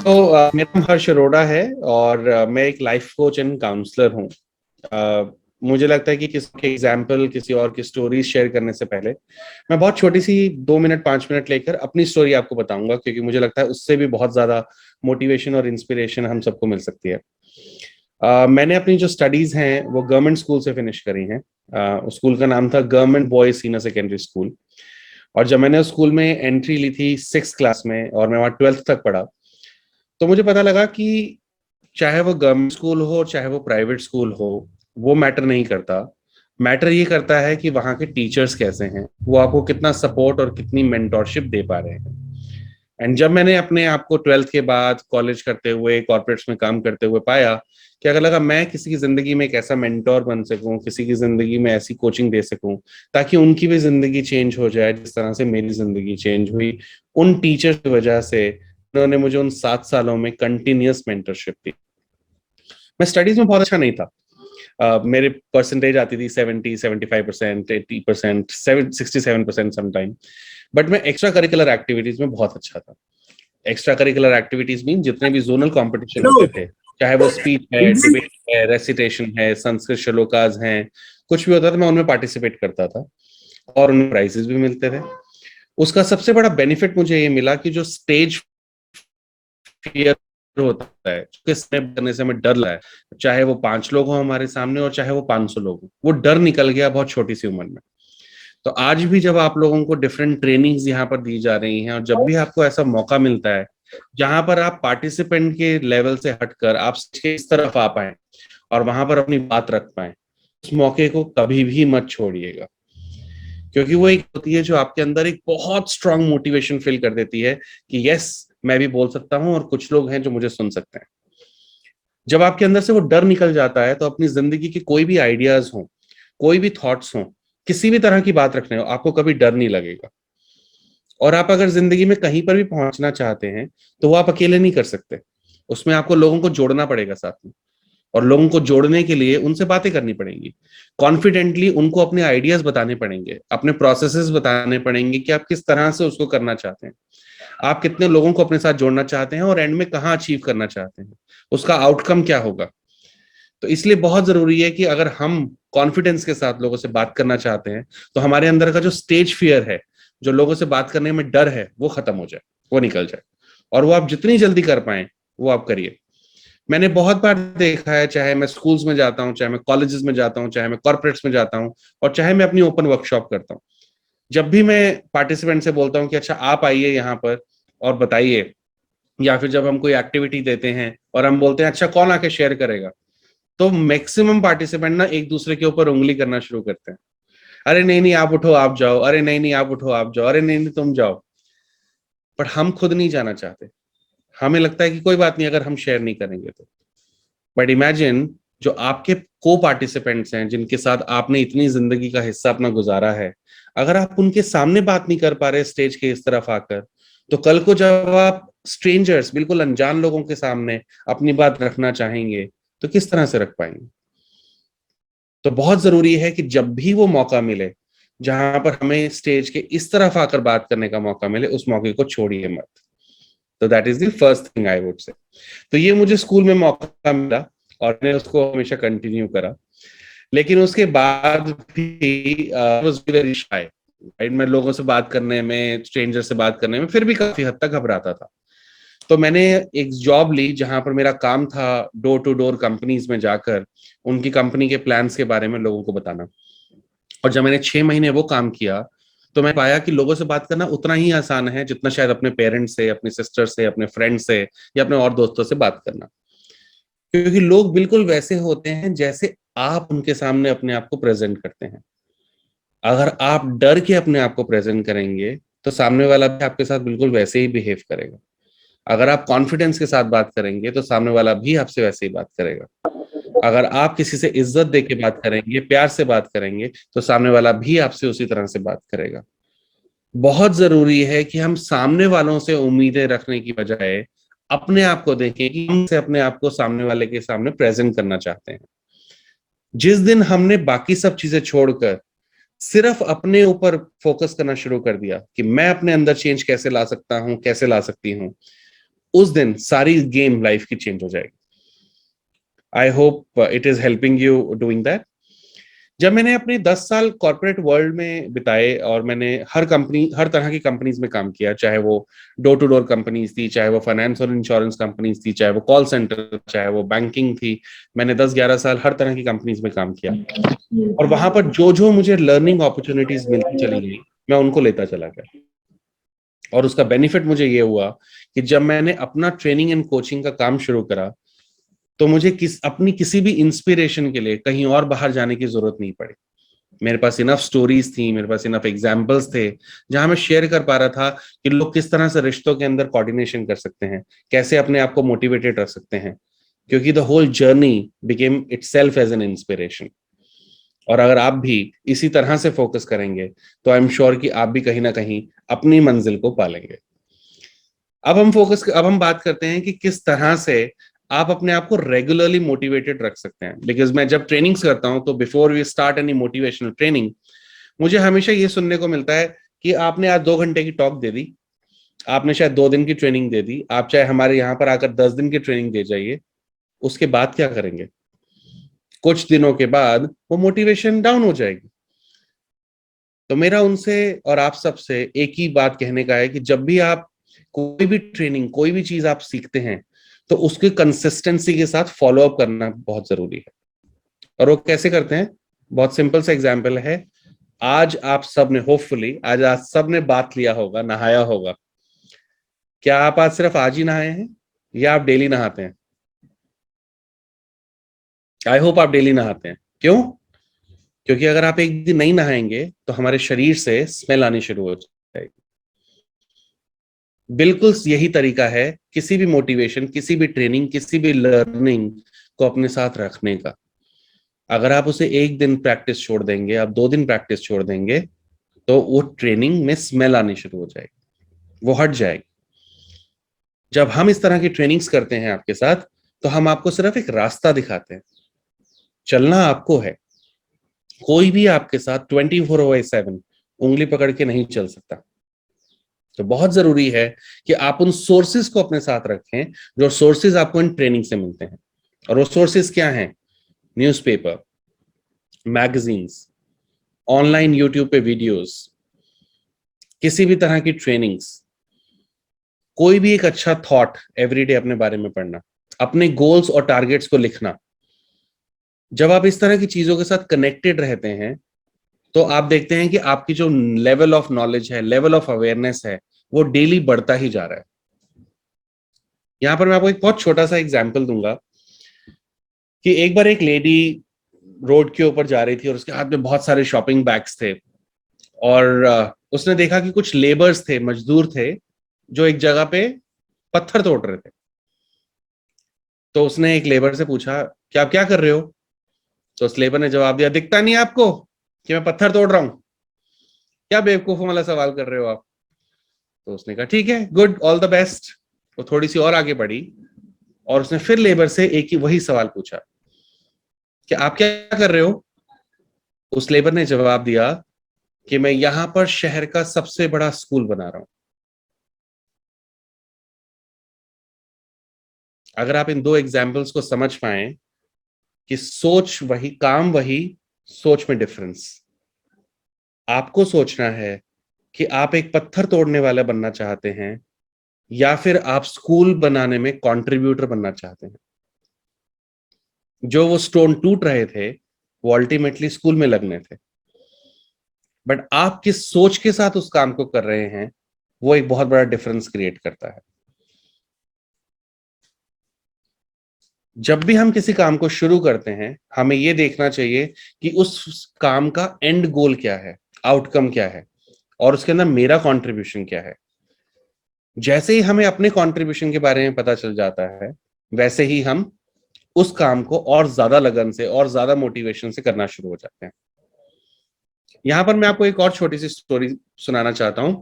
मेरा नाम हर्ष अरोड़ा है और मैं एक लाइफ कोच एंड काउंसलर हूँ। मुझे लगता है कि किसी के एग्जाम्पल किसी और की स्टोरी शेयर करने से पहले मैं बहुत छोटी सी 2 मिनट 5 मिनट लेकर अपनी स्टोरी आपको बताऊंगा, क्योंकि मुझे लगता है उससे भी बहुत ज्यादा मोटिवेशन और इंस्पिरेशन हम सबको मिल सकती है। मैंने अपनी जो स्टडीज हैं वो गवर्नमेंट स्कूल से फिनिश करी हैं। उस स्कूल का नाम था government boys senior secondary school. और जब मैंने उस स्कूल में एंट्री ली थी 6 क्लास में और मैं वहाँ 12th तक पढ़ा, तो मुझे पता लगा कि चाहे वो गवर्नमेंट स्कूल हो चाहे वो प्राइवेट स्कूल हो, वो मैटर नहीं करता। मैटर ये करता है कि वहाँ के टीचर्स कैसे हैं, वो आपको कितना सपोर्ट और कितनी मेंटोरशिप दे पा रहे हैं। एंड जब मैंने अपने आप को 12th के बाद कॉलेज करते हुए कॉर्पोरेट्स में काम करते हुए पाया कि अगर लगा मैं किसी की जिंदगी में एक ऐसा मेंटोर बन सकूं, किसी की जिंदगी में ऐसी कोचिंग दे सकूं ताकि उनकी भी जिंदगी चेंज हो जाए जिस तरह से मेरी जिंदगी चेंज हुई उन टीचर्स की वजह से। उन्होंने मुझे उन 7 सालों में कंटिन्यूअस मेंटरशिप दी। मैं स्टडीज में बहुत अच्छा नहीं था। मेरे परसेंटेज आती थी 70 75% 80% 67% समटाइम। बट मैं एक्स्ट्रा करिकुलर एक्टिविटीज में बहुत अच्छा था। एक्स्ट्रा करिकुलर एक्टिविटीज मीन जितने भी जोनल कंपटीशन होते थे, चाहे वो स्पीच है, डिबेट है, रेसिटेशन है, संस्कृत श्लोकाज हैं, कुछ भी होता था मैं उनमें पार्टिसिपेट करता था और उनमें प्राइजेस भी मिलते थे। उसका सबसे बड़ा बेनिफिट मुझे ये मिला कि जो स्टेज फियर होता है, स्टेप करने से हमें डर लगा है, चाहे वो 5 लोग हो हमारे सामने और चाहे वो 500 लोग हो, वो डर निकल गया बहुत छोटी सी उम्र में। तो आज भी जब आप लोगों को डिफरेंट ट्रेनिंग्स यहाँ पर दी जा रही हैं और जब भी आपको ऐसा मौका मिलता है जहां पर आप पार्टिसिपेंट के लेवल से हटकर आप इस तरफ आ पाए और वहां पर अपनी बात रख पाए, उस मौके को कभी भी मत छोड़िएगा। क्योंकि वो एक होती है जो आपके अंदर एक बहुत स्ट्रांग मोटिवेशन फील कर देती है कि यस, मैं भी बोल सकता हूँ और कुछ लोग हैं जो मुझे सुन सकते हैं। जब आपके अंदर से वो डर निकल जाता है तो अपनी जिंदगी के कोई भी आइडियाज हो, कोई भी थॉट्स हो, किसी भी तरह की बात रखने हो, आपको कभी डर नहीं लगेगा। और आप अगर जिंदगी में कहीं पर भी पहुंचना चाहते हैं तो वो आप अकेले नहीं कर सकते। उसमें आपको लोगों को जोड़ना पड़ेगा साथ में, और लोगों को जोड़ने के लिए उनसे बातें करनी पड़ेंगी। कॉन्फिडेंटली उनको अपने आइडियाज बताने पड़ेंगे, अपने प्रोसेसेस बताने पड़ेंगे कि आप किस तरह से उसको करना चाहते हैं, आप कितने लोगों को अपने साथ जोड़ना चाहते हैं और एंड में कहाँ अचीव करना चाहते हैं, उसका आउटकम क्या होगा। तो इसलिए बहुत जरूरी है कि अगर हम कॉन्फिडेंस के साथ लोगों से बात करना चाहते हैं तो हमारे अंदर का जो स्टेज फियर है, जो लोगों से बात करने में डर है, वो खत्म हो जाए, वो निकल जाए। और वो आप जितनी जल्दी कर पाए वो आप करिए। मैंने बहुत बार देखा है, चाहे मैं स्कूल्स में जाता हूँ, चाहे मैं कॉलेजेस में जाता हूँ, चाहे मैं कॉर्पोरेट्स में जाता हूँ, और चाहे मैं अपनी ओपन वर्कशॉप करता हूँ, जब भी मैं पार्टिसिपेंट से बोलता हूँ कि अच्छा आप आइए यहाँ पर और बताइए, या फिर जब हम कोई एक्टिविटी देते हैं और हम बोलते हैं अच्छा कौन आके शेयर करेगा, तो मैक्सिमम पार्टिसिपेंट ना एक दूसरे के ऊपर उंगली करना शुरू करते हैं। अरे नहीं नहीं आप उठो आप जाओ, अरे नहीं नहीं आप उठो आप जाओ, अरे नहीं नहीं तुम जाओ। पर हम खुद नहीं जाना चाहते। हमें लगता है कि कोई बात नहीं अगर हम शेयर नहीं करेंगे तो। बट इमेजिन, जो आपके को पार्टिसिपेंट्स हैं जिनके साथ आपने इतनी जिंदगी का हिस्सा अपना गुजारा है, अगर आप उनके सामने बात नहीं कर पा रहे स्टेज के इस तरफ आकर, तो कल को जब आप स्ट्रेंजर्स, बिल्कुल अनजान लोगों के सामने अपनी बात रखना चाहेंगे तो किस तरह से रख पाएंगे। तो बहुत जरूरी है कि जब भी वो मौका मिले जहां पर हमें स्टेज के इस तरफ आकर बात करने का मौका मिले, उस मौके को छोड़िए मत। तो that is the first thing I would say. तो ये मुझे स्कूल में मौका मिला और मैंने उसको हमेशा कंटिन्यू करा। लेकिन उसके बाद भी वाज वेरी शाय, राइट। मैं लोगों से बात करने में, स्ट्रेंजर से बात करने में फिर भी काफी हद तक घबराता था। तो मैंने एक जॉब ली जहां पर मेरा काम था डोर टू डोर कंपनीज में जाकर उनकी कंपनी के प्लान्स के बारे में लोगों को बताना। और जब मैंने 6 महीने वो काम किया तो मैं पाया कि लोगों से बात करना उतना ही आसान है जितना शायद अपने पेरेंट्स से, अपने सिस्टर से, अपने फ्रेंड से या अपने और दोस्तों से बात करना। क्योंकि लोग बिल्कुल वैसे होते हैं जैसे आप उनके सामने अपने आप को प्रेजेंट करते हैं। अगर आप डर के अपने आप को प्रेजेंट करेंगे तो सामने वाला भी आपके साथ बिल्कुल वैसे ही बिहेव करेगा। अगर आप कॉन्फिडेंस के साथ बात करेंगे तो सामने वाला भी आपसे वैसे ही बात करेगा। अगर आप किसी से इज्जत दे के बात करेंगे, प्यार से बात करेंगे, तो सामने वाला भी आपसे उसी तरह से बात करेगा। बहुत जरूरी है कि हम सामने वालों से उम्मीदें रखने की बजाय अपने आप को देखें कि हम से अपने आप को सामने वाले के सामने प्रेजेंट करना चाहते हैं। जिस दिन हमने बाकी सब चीजें छोड़कर सिर्फ अपने ऊपर फोकस करना शुरू कर दिया कि मैं अपने अंदर चेंज कैसे ला सकता हूं, कैसे ला सकती हूँ, उस दिन सारी गेम लाइफ की चेंज हो जाएगी। I hope it is helping you doing that. जब मैंने अपने 10 साल कॉर्पोरेट वर्ल्ड में बिताए और मैंने हर तरह की कंपनीज में काम किया, चाहे वो डोर टू डोर कंपनीज थी, चाहे वो फाइनेंस और इंश्योरेंस कंपनीज थी, चाहे वो कॉल सेंटर, चाहे वो बैंकिंग थी, मैंने 10-11 साल हर तरह की कंपनीज में काम किया। और वहां पर जो जो मुझे लर्निंग अपॉर्चुनिटीज मिलती चली गई, मैं उनको लेता चला गया। और उसका बेनिफिट मुझे ये हुआ कि जब मैंने अपना ट्रेनिंग एंड कोचिंग का काम शुरू करा, तो मुझे अपनी किसी भी इंस्पिरेशन के लिए कहीं और बाहर जाने की जरूरत नहीं पड़ी। मेरे पास इनफ स्टोरीज थी, मेरे पास इनफ एग्जाम्पल्स थे, जहां मैं शेयर कर पा रहा था कि लोग किस तरह से रिश्तों के अंदर कोऑर्डिनेशन कर सकते हैं, कैसे अपने आप को मोटिवेटेड रख सकते हैं, क्योंकि the whole journey became itself as an inspiration. और अगर आप भी इसी तरह से फोकस करेंगे तो आई एम श्योर कि आप भी कहीं ना कहीं अपनी मंजिल को पालेंगे। अब हम बात करते हैं कि किस तरह से आप अपने आप को रेगुलरली मोटिवेटेड रख सकते हैं। बिकॉज मैं जब ट्रेनिंग्स करता हूं तो before we start any motivational training, मुझे हमेशा ये सुनने को मिलता है कि आपने आज 2 घंटे की टॉक दे दी, आपने शायद 2 दिन की ट्रेनिंग दे दी, आप चाहे हमारे यहाँ पर आकर 10 दिन की ट्रेनिंग दे जाइए, उसके बाद क्या करेंगे? कुछ दिनों के बाद वो मोटिवेशन डाउन हो जाएगी। तो मेरा उनसे और आप सबसे एक ही बात कहने का है कि जब भी आप कोई भी ट्रेनिंग, कोई भी चीज आप सीखते हैं, तो उसके कंसिस्टेंसी के साथ फॉलो अप करना बहुत जरूरी है। और वो कैसे करते हैं? बहुत सिंपल सा एग्जांपल है। आज आप सब ने होपफुली आज आज सब ने बात लिया होगा, नहाया होगा। क्या आप आज ही नहाए हैं या आप डेली नहाते हैं? आई होप आप डेली नहाते हैं। क्यों? क्योंकि अगर आप एक दिन नहीं नहाएंगे तो हमारे शरीर से स्मेल आनी शुरू हो जाएगी। बिल्कुल यही तरीका है किसी भी मोटिवेशन, किसी भी ट्रेनिंग, किसी भी लर्निंग को अपने साथ रखने का। अगर आप उसे एक दिन प्रैक्टिस छोड़ देंगे, आप 2 दिन प्रैक्टिस छोड़ देंगे, तो वो ट्रेनिंग में स्मेल आनी शुरू हो जाएगी, वो हट जाएगी। जब हम इस तरह की ट्रेनिंग्स करते हैं आपके साथ, तो हम आपको सिर्फ एक रास्ता दिखाते हैं, चलना आपको है। कोई भी आपके साथ 24/7 उंगली पकड़ के नहीं चल सकता। तो बहुत जरूरी है कि आप उन सोर्सेज को अपने साथ रखें जो सोर्सेज आपको इन ट्रेनिंग से मिलते हैं। और वो सोर्सेज क्या हैं? न्यूज़पेपर, मैगजीन्स, ऑनलाइन यूट्यूब पे वीडियोस, किसी भी तरह की ट्रेनिंग्स, कोई भी एक अच्छा थॉट एवरीडे अपने बारे में पढ़ना, अपने गोल्स और टारगेट्स को लिखना। जब आप इस तरह की चीजों के साथ कनेक्टेड रहते हैं, तो आप देखते हैं कि आपकी जो लेवल ऑफ नॉलेज है, लेवल ऑफ अवेयरनेस है, वो डेली बढ़ता ही जा रहा है। यहां पर मैं आपको एक बहुत छोटा सा एग्जाम्पल दूंगा कि एक बार एक लेडी रोड के ऊपर जा रही थी और उसके हाथ में बहुत सारे शॉपिंग बैग्स थे। और उसने देखा कि कुछ लेबर्स थे, मजदूर थे, जो एक जगह पे पत्थर तोड़ रहे थे। तो उसने एक लेबर से पूछा कि आप क्या कर रहे हो? तो उस लेबर ने जवाब दिया, दिखता नहीं आपको कि मैं पत्थर तोड़ रहा हूं? क्या बेवकूफों वाला सवाल कर रहे हो आप? तो उसने कहा ठीक है, गुड, ऑल द बेस्ट। वो थोड़ी सी और आगे बढ़ी और उसने फिर लेबर से एक ही वही सवाल पूछा कि आप क्या कर रहे हो? उस लेबर ने जवाब दिया कि मैं यहां पर शहर का सबसे बड़ा स्कूल बना रहा हूं। अगर आप इन दो एग्जाम्पल्स को समझ पाए कि सोच वही, काम वही, सोच में डिफरेंस। आपको सोचना है कि आप एक पत्थर तोड़ने वाला बनना चाहते हैं या फिर आप स्कूल बनाने में कंट्रीब्यूटर बनना चाहते हैं। जो वो स्टोन टूट रहे थे वो अल्टीमेटली स्कूल में लगने थे, बट आप किस सोच के साथ उस काम को कर रहे हैं, वो एक बहुत बड़ा डिफरेंस क्रिएट करता है। जब भी हम किसी काम को शुरू करते हैं, हमें यह देखना चाहिए कि उस काम का एंड गोल क्या है, आउटकम क्या है, और उसके अंदर मेरा कंट्रीब्यूशन क्या है। जैसे ही हमें अपने कंट्रीब्यूशन के बारे में पता चल जाता है, वैसे ही हम उस काम को और ज्यादा लगन से और ज्यादा मोटिवेशन से करना शुरू हो जाते हैं। यहां पर मैं आपको एक और छोटी सी स्टोरी सुनाना चाहता हूं,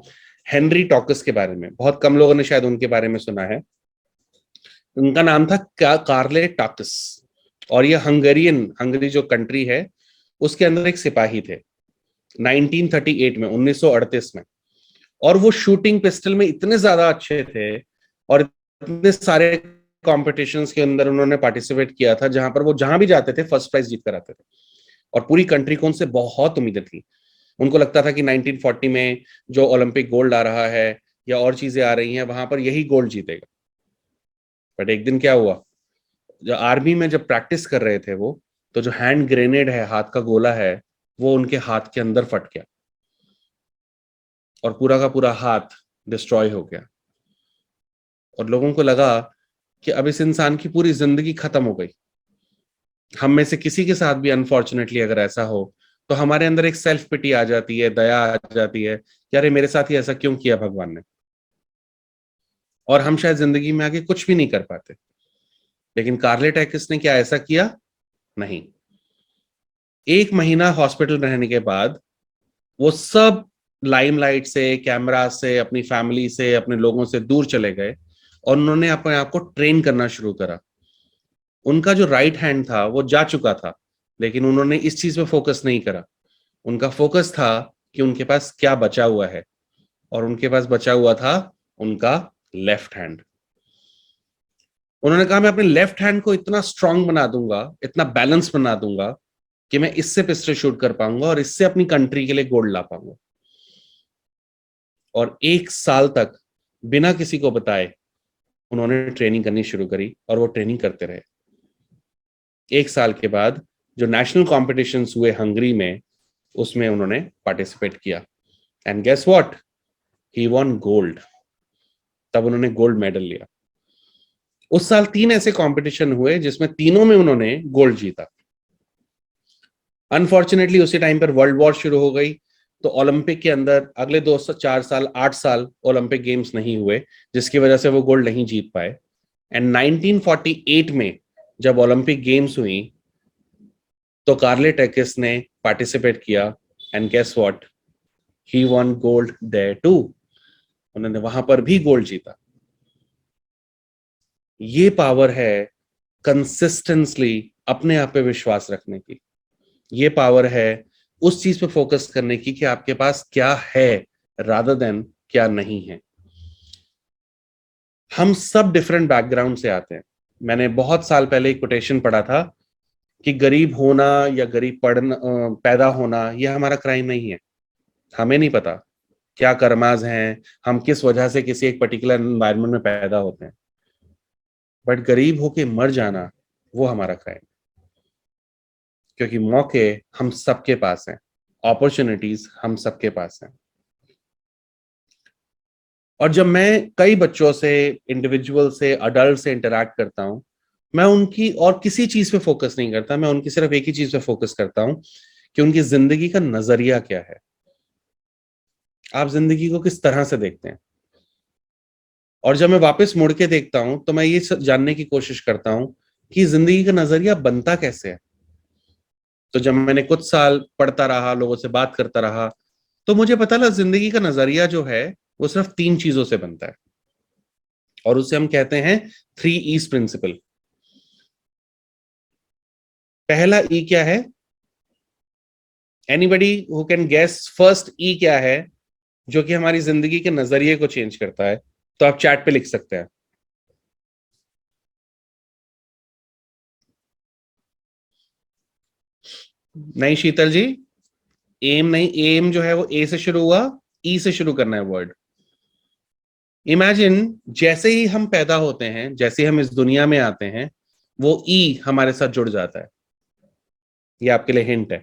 हेनरी टॉकस के बारे में। बहुत कम लोगों ने शायद उनके बारे में सुना है। उनका नाम था कार्ले टाकस, और ये हंगरी जो कंट्री है, उसके अंदर एक सिपाही थे 1938 में, 1938 में। और वो शूटिंग पिस्टल में इतने ज्यादा अच्छे थे और इतने सारे कॉम्पिटिशन्स के अंदर उन्होंने पार्टिसिपेट किया था जहां पर वो जहां भी जाते थे फर्स्ट प्राइज जीत कर आते थे, और पूरी कंट्री को उनसे बहुत उम्मीदें थी। उनको लगता था कि 1940 में जो ओलंपिक गोल्ड आ रहा है या और चीजें आ रही हैं वहां पर यही गोल्ड जीतेगा। बट एक दिन क्या हुआ, जो आर्मी में जब प्रैक्टिस कर रहे थे वो, तो जो हैंड ग्रेनेड है, हाथ का गोला है, वो उनके हाथ के अंदर फट गया और पूरा का पूरा हाथ डिस्ट्रॉय हो गया। और लोगों को लगा कि अब इस इंसान की पूरी जिंदगी खत्म हो गई। हम में से किसी के साथ भी अनफॉर्चुनेटली अगर ऐसा हो तो हमारे अंदर एक सेल्फ पिटी आ जाती है, दया आ जाती है कि अरे मेरे साथ ही ऐसा क्यों किया भगवान ने, और हम शायद जिंदगी में आगे कुछ भी नहीं कर पाते। लेकिन कार्ले टैकिस ने क्या ऐसा किया? नहीं। 1 महीना हॉस्पिटल रहने के बाद वो सब लाइमलाइट से, कैमरा से, अपनी फैमिली से, अपने लोगों से दूर चले गए और उन्होंने अपने आप को ट्रेन करना शुरू करा। उनका जो राइट हैंड था वो जा चुका था, लेकिन उन्होंने इस चीज पे फोकस नहीं करा। उनका फोकस था कि उनके पास क्या बचा हुआ है, और उनके पास बचा हुआ था उनका लेफ्ट हैंड। उन्होंने कहा मैं अपने लेफ्ट हैंड को इतना स्ट्रांग बना दूंगा, इतना बैलेंस बना दूंगा कि मैं इससे पिस्टल शूट कर पाऊंगा और इससे अपनी कंट्री के लिए गोल्ड ला पाऊंगा। और 1 साल तक बिना किसी को बताए उन्होंने ट्रेनिंग करनी शुरू करी और वो ट्रेनिंग करते रहे। 1 साल के बाद जो नेशनल कॉम्पिटिशन्स हुए हंगरी में, उसमें उन्होंने पार्टिसिपेट किया, and guess what, he won gold. तब उन्होंने गोल्ड मेडल लिया। उस साल 3 ऐसे कंपटीशन हुए जिसमें तीनों में उन्होंने गोल्ड जीता। अनफॉर्चुनेटली उसी टाइम पर वर्ल्ड वॉर शुरू हो गई, तो ओलंपिक के अंदर अगले 2 4 साल 8 साल ओलंपिक गेम्स नहीं हुए, जिसकी वजह से वो गोल्ड नहीं जीत पाए। एंड 1948 में जब ओलंपिक गेम्स हुई तो कार्ले टैकिस ने पार्टिसिपेट किया, and guess what, he won gold there too. उन्होंने वहां पर भी गोल्ड जीता। ये पावर है कंसिस्टेंटली अपने आप पे विश्वास रखने की। ये पावर है उस चीज पे फोकस करने की कि आपके पास क्या है रादर देन क्या नहीं है। हम सब डिफरेंट बैकग्राउंड से आते हैं। मैंने बहुत साल पहले एक कोटेशन पढ़ा था कि गरीब होना या गरीब पढ़ना पैदा होना यह हमारा क्राइम नहीं है। हमें नहीं पता क्या कर्माज हैं, हम किस वजह से किसी एक पर्टिकुलर एनवायरनमेंट में पैदा होते हैं, बट गरीब होके मर जाना वो हमारा क्राइम। क्योंकि मौके हम सबके पास हैं, अपॉर्चुनिटीज हम सबके पास हैं। और जब मैं कई बच्चों से, इंडिविजुअल से, अडल्ट से इंटरेक्ट करता हूं, मैं उनकी और किसी चीज पे फोकस नहीं करता, मैं उनकी सिर्फ एक ही चीज पे फोकस करता हूं कि उनकी जिंदगी का नजरिया क्या है। आप जिंदगी को किस तरह से देखते हैं? और जब मैं वापस मुड़ के देखता हूं तो मैं ये जानने की कोशिश करता हूं कि जिंदगी का नजरिया बनता कैसे है। तो जब मैंने कुछ साल पढ़ता रहा, लोगों से बात करता रहा, तो मुझे पता लगा जिंदगी का नजरिया जो है वो सिर्फ 3 चीजों से बनता है, और उसे हम कहते हैं 3 E's प्रिंसिपल। पहला ई क्या है? Anybody who can guess first E क्या है जो कि हमारी जिंदगी के नजरिए को चेंज करता है? तो आप चैट पे लिख सकते हैं। नहीं शीतल जी, एम नहीं, एम जो है वो ए से शुरू हुआ, ई से शुरू करना है वर्ड। इमेजिन, जैसे ही हम पैदा होते हैं, जैसे ही हम इस दुनिया में आते हैं, वो ई हमारे साथ जुड़ जाता है। ये आपके लिए हिंट है,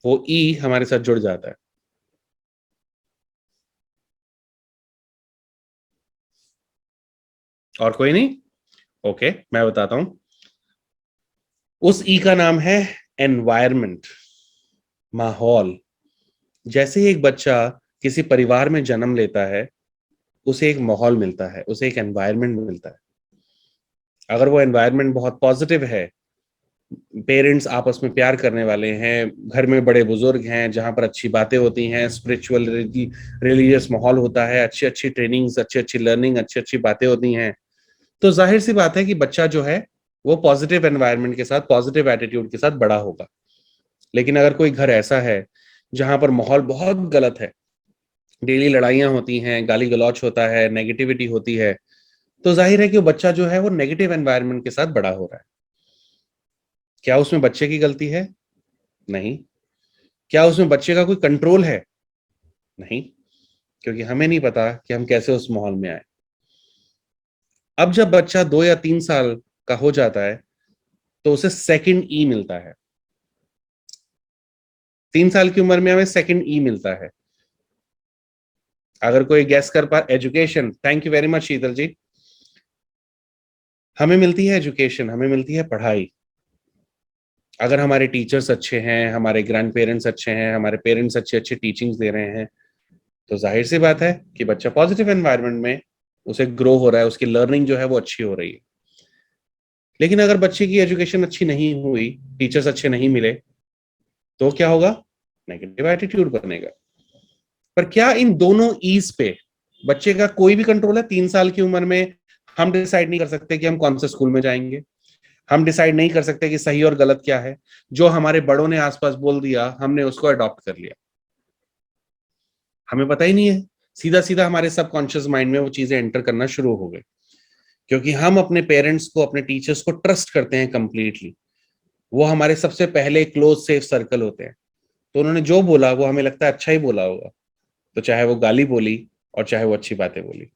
वो ई हमारे साथ जुड़ जाता है। और कोई नहीं? ओके, मैं बताता हूं। उस ई का नाम है एनवायरमेंट, माहौल। जैसे ही एक बच्चा किसी परिवार में जन्म लेता है, उसे एक माहौल मिलता है, उसे एक एनवायरनमेंट मिलता है। अगर वो एनवायरनमेंट बहुत पॉजिटिव है, पेरेंट्स आपस में प्यार करने वाले हैं, घर में बड़े बुजुर्ग हैं जहां पर अच्छी बातें होती हैं, स्पिरिचुअल रिलीजियस माहौल होता है, अच्छी अच्छी ट्रेनिंग्स, अच्छी अच्छी लर्निंग, अच्छी अच्छी बातें होती हैं, तो जाहिर सी बात है कि बच्चा जो है वो पॉजिटिव एनवायरनमेंट के साथ, पॉजिटिव एटीट्यूड के साथ बड़ा होगा। लेकिन अगर कोई घर ऐसा है जहां पर माहौल बहुत गलत है, डेली लड़ाइयां होती हैं, गाली गलौच होता है, नेगेटिविटी होती है, तो जाहिर है कि वो बच्चा जो है वो नेगेटिव एनवायरनमेंट के साथ बड़ा हो रहा है। क्या उसमें बच्चे की गलती है? नहीं। क्या उसमें बच्चे का कोई कंट्रोल है? नहीं, क्योंकि हमें नहीं पता कि हम कैसे उस माहौल में आए। अब जब बच्चा 2 या 3 साल का हो जाता है तो उसे सेकंड ई मिलता है। 3 साल की उम्र में हमें सेकंड ई मिलता है। अगर कोई गैस कर पा, education, thank you very much Sheetal ji. हमें मिलती है एजुकेशन, हमें मिलती है पढ़ाई। अगर हमारे टीचर्स अच्छे हैं, हमारे ग्रैंड पेरेंट्स अच्छे हैं, हमारे पेरेंट्स अच्छे अच्छे टीचिंग्स दे रहे हैं, तो जाहिर सी बात है कि बच्चा पॉजिटिव एनवायरनमेंट में उसे ग्रो हो रहा है, उसकी लर्निंग जो है वो अच्छी हो रही है। लेकिन अगर बच्चे की एजुकेशन अच्छी नहीं हुई, टीचर्स अच्छे नहीं मिले, तो क्या होगा? नेगेटिव एटीट्यूड बनेगा। पर क्या इन दोनों ईज पे बच्चे का कोई भी कंट्रोल है? 3 साल की उम्र में हम डिसाइड नहीं कर सकते कि हम कौन से स्कूल में जाएंगे। हम डिसाइड नहीं कर सकते कि सही और गलत क्या है। जो हमारे बड़ों ने आसपास बोल दिया, हमने उसको अडॉप्ट कर लिया। हमें पता ही नहीं है, सीधा सीधा हमारे सबकॉन्शियस माइंड में वो चीजें एंटर करना शुरू हो गई, क्योंकि हम अपने पेरेंट्स को, अपने टीचर्स को ट्रस्ट करते हैं कंप्लीटली। वो हमारे सबसे पहले क्लोज सेफ सर्कल होते हैं। तो उन्होंने जो बोला वो हमें लगता है अच्छा ही बोला होगा, तो चाहे वो गाली बोली और चाहे वो अच्छी बातें बोली।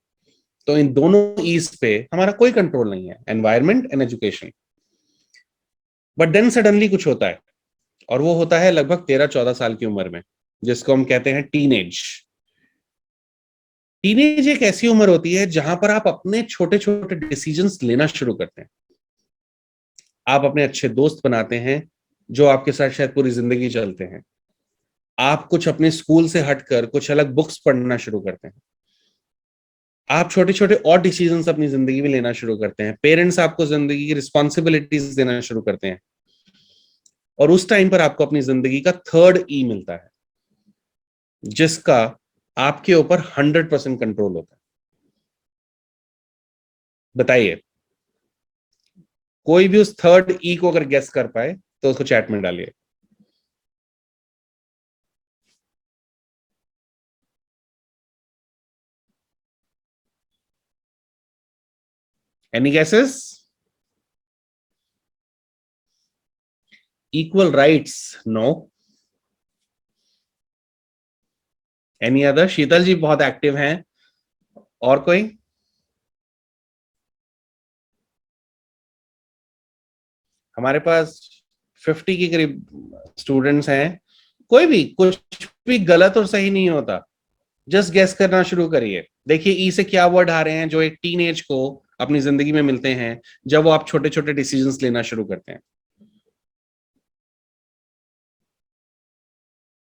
तो इन दोनों ईज पे हमारा कोई कंट्रोल नहीं है, environment and education. But then suddenly कुछ होता है, और वो होता है लगभग 13-14 साल की उम्र में, जिसको हम कहते हैं टीनेज। टीनेज एक ऐसी उम्र होती है जहां पर आप अपने छोटे छोटे डिसीजंस लेना शुरू करते हैं। आप अपने अच्छे दोस्त बनाते हैं जो आपके साथ शायद पूरी जिंदगी चलते हैं। आप कुछ अपने स्कूल से हटकर कुछ अलग बुक्स पढ़ना शुरू करते हैं। आप छोटे छोटे और डिसीजंस अपनी जिंदगी में लेना शुरू करते हैं। पेरेंट्स आपको जिंदगी की रिस्पॉन्सिबिलिटीज देना शुरू करते हैं। और उस टाइम पर आपको अपनी जिंदगी का थर्ड ई मिलता है, जिसका आपके ऊपर 100% कंट्रोल होता है। बताइए, कोई भी उस थर्ड ई को अगर गेस कर पाए तो उसको चैट में डालिए। Any guesses? Equal rights? No. Any other? Sheetal ji बहुत एक्टिव हैं। और कोई? हमारे पास 50 के करीब स्टूडेंट्स हैं। कोई भी कुछ भी गलत और सही नहीं होता। जस्ट गेस करना शुरू करिए। देखिए ई से क्या वर्ड आ रहे हैं जो एक टीन एज को अपनी जिंदगी में मिलते हैं, जब वो आप छोटे छोटे डिसीजंस लेना शुरू करते हैं।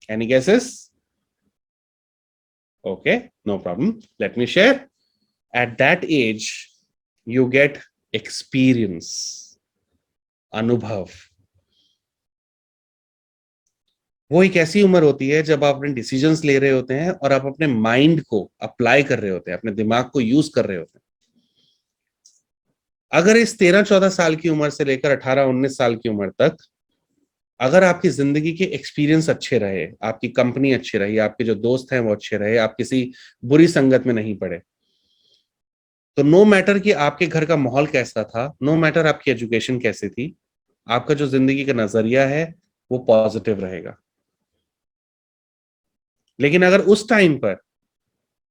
Any guesses? Okay, no problem, let me share. At that age you get experience, अनुभव। वो एक ऐसी उम्र होती है जब आप अपने डिसीजंस ले रहे होते हैं और आप अपने माइंड को अप्लाई कर रहे होते हैं, अपने दिमाग को यूज कर रहे होते हैं। अगर इस 13-14 साल की उम्र से लेकर 18-19 साल की उम्र तक अगर आपकी जिंदगी के एक्सपीरियंस अच्छे रहे, आपकी कंपनी अच्छी रही, आपके जो दोस्त हैं वो अच्छे रहे, आप किसी बुरी संगत में नहीं पड़े, तो नो मैटर कि आपके घर का माहौल कैसा था, नो मैटर आपकी एजुकेशन कैसी थी, आपका जो जिंदगी का नजरिया है वो पॉजिटिव रहेगा। लेकिन अगर उस टाइम पर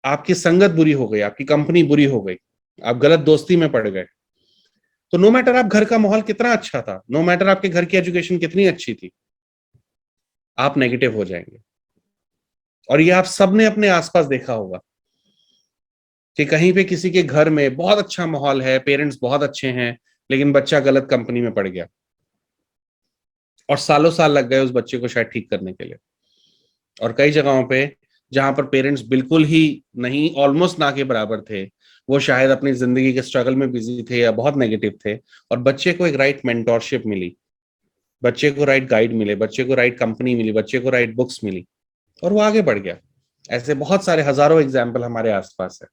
आपकी संगत बुरी हो गई, आपकी कंपनी बुरी हो गई, आप गलत दोस्ती में पड़ गए, तो नो मैटर आप घर का माहौल कितना अच्छा था, नो मैटर आपके घर की एजुकेशन कितनी अच्छी थी, आप नेगेटिव हो जाएंगे। और ये आप सबने अपने आसपास देखा होगा कि कहीं पे किसी के घर में बहुत अच्छा माहौल है, पेरेंट्स बहुत अच्छे हैं, लेकिन बच्चा गलत कंपनी में पड़ गया और सालों साल लग गए उस बच्चे को शायद ठीक करने के लिए। और कई जगहों पे जहां पर पेरेंट्स बिल्कुल ही नहीं, ऑलमोस्ट ना के बराबर थे, वो शायद अपनी जिंदगी के स्ट्रगल में बिजी थे या बहुत नेगेटिव थे, और बच्चे को एक राइट मेंटोरशिप मिली, बच्चे को राइट गाइड मिले, बच्चे को राइट कंपनी मिली, बच्चे को राइट बुक्स मिली, और वो आगे बढ़ गया। ऐसे बहुत सारे हजारों एग्जाम्पल हमारे आसपास है।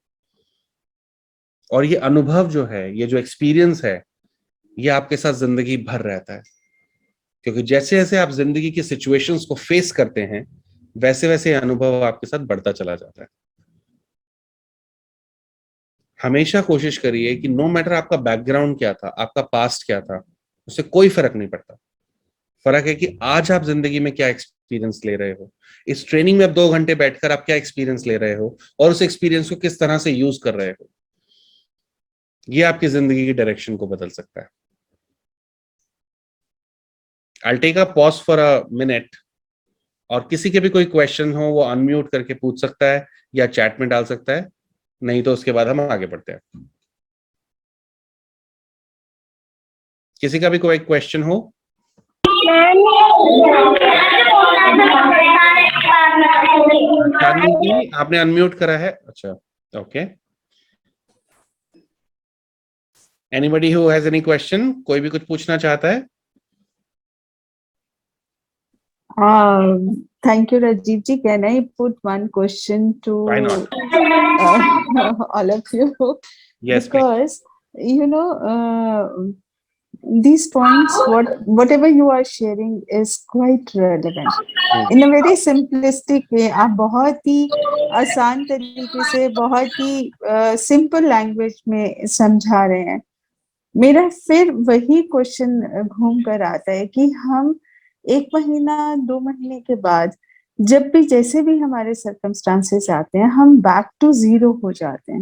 और ये अनुभव जो है, ये जो एक्सपीरियंस है, ये आपके साथ जिंदगी भर रहता है। क्योंकि जैसे जैसे आप जिंदगी की सिचुएशंस को फेस करते हैं, वैसे वैसे अनुभव आपके साथ बढ़ता चला जाता है। हमेशा कोशिश करिए कि नो मैटर आपका बैकग्राउंड क्या था, आपका पास्ट क्या था, उससे कोई फर्क नहीं पड़ता। फर्क है कि आज आप जिंदगी में क्या एक्सपीरियंस ले रहे हो। इस ट्रेनिंग में अब 2 घंटे बैठकर आप क्या एक्सपीरियंस ले रहे हो और उस एक्सपीरियंस को किस तरह से यूज कर रहे हो, ये आपकी जिंदगी की डायरेक्शन को बदल सकता है। I take a pause for a minute, और किसी के भी कोई क्वेश्चन हो वो अनम्यूट करके पूछ सकता है या चैट में डाल सकता है, नहीं तो उसके बाद हम आगे बढ़ते हैं। किसी का भी कोई क्वेश्चन हो? चांदनी जी, आपने अनम्यूट करा है। अच्छा, okay. Anybody who has any question, कोई भी कुछ पूछना चाहता है? Thank you, Rajiv ji. Can I put one question to Why not? all of you? Yes, please. Because these points, whatever you are sharing, is quite relevant. In a very simplistic way, आप बहुत ही आसान तरीके से, बहुत ही simple language में समझा रहे हैं। मेरा फिर वही क्वेश्चन घूम कर आता है कि हम 1 महीना 2 महीने के बाद जब भी जैसे भी हमारे सर्कमस्टांसेस आते हैं, हम बैक टू जीरो हो जाते हैं।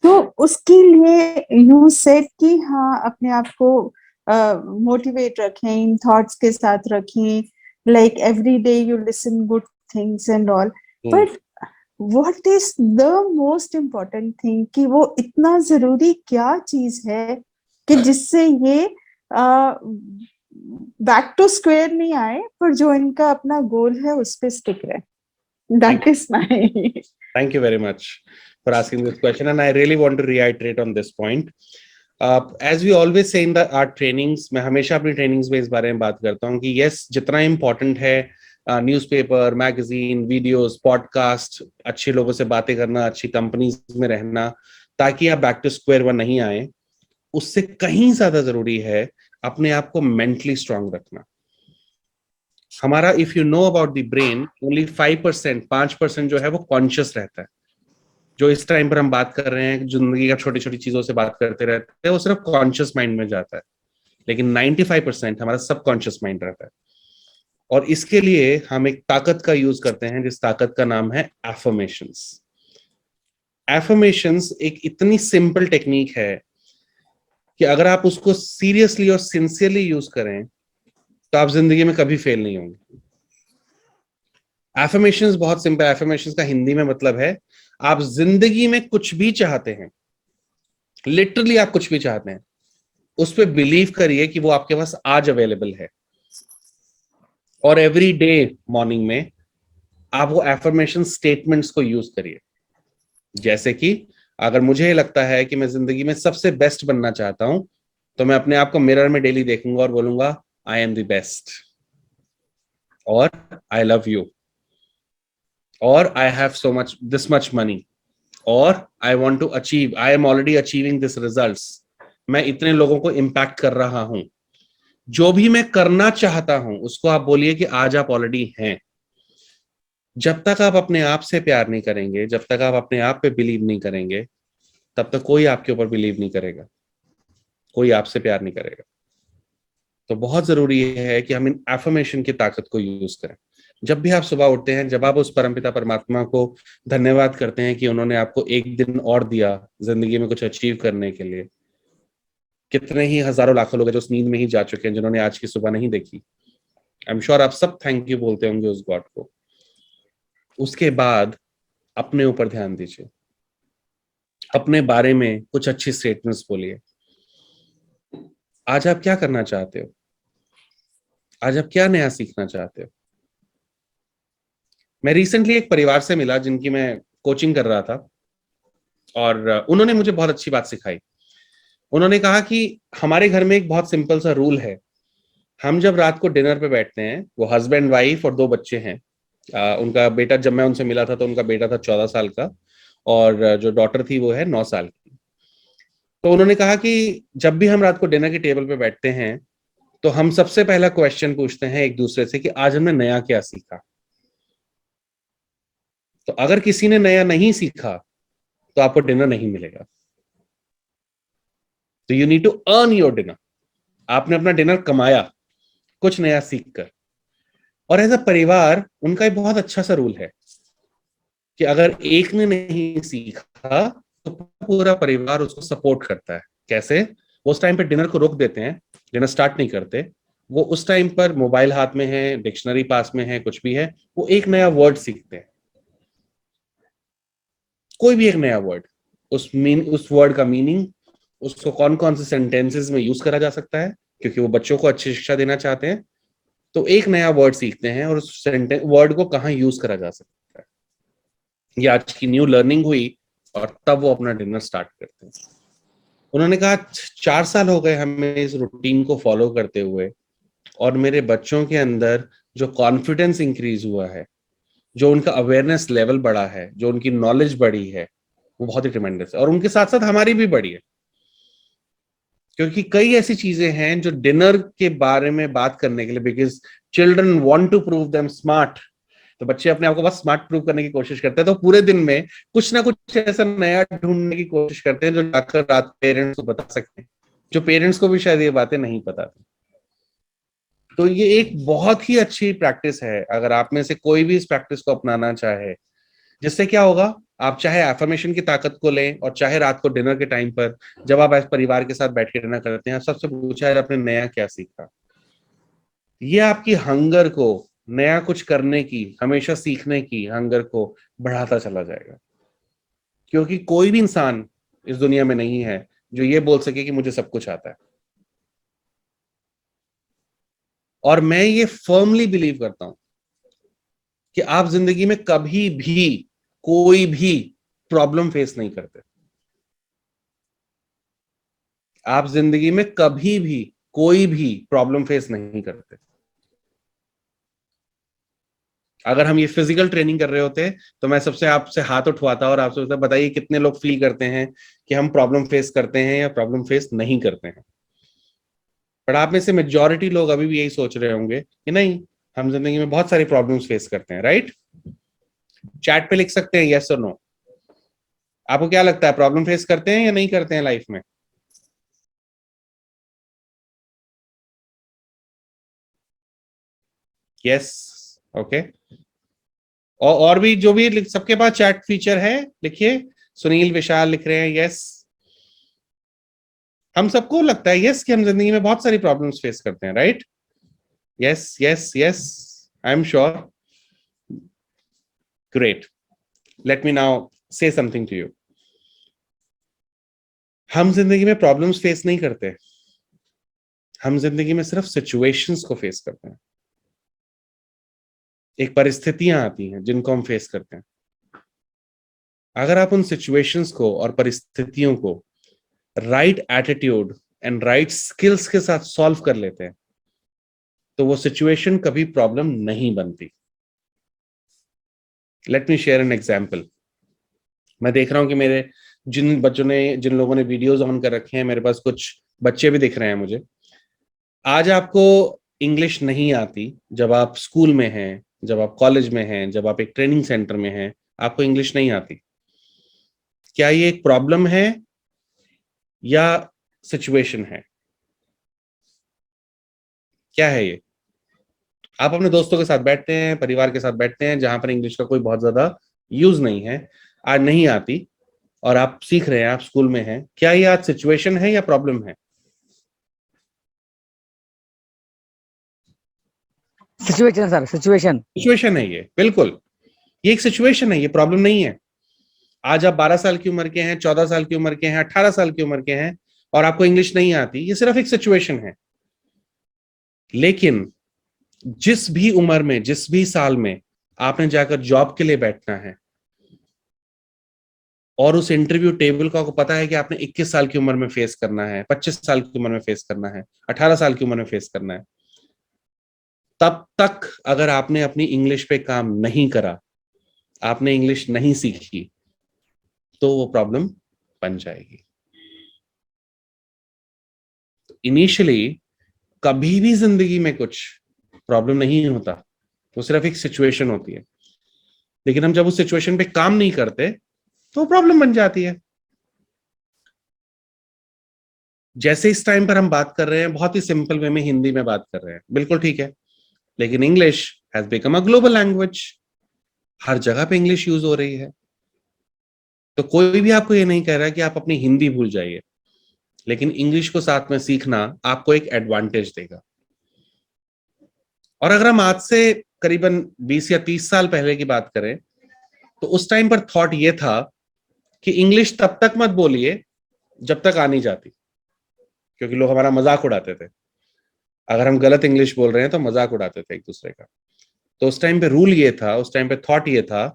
तो उसके लिए यू सेड कि हाँ, अपने आप को मोटिवेट रखें, इन थॉट्स के साथ रखें, like every day you listen good things and all, but what is the most important thing, कि वो इतना जरूरी क्या चीज है कि जिससे ये बैक टू स्क्वायर नहीं आए, पर जो इनका अपना गोल है उस पे स्टिक रहे। That is my Thank you very much for asking this question, and I really want to reiterate on this point. As we always say in our trainings, मैं हमेशा अपनी trainings में इस बारे में बात करता हूँ कि yes, जितना important है न्यूज़पेपर, मैगजीन, वीडियोस, पॉडकास्ट, अच्छे लोगों से बातें करना, अच्छी कंपनीज में रहना, ताकि आप बैक टू स्क्वायर वन नहीं आए, उससे कहीं ज्यादा जरूरी है अपने आप को मेंटली स्ट्रांग रखना। हमारा, if you know about the brain, only 5% जो है वो कॉन्शियस रहता है। जो इस टाइम पर हम बात कर रहे हैं, जिंदगी का छोटी छोटी चीजों से बात करते रहते हैं, वो सिर्फ कॉन्शियस माइंड में जाता है, लेकिन 95% हमारा सबकॉन्शियस माइंड रहता है। और इसके लिए हम एक ताकत का यूज करते हैं, जिस ताकत का नाम है एफर्मेशंस। एफर्मेशंस एक इतनी सिंपल टेक्निक है कि अगर आप उसको सीरियसली और सिंसियरली यूज करें तो आप जिंदगी में कभी फेल नहीं होंगे। एफर्मेशंस बहुत सिंपल। एफर्मेशंस का हिंदी में मतलब है, आप जिंदगी में कुछ भी चाहते हैं, लिटरली आप कुछ भी चाहते हैं, उस पर बिलीव करिए कि वो आपके पास आज अवेलेबल है। और एवरी डे मॉर्निंग में आप वो एफर्मेशन स्टेटमेंट्स को यूज करिए। जैसे कि अगर मुझे लगता है कि मैं जिंदगी में सबसे बेस्ट बनना चाहता हूं, तो मैं अपने आप को मिरर में डेली देखूंगा और बोलूंगा, आई एम द बेस्ट, और आई लव यू, और I have so much this much money, और I want to achieve, I am already achieving this results, मैं इतने लोगों को इम्पैक्ट कर रहा हूं। जो भी मैं करना चाहता हूं उसको आप बोलिए कि आज आप ऑलरेडी हैं। जब तक आप अपने आप से प्यार नहीं करेंगे, जब तक आप अपने आप पे बिलीव नहीं करेंगे, तब तक कोई आपके ऊपर बिलीव नहीं करेगा, कोई आपसे प्यार नहीं करेगा। तो बहुत जरूरी है कि हम इन एफर्मेशन की ताकत को यूज करें। जब भी आप सुबह उठते हैं, जब आप उस परमपिता परमात्मा को धन्यवाद करते हैं कि उन्होंने आपको एक दिन और दिया जिंदगी में कुछ अचीव करने के लिए। कितने ही हजारों लाखों लोग हैं जो उस नींद में ही जा चुके हैं, जिन्होंने आज की सुबह नहीं देखी। आई एम श्योर आप सब थैंक यू बोलते होंगे उस गॉड को। उसके बाद अपने ऊपर ध्यान दीजिए, अपने बारे में कुछ अच्छी स्टेटमेंट्स बोलिए। आज आप क्या करना चाहते हो? आज आप क्या नया सीखना चाहते हो? मैं रिसेंटली एक परिवार से मिला जिनकी मैं कोचिंग कर रहा था, और उन्होंने मुझे बहुत अच्छी बात सिखाई। उन्होंने कहा कि हमारे घर में एक बहुत सिंपल सा रूल है, हम जब रात को डिनर पे बैठते हैं, वो हस्बैंड वाइफ और 2 बच्चे हैं। उनका बेटा, जब मैं उनसे मिला था तो उनका बेटा था 14 साल का, और जो डॉटर थी वो है 9 साल की। तो उन्होंने कहा कि जब भी हम रात को डिनर की टेबल पे बैठते हैं, तो हम सबसे पहला क्वेश्चन पूछते हैं एक दूसरे से कि आज हमने नया क्या सीखा। तो अगर किसी ने नया नहीं सीखा तो आपको डिनर नहीं मिलेगा। तो you need to earn your dinner. आपने अपना डिनर कमाया कुछ नया सीख कर। और एज अ परिवार उनका एक बहुत अच्छा सा रूल है कि अगर एक ने नहीं सीखा तो पूरा परिवार उसको सपोर्ट करता है। कैसे? वो उस टाइम पे डिनर को रोक देते हैं, डिनर स्टार्ट नहीं करते। वो उस टाइम पर मोबाइल हाथ में है, डिक्शनरी पास में है, कुछ भी है, वो एक नया वर्ड सीखते हैं, कोई भी एक नया वर्ड, उस वर्ड का मीनिंग, उसको कौन कौन से सेंटेंसेस में यूज करा जा सकता है, क्योंकि वो बच्चों को अच्छी शिक्षा देना चाहते हैं। तो एक नया वर्ड सीखते हैं और उस वर्ड को कहाँ यूज करा जा सकता है। ये आज की न्यू लर्निंग हुई और तब वो अपना डिनर स्टार्ट करते हैं। उन्होंने कहा 4 साल हो गए हमें इस रूटीन को फॉलो करते हुए, और मेरे बच्चों के अंदर जो कॉन्फिडेंस इंक्रीज हुआ है, जो उनका अवेयरनेस लेवल बढ़ा है, जो उनकी नॉलेज बढ़ी है, वो बहुत ही ट्रिमेंडस है। और उनके साथ साथ हमारी भी बढ़ी है, क्योंकि कई ऐसी चीजें हैं जो डिनर के बारे में बात करने के लिए, because children want to prove them smart, तो बच्चे अपने आप को बस स्मार्ट प्रूव करने की कोशिश करते हैं, तो पूरे दिन में कुछ ना कुछ ऐसा नया ढूंढने की कोशिश करते हैं जो जाकर रात पेरेंट्स को बता सकते हैं, जो पेरेंट्स को भी शायद ये बातें नहीं पता थी। तो ये एक बहुत ही अच्छी प्रैक्टिस है, अगर आप में से कोई भी इस प्रैक्टिस को अपनाना चाहे। जिससे क्या होगा, आप चाहे एफर्मेशन की ताकत को लें और चाहे रात को डिनर के टाइम पर जब आप परिवार के साथ बैठ के डिनर करते हैं, सबसे पूछा है आपने नया क्या सीखा। ये आपकी हंगर को, नया कुछ करने की, हमेशा सीखने की हंगर को बढ़ाता चला जाएगा। क्योंकि कोई भी इंसान इस दुनिया में नहीं है जो ये बोल सके कि मुझे सब कुछ आता है। और मैं ये फर्मली बिलीव करता हूं कि आप जिंदगी में कभी भी कोई भी प्रॉब्लम फेस नहीं करते। आप जिंदगी में कभी भी कोई भी प्रॉब्लम फेस नहीं करते। अगर हम ये फिजिकल ट्रेनिंग कर रहे होते तो मैं सबसे आपसे हाथ उठवाता और आपसे पूछता, बताइए कितने लोग फील करते हैं कि हम प्रॉब्लम फेस करते हैं या प्रॉब्लम फेस नहीं करते हैं। पर आप में से मेजॉरिटी लोग अभी भी यही सोच रहे होंगे कि नहीं, हम जिंदगी में बहुत सारी प्रॉब्लम्स फेस करते हैं। राइट? चैट पे लिख सकते हैं यस और नो। आपको क्या लगता है, प्रॉब्लम फेस करते हैं या नहीं करते हैं लाइफ में? यस। ओके। और भी जो भी सबके पास चैट फीचर है लिखिए। सुनील, विशाल लिख रहे हैं यस। हम सबको लगता है यस कि हम जिंदगी में बहुत सारी प्रॉब्लम्स फेस करते हैं। Right? Yes yes yes, I am sure. Great. Let me now say something to you. हम जिंदगी में प्रॉब्लम्स फेस नहीं करते, हम जिंदगी में सिर्फ सिचुएशंस को फेस करते हैं। एक परिस्थितियां आती हैं जिनको हम फेस करते हैं। अगर आप उन सिचुएशंस को और परिस्थितियों को right attitude and right skills के साथ सॉल्व कर लेते हैं, तो वो सिचुएशन कभी प्रॉब्लम नहीं बनती। Late me share an example. मैं देख रहा हूं कि मेरे जिन लोगों ने वीडियोस ऑन कर रखे हैं, मेरे पास कुछ बच्चे भी दिख रहे हैं मुझे। आज आपको इंग्लिश नहीं आती, जब आप स्कूल में हैं, जब आप कॉलेज में हैं, जब आप एक ट्रेनिंग सेंटर में हैं, आपको इंग्लिश नहीं आती। क्या ये एक प्रॉब्लम है या सिचुएशन है? क्या है ये? आप अपने दोस्तों के साथ बैठते हैं, परिवार के साथ बैठते हैं, जहां पर इंग्लिश का कोई बहुत ज्यादा यूज नहीं है, आज नहीं आती, और आप सीख रहे हैं, आप स्कूल में हैं। क्या ये आज सिचुएशन है या प्रॉब्लम है? Situation sir, situation. सिचुएशन है ये, बिल्कुल। ये एक सिचुएशन है, ये प्रॉब्लम नहीं है। आज आप 12 साल की उम्र के हैं, 14 साल की उम्र के हैं, 18 साल की उम्र के हैं, और आपको इंग्लिश नहीं आती, ये सिर्फ एक सिचुएशन है। लेकिन जिस भी उम्र में, जिस भी साल में आपने जाकर जॉब के लिए बैठना है, और उस इंटरव्यू टेबल को आपको पता है कि आपने 21 साल की उम्र में फेस करना है, 25 साल की उम्र में फेस करना है, 18 साल की उम्र में फेस करना है, तब तक अगर आपने अपनी इंग्लिश पे काम नहीं करा, आपने इंग्लिश नहीं सीखी, तो वो प्रॉब्लम बन जाएगी। इनिशियली कभी भी जिंदगी में कुछ प्रॉब्लम नहीं होता, वो सिर्फ एक सिचुएशन होती है। लेकिन हम जब उस सिचुएशन पे काम नहीं करते तो प्रॉब्लम बन जाती है। जैसे इस टाइम पर हम बात कर रहे हैं बहुत ही सिंपल वे में हिंदी में बात कर रहे हैं, बिल्कुल ठीक है, लेकिन English has become a global language. हर जगह पे इंग्लिश यूज हो रही है। तो कोई भी आपको ये नहीं कह रहा कि आप अपनी हिंदी भूल जाइए, लेकिन इंग्लिश को साथ में सीखना आपको एक एडवांटेज देगा। और अगर हम आज से करीबन 20 या 30 साल पहले की बात करें तो उस टाइम पर थॉट ये था कि इंग्लिश तब तक मत बोलिए जब तक आ नहीं जाती, क्योंकि लोग हमारा मजाक उड़ाते थे। अगर हम गलत इंग्लिश बोल रहे हैं तो मजाक उड़ाते थे एक दूसरे का। तो उस टाइम पे रूल ये था, उस टाइम पे थॉट ये था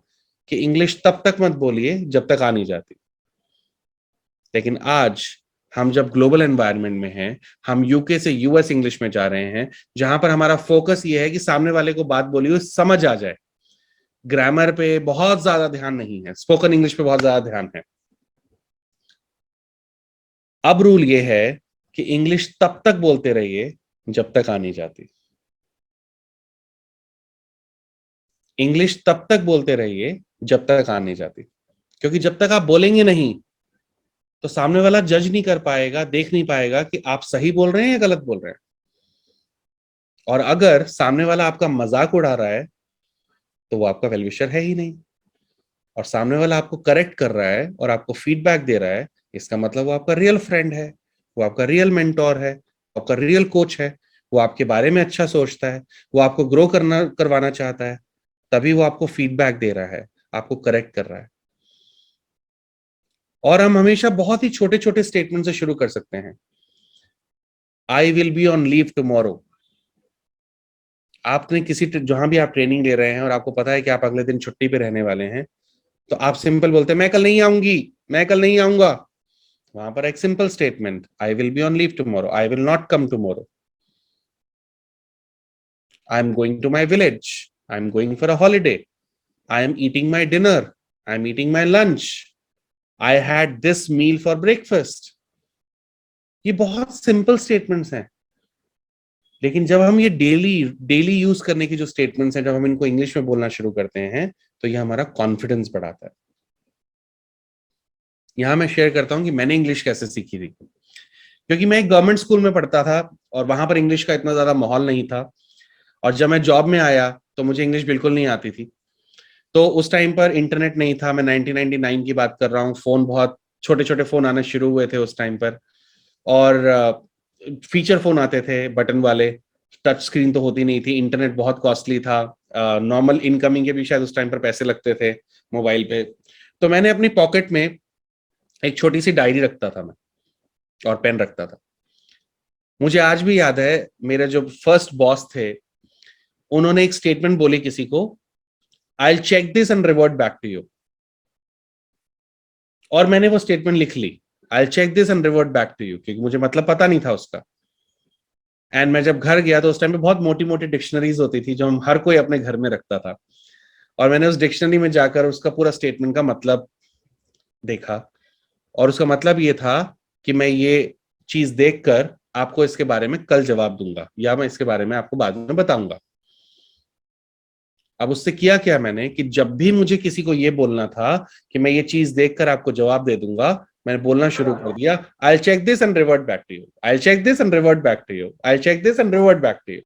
कि इंग्लिश तब तक मत बोलिए जब तक आ नहीं जाती। लेकिन आज हम जब ग्लोबल एनवायरनमेंट में हैं, हम यूके से यूएस इंग्लिश में जा रहे हैं, जहां पर हमारा फोकस ये है कि सामने वाले को बात बोली हुई समझ आ जाए। ग्रामर पे बहुत ज्यादा ध्यान नहीं है, स्पोकन इंग्लिश पे बहुत ज्यादा ध्यान है। अब रूल ये है कि इंग्लिश तब तक बोलते रहिए जब तक आ नहीं जाती। इंग्लिश तब तक बोलते रहिए जब तक आ नहीं जाती, क्योंकि जब तक आप बोलेंगे नहीं तो सामने वाला जज नहीं कर पाएगा, देख नहीं पाएगा कि आप सही बोल रहे हैं या गलत बोल रहे हैं। और अगर सामने वाला आपका मजाक उड़ा रहा है तो वो आपका वेलविशर है ही नहीं। और सामने वाला आपको करेक्ट कर रहा है और आपको फीडबैक दे रहा है, इसका मतलब वो आपका रियल फ्रेंड है, वो आपका रियल मेंटोर है, आपका रियल कोच है। वो आपके बारे में अच्छा सोचता है, वो आपको ग्रो करवाना चाहता है, तभी वो आपको फीडबैक दे रहा है, आपको करेक्ट कर रहा है। और हम हमेशा बहुत ही छोटे छोटे स्टेटमेंट से शुरू कर सकते हैं। आई will be on leave tomorrow. आपने किसी जहां भी आप ट्रेनिंग ले रहे हैं और आपको पता है कि आप अगले दिन छुट्टी पे रहने वाले हैं, तो आप सिंपल बोलते हैं मैं कल नहीं आऊंगी, मैं कल नहीं आऊंगा। वहां पर एक simple statement, I will be on leave tomorrow, I will not come tomorrow, I am going to my village, I am going for a holiday, I am eating my dinner, I am eating my lunch, I had this meal for breakfast. ये बहुत simple statements हैं, लेकिन जब हम ये daily daily use करने की जो स्टेटमेंट्स हैं, जब हम इनको इंग्लिश में बोलना शुरू करते हैं तो ये हमारा कॉन्फिडेंस बढ़ाता है। यहां मैं शेयर करता हूं कि मैंने इंग्लिश कैसे सीखी थी। क्योंकि मैं एक गवर्नमेंट स्कूल में पढ़ता था और वहां पर इंग्लिश का इतना ज्यादा माहौल नहीं था। और जब मैं जॉब में आया तो मुझे इंग्लिश बिल्कुल नहीं आती थी। तो उस टाइम पर इंटरनेट नहीं था, मैं 1999 की बात कर रहा हूँ। फोन बहुत छोटे छोटे फोन आने शुरू हुए थे उस टाइम पर। और फीचर फोन आते थे बटन वाले, टच स्क्रीन तो होती नहीं थी, इंटरनेट बहुत कॉस्टली था। नॉर्मल इनकमिंग के भी शायद उस टाइम पर पैसे लगते थे मोबाइल पे। तो मैंने अपनी पॉकेट में एक छोटी सी डायरी रखता था मैं, और पेन रखता था। मुझे आज भी याद है, मेरे जो फर्स्ट बॉस थे उन्होंने एक स्टेटमेंट बोली किसी को, I will check this and revert back to you. और मैंने वो स्टेटमेंट लिख ली, I will check this and revert back to you, क्योंकि मुझे मतलब पता नहीं था उसका। एंड मैं जब घर गया तो उस टाइम पे बहुत मोटी मोटी डिक्शनरीज होती थी जो हम हर कोई अपने घर में रखता था। और मैंने उस डिक्शनरी में जाकर उसका पूरा स्टेटमेंट का मतलब देखा। और उसका मतलब ये था कि मैं ये चीज देखकर आपको इसके बारे में कल जवाब दूंगा, या मैं इसके बारे में आपको बाद में बताऊंगा। अब उससे किया क्या मैंने कि जब भी मुझे किसी को ये बोलना था कि मैं ये चीज देखकर आपको जवाब दे दूंगा, मैंने बोलना शुरू कर दिया, I check this and revert back to you, I check this and revert back to you, I check this and revert back to you.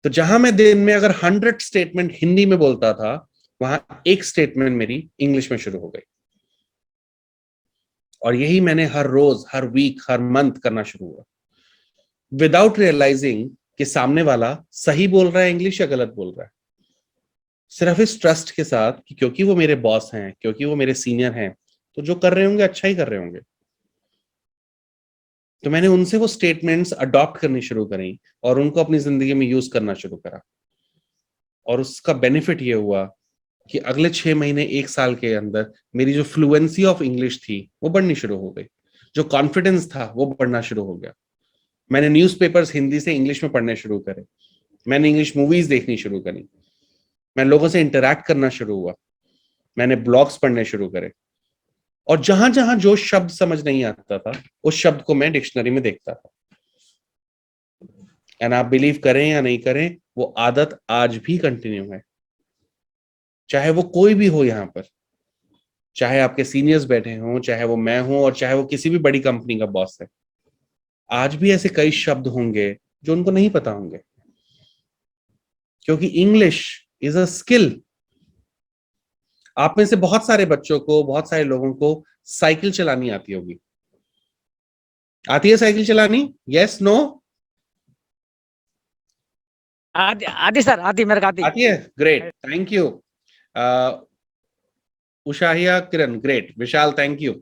तो जहां मैं दिन में अगर 100 स्टेटमेंट हिंदी में बोलता था, वहां एक स्टेटमेंट मेरी इंग्लिश में शुरू हो गई। और यही मैंने हर रोज, हर वीक, हर मंथ करना शुरू हुआ, विदाउट रियलाइजिंग कि सामने वाला सही बोल रहा है इंग्लिश या गलत बोल रहा है। सिर्फ इस ट्रस्ट के साथ कि क्योंकि वो मेरे बॉस हैं, क्योंकि वो मेरे सीनियर हैं, तो जो कर रहे होंगे अच्छा ही कर रहे होंगे। तो मैंने उनसे वो स्टेटमेंट्स अडॉप्ट करनी शुरू करी और उनको अपनी जिंदगी में यूज करना शुरू करा। और उसका बेनिफिट ये हुआ कि अगले 6 महीने, 1 साल के अंदर मेरी जो फ्लुएंसी ऑफ इंग्लिश थी वो बढ़नी शुरू हो गई, जो कॉन्फिडेंस था वो बढ़ना शुरू हो गया। मैंने न्यूज़पेपर्स हिंदी से इंग्लिश में पढ़ने शुरू करे, मैंने इंग्लिश मूवीज देखनी शुरू करी, मैं लोगों से इंटरैक्ट करना शुरू हुआ, मैंने ब्लॉग्स पढ़ने शुरू करे। और जहां जहां जो शब्द समझ नहीं आता था उस शब्द को मैं डिक्शनरी में देखता था। एंड आप बिलीव करें या नहीं करें, वो आदत आज भी कंटिन्यू है। चाहे वो कोई भी हो यहाँ पर, चाहे आपके सीनियर्स बैठे हों, चाहे वो मैं हूं, और चाहे वो किसी भी बड़ी कंपनी का बॉस है, आज भी ऐसे कई शब्द होंगे जो उनको नहीं पता होंगे, क्योंकि इंग्लिश इज अ स्किल। आप में से बहुत सारे बच्चों को, बहुत सारे लोगों को साइकिल चलानी आती होगी। आती है साइकिल चलानी? Yes, no? आदि आदि सर, आदि मेरे को आदि। आती है, ग्रेट, थैंक यू। उषाहिया, Kiran, great, Vishal, thank you.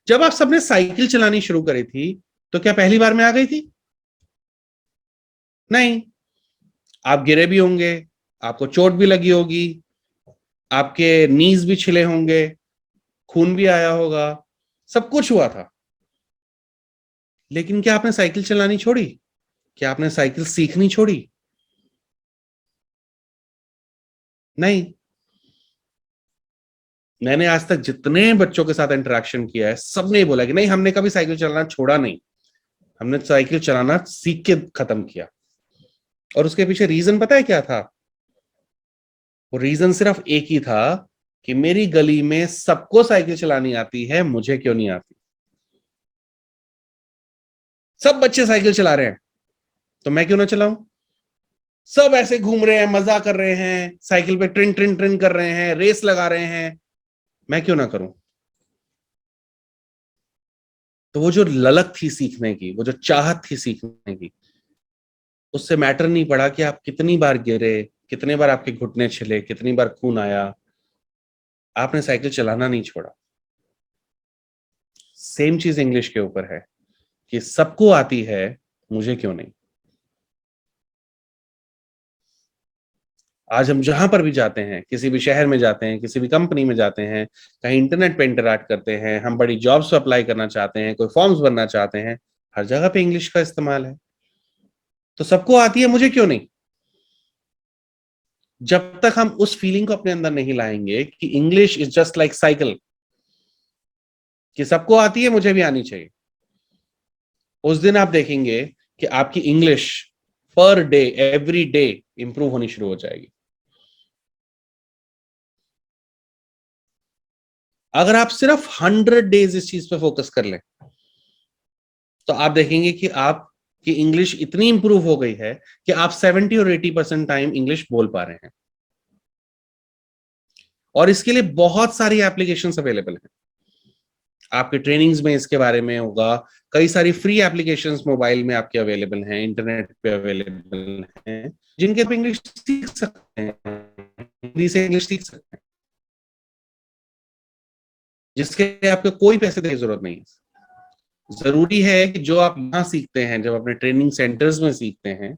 जब आप सबने साइकिल चलानी शुरू करी थी तो क्या पहली बार में आ गई थी? नहीं। आप गिरे भी होंगे, आपको चोट भी लगी होगी, आपके नीज भी छिले होंगे, खून भी आया होगा, सब कुछ हुआ था। लेकिन क्या आपने साइकिल चलानी छोड़ी? क्या आपने साइकिल सीखनी छोड़ी? नहीं। मैंने आज तक जितने बच्चों के साथ इंटरेक्शन किया है, सबने बोला कि नहीं, हमने कभी साइकिल चलाना छोड़ा नहीं, हमने साइकिल चलाना सीख के खत्म किया। और उसके पीछे रीजन पता है क्या था? वो रीजन सिर्फ एक ही था कि मेरी गली में सबको साइकिल चलानी आती है, मुझे क्यों नहीं आती? सब बच्चे साइकिल चला रहे हैं तो मैं क्यों ना चलाऊं? सब ऐसे घूम रहे हैं, मजा कर रहे हैं, साइकिल पे ट्रिन ट्रिन ट्रिन कर रहे हैं, रेस लगा रहे हैं, मैं क्यों ना करूं? तो वो जो ललक थी सीखने की, वो जो चाहत थी सीखने की, उससे मैटर नहीं पड़ा कि आप कितनी बार गिरे, कितने बार आपके घुटने छिले, कितनी बार खून आया, आपने साइकिल चलाना नहीं छोड़ा। सेम चीज इंग्लिश के ऊपर है कि सबको आती है, मुझे क्यों नहीं? आज हम जहां पर भी जाते हैं, किसी भी शहर में जाते हैं, किसी भी कंपनी में जाते हैं, कहीं इंटरनेट पे इंटरैक्ट करते हैं, हम बड़ी जॉब्स पे अप्लाई करना चाहते हैं, कोई फॉर्म्स भरना चाहते हैं, हर जगह पे इंग्लिश का इस्तेमाल है। तो सबको आती है, मुझे क्यों नहीं? जब तक हम उस फीलिंग को अपने अंदर नहीं लाएंगे कि English is just like cycle, कि सबको आती है, मुझे भी आनी चाहिए, उस दिन आप देखेंगे कि आपकी English per day, every day improve होनी शुरू हो जाएगी। अगर आप सिर्फ 100 डेज इस चीज पे फोकस कर लें तो आप देखेंगे कि आपकी इंग्लिश इतनी इंप्रूव हो गई है कि आप 70 और 80% टाइम इंग्लिश बोल पा रहे हैं। और इसके लिए बहुत सारी एप्लीकेशंस अवेलेबल हैं। आपके ट्रेनिंग्स में इसके बारे में होगा, कई सारी फ्री एप्लीकेशंस मोबाइल में आपके अवेलेबल हैं, इंटरनेट पे अवेलेबल हैं, जिनके आप इंग्लिश सीख सकते हैं, हिंदी से इंग्लिश सीख सकते हैं, जिसके लिए आपको कोई पैसे देने की जरूरत नहीं है। जरूरी है कि जो आप यहाँ सीखते हैं, जब अपने ट्रेनिंग सेंटर्स में सीखते हैं,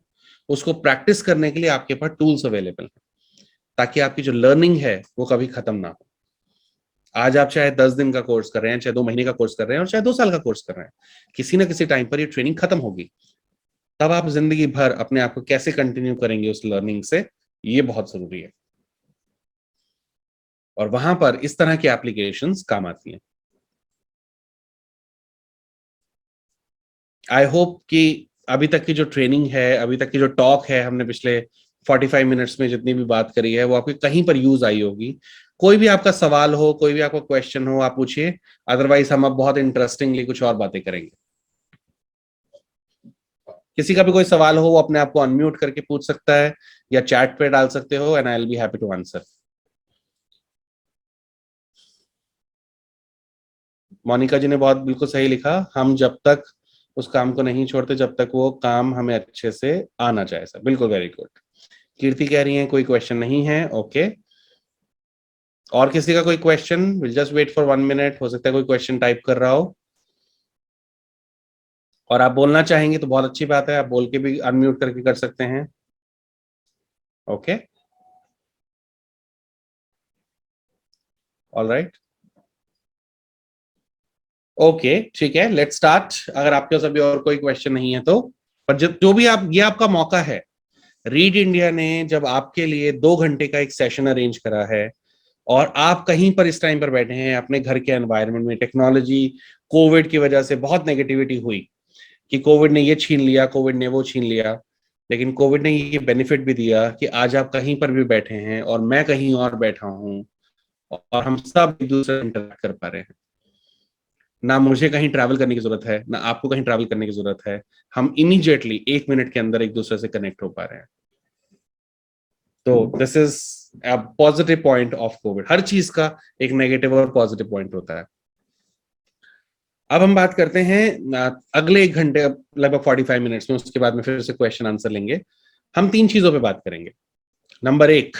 उसको प्रैक्टिस करने के लिए आपके पास टूल्स अवेलेबल हैं, ताकि आपकी जो लर्निंग है वो कभी खत्म ना हो। आज आप चाहे 10 दिन का कोर्स कर रहे हैं, चाहे 2 महीने का कोर्स कर रहे हैं, और चाहे 2 साल का कोर्स कर रहे हैं, किसी ना किसी टाइम पर ये ट्रेनिंग खत्म होगी। तब आप जिंदगी भर अपने आप को कैसे कंटिन्यू करेंगे उस लर्निंग से, ये बहुत जरूरी है। और वहां पर इस तरह की एप्लीकेशंस काम आती हैं। आई होप कि अभी तक की जो ट्रेनिंग है, अभी तक की जो टॉक है, हमने पिछले 45 मिनट्स में जितनी भी बात करी है, वो आपकी कहीं पर यूज आई होगी। कोई भी आपका सवाल हो, कोई भी आपका क्वेश्चन हो, आप पूछिए, अदरवाइज हम अब बहुत इंटरेस्टिंगली कुछ और बातें करेंगे। किसी का भी कोई सवाल हो, वो अपने आप को अनम्यूट करके पूछ सकता है, या चैट पे डाल सकते हो, and I will be happy to answer. Monika ji ने बहुत बिल्कुल सही लिखा, हम जब तक उस काम को नहीं छोड़ते जब तक वो काम हमें अच्छे से आना चाहे। सर बिल्कुल, वेरी गुड। कीर्ति कह रही है कोई क्वेश्चन नहीं है, ओके। और किसी का कोई question? Will just wait for 1 minute, हो सकता है कोई क्वेश्चन टाइप कर रहा हो, और आप बोलना चाहेंगे तो बहुत अच्छी बात है, आप बोल के भी अनम्यूट करके कर सकते हैं, ओके, ऑल राइट, ओके, ठीक है, लेट्स स्टार्ट। अगर आपके पास अभी और कोई क्वेश्चन नहीं है तो, पर जो भी आप, ये आपका मौका है। रीड इंडिया ने जब आपके लिए 2 घंटे का एक सेशन अरेंज करा है, और आप कहीं पर इस टाइम पर बैठे हैं अपने घर के एनवायरनमेंट में, टेक्नोलॉजी, कोविड की वजह से बहुत नेगेटिविटी हुई कि कोविड ने ये छीन लिया, कोविड ने वो छीन लिया, लेकिन कोविड ने ये बेनिफिट भी दिया कि आज आप कहीं पर भी बैठे हैं और मैं कहीं और बैठा हूं और हम सब एक दूसरे से इंटरेक्ट कर पा रहे हैं। ना मुझे कहीं ट्रैवल करने की जरूरत है, ना आपको कहीं ट्रैवल करने की जरूरत है। हम इमीडिएटली 1 मिनट के अंदर एक दूसरे से कनेक्ट हो पा रहे हैं। तो this is a positive point of Covid. हर चीज का एक नेगेटिव और पॉजिटिव पॉइंट होता है। अब हम बात करते हैं अगले 1 घंटे, लगभग 45 मिनट्स में, उसके बाद में फिर से क्वेश्चन आंसर लेंगे। हम 3 चीजों पे बात करेंगे। नंबर 1,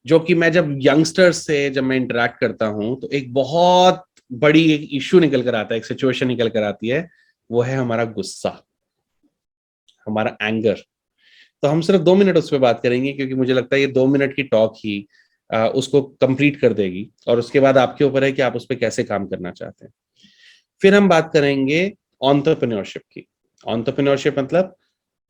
जो कि मैं जब यंगस्टर्स से जब मैं इंटरेक्ट करता हूं तो एक बहुत बड़ी एक इश्यू निकल कर आता है, एक सिचुएशन निकल कर आती है, वो है हमारा गुस्सा, हमारा एंगर। तो हम सिर्फ 2 मिनट उस पर बात करेंगे, क्योंकि मुझे लगता है ये 2 मिनट की टॉक ही उसको कंप्लीट कर देगी, और उसके बाद आपके ऊपर है कि आप उस पर कैसे काम करना चाहते हैं। फिर हम बात करेंगे एंटरप्रेन्योरशिप की। एंटरप्रेन्योरशिप मतलब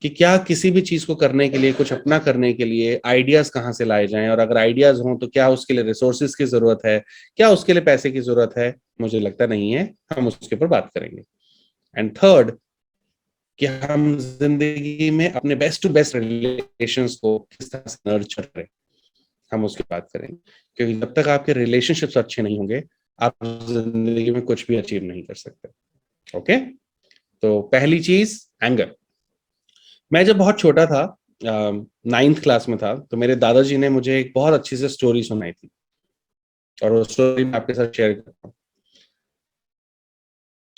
कि क्या किसी भी चीज को करने के लिए, कुछ अपना करने के लिए आइडियाज कहाँ से लाए जाएं, और अगर आइडियाज हों तो क्या उसके लिए रिसोर्सेज की जरूरत है, क्या उसके लिए पैसे की जरूरत है। मुझे लगता नहीं है, हम उसके ऊपर बात करेंगे। एंड थर्ड, कि हम जिंदगी में अपने बेस्ट टू बेस्ट रिलेशंस को किस तरह से नर्चर करें, हम उसकी बात करेंगे। क्योंकि जब तक आपके रिलेशनशिप्स अच्छे नहीं होंगे, आप जिंदगी में कुछ भी अचीव नहीं कर सकते। ओके, तो पहली चीज एंगर। मैं जब बहुत छोटा था, 9th क्लास में था, तो मेरे दादाजी ने मुझे एक बहुत अच्छी से स्टोरी सुनाई थी, और वो स्टोरी मैं आपके साथ शेयर करता हूँ।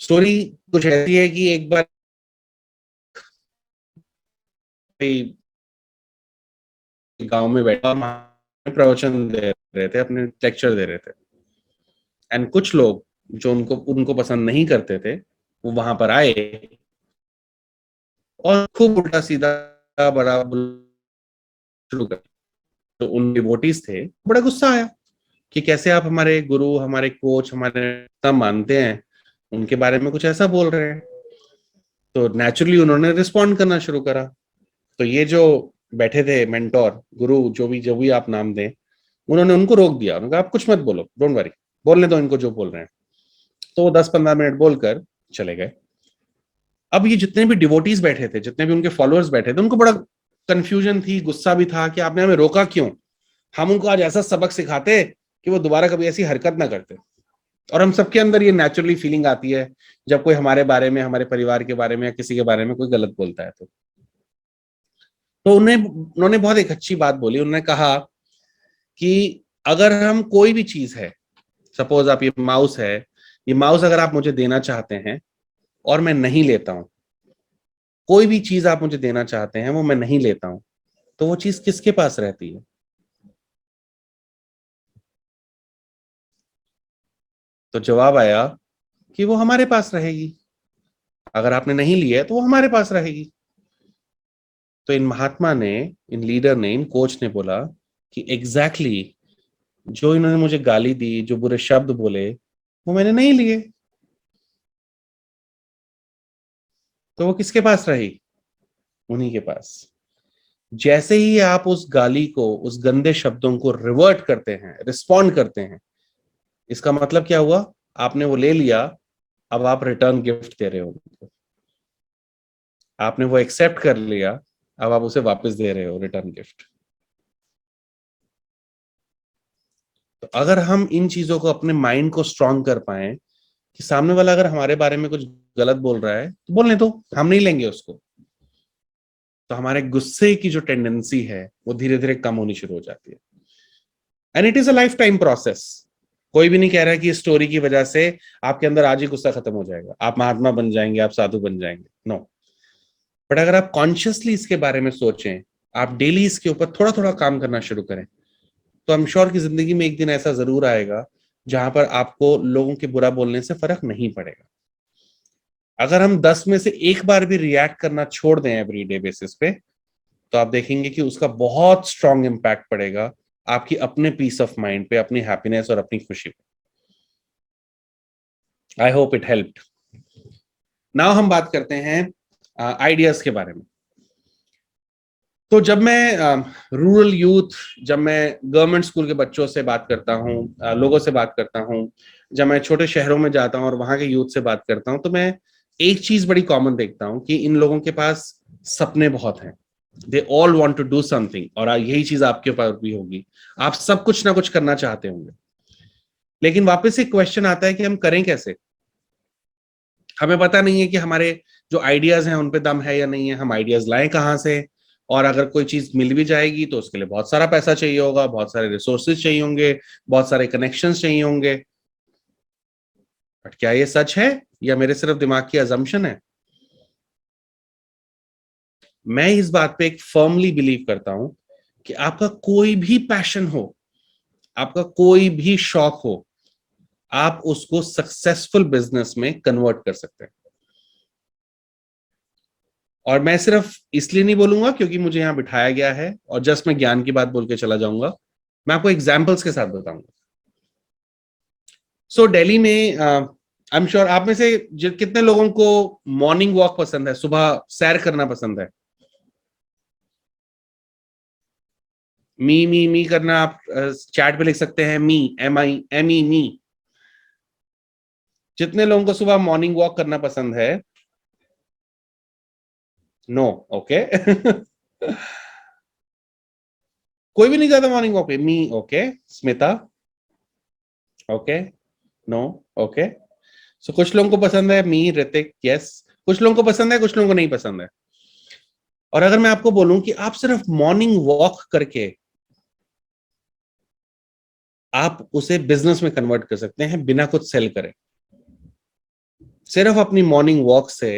स्टोरी कुछ ऐसी है कि एक बार गांव में बैठा प्रवचन दे रहे थे, अपने लेक्चर दे रहे थे, एंड कुछ लोग जो उनको उनको पसंद नहीं करते थे, वो वहां पर आए और खूब उल्टा सीधा बड़ा शुरू कर। तो उन डिवोटीज थे, बड़ा गुस्सा आया कि कैसे आप हमारे गुरु, हमारे कोच, हमारे इतना मानते हैं, उनके बारे में कुछ ऐसा बोल रहे हैं। तो नेचुरली उन्होंने रिस्पॉन्ड करना शुरू करा। तो ये जो बैठे थे मेंटोर, गुरु, जो भी आप नाम दें, उन्होंने उनको रोक दिया। उन्होंने कहा आप कुछ मत बोलो, डोंट वरी, बोलने दो इनको जो बोल रहे हैं। तो वो 10-15 मिनट बोलकर चले गए। अब ये जितने भी डिवोटीज बैठे थे, जितने भी उनके फॉलोअर्स बैठे थे, उनको बड़ा कंफ्यूजन थी, गुस्सा भी था कि आपने हमें रोका क्यों। हम उनको आज ऐसा सबक सिखाते कि वो दोबारा कभी ऐसी हरकत ना करते। और हम सबके अंदर ये नेचुरली फीलिंग आती है जब कोई हमारे बारे में, हमारे परिवार के बारे में या किसी के बारे में कोई गलत बोलता है। तो उन्होंने बहुत एक अच्छी बात बोली। उन्होंने कहा कि अगर हम कोई भी चीज है, सपोज आप ये माउस है, ये माउस अगर आप मुझे देना चाहते हैं और मैं नहीं लेता हूं, कोई भी चीज आप मुझे देना चाहते हैं वो मैं नहीं लेता हूं, तो वो चीज किसके पास रहती है? तो जवाब आया कि वो हमारे पास रहेगी। अगर आपने नहीं लिया है तो वो हमारे पास रहेगी। तो इन महात्मा ने, इन लीडर ने, इन कोच ने बोला कि एग्जैक्टली जो इन्होंने मुझे गाली दी, जो बुरे शब्द बोले, वो मैंने नहीं लिए, तो वो किसके पास रही? उन्हीं के पास। जैसे ही आप उस गाली को, उस गंदे शब्दों को रिवर्ट करते हैं, रिस्पॉन्ड करते हैं, इसका मतलब क्या हुआ? आपने वो ले लिया, अब आप रिटर्न गिफ्ट दे रहे हो उनको। आपने वो एक्सेप्ट कर लिया, अब आप उसे वापस दे रहे हो, रिटर्न गिफ्ट। तो अगर हम इन चीजों को, अपने माइंड को स्ट्रांग कर पाए कि सामने वाला अगर हमारे बारे में कुछ गलत बोल रहा है तो बोलने दो, हम नहीं लेंगे उसको, तो हमारे गुस्से की जो टेंडेंसी है वो धीरे धीरे कम होनी शुरू हो जाती है। And it is a life time process. कोई भी नहीं कह रहा है कि इस स्टोरी की वजह से आपके अंदर आज ही गुस्सा खत्म हो जाएगा, आप महात्मा बन जाएंगे, आप साधु बन जाएंगे। नो। बट अगर आप कॉन्शियसली इसके बारे में सोचें, आप डेली इसके ऊपर थोड़ा थोड़ा काम करना शुरू करें, तो आई एम श्योर कि जिंदगी में एक दिन ऐसा जरूर आएगा जहां पर आपको लोगों के बुरा बोलने से फर्क नहीं पड़ेगा। अगर हम 10 में से एक बार भी रिएक्ट करना छोड़ दें एवरीडे बेसिस पे, तो आप देखेंगे कि उसका बहुत स्ट्रॉन्ग इम्पैक्ट पड़ेगा आपकी अपने पीस ऑफ माइंड पे, अपनी हैप्पीनेस और अपनी खुशी पे। I hope it helped. Now हम बात करते हैं आइडियाज के बारे में। तो जब मैं रूरल यूथ, जब मैं गवर्नमेंट स्कूल के बच्चों से बात करता हूँ, लोगों से बात करता हूँ, जब मैं छोटे शहरों में जाता हूँ और वहां के यूथ से बात करता हूँ, तो मैं एक चीज बड़ी कॉमन देखता हूँ कि इन लोगों के पास सपने बहुत हैं। They all want to do something, और यही चीज आपके ऊपर भी होगी, आप सब कुछ ना कुछ करना चाहते होंगे। लेकिन वापस एक क्वेश्चन आता है कि हम करें कैसे। हमें पता नहीं है कि हमारे जो आइडियाज हैं उन पे दम है या नहीं है, हम आइडियाज लाएं कहाँ से, और अगर कोई चीज मिल भी जाएगी तो उसके लिए बहुत सारा पैसा चाहिए होगा, बहुत सारे रिसोर्सेज चाहिए होंगे, बहुत सारे कनेक्शंस चाहिए होंगे। बट क्या ये सच है या मेरे सिर्फ दिमाग की अजम्पशन है? मैं इस बात पे एक फर्मली बिलीव करता हूं कि आपका कोई भी पैशन हो, आपका कोई भी शौक हो, आप उसको सक्सेसफुल बिजनेस में कन्वर्ट कर सकते हैं। और मैं सिर्फ इसलिए नहीं बोलूंगा क्योंकि मुझे यहां बिठाया गया है और जस्ट मैं ज्ञान की बात बोल के चला जाऊंगा, मैं आपको एग्जाम्पल्स के साथ बताऊंगा। सो दिल्ली में आई एम श्योर आप में से कितने लोगों को मॉर्निंग वॉक पसंद है, सुबह सैर करना पसंद है? मी करना आप चैट पे लिख सकते हैं, मी MI मी। जितने लोगों को सुबह मॉर्निंग वॉक करना पसंद है? No, okay. कोई भी नहीं जाता मॉर्निंग वॉक पे? Me, okay. Smita, okay. No, okay. So कुछ लोगों को पसंद है, मी, ऋतिक, यस। कुछ लोगों को पसंद है, कुछ लोगों को नहीं पसंद है। और अगर मैं आपको बोलूं कि आप सिर्फ मॉर्निंग वॉक करके आप उसे बिजनेस में कन्वर्ट कर सकते हैं बिना कुछ सेल करें, सिर्फ अपनी मॉर्निंग वॉक से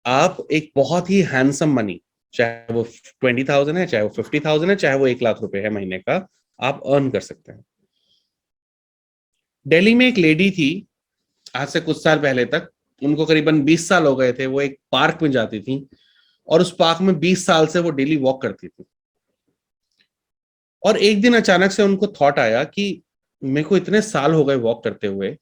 आप एक बहुत ही हैंडसम मनी, चाहे वो 20,000 है, चाहे वो 50,000 है, चाहे वो 1 लाख रुपए है महीने का, आप अर्न कर सकते हैं। दिल्ली में एक लेडी थी, आज से कुछ साल पहले तक, उनको करीबन 20 साल हो गए थे, वो एक पार्क में जाती थी और उस पार्क में 20 साल से वो डेली वॉक करती थी। और एक दिन अचानक से उनको थॉट आया कि मेरे को इतने साल हो गए वॉक करते हुए,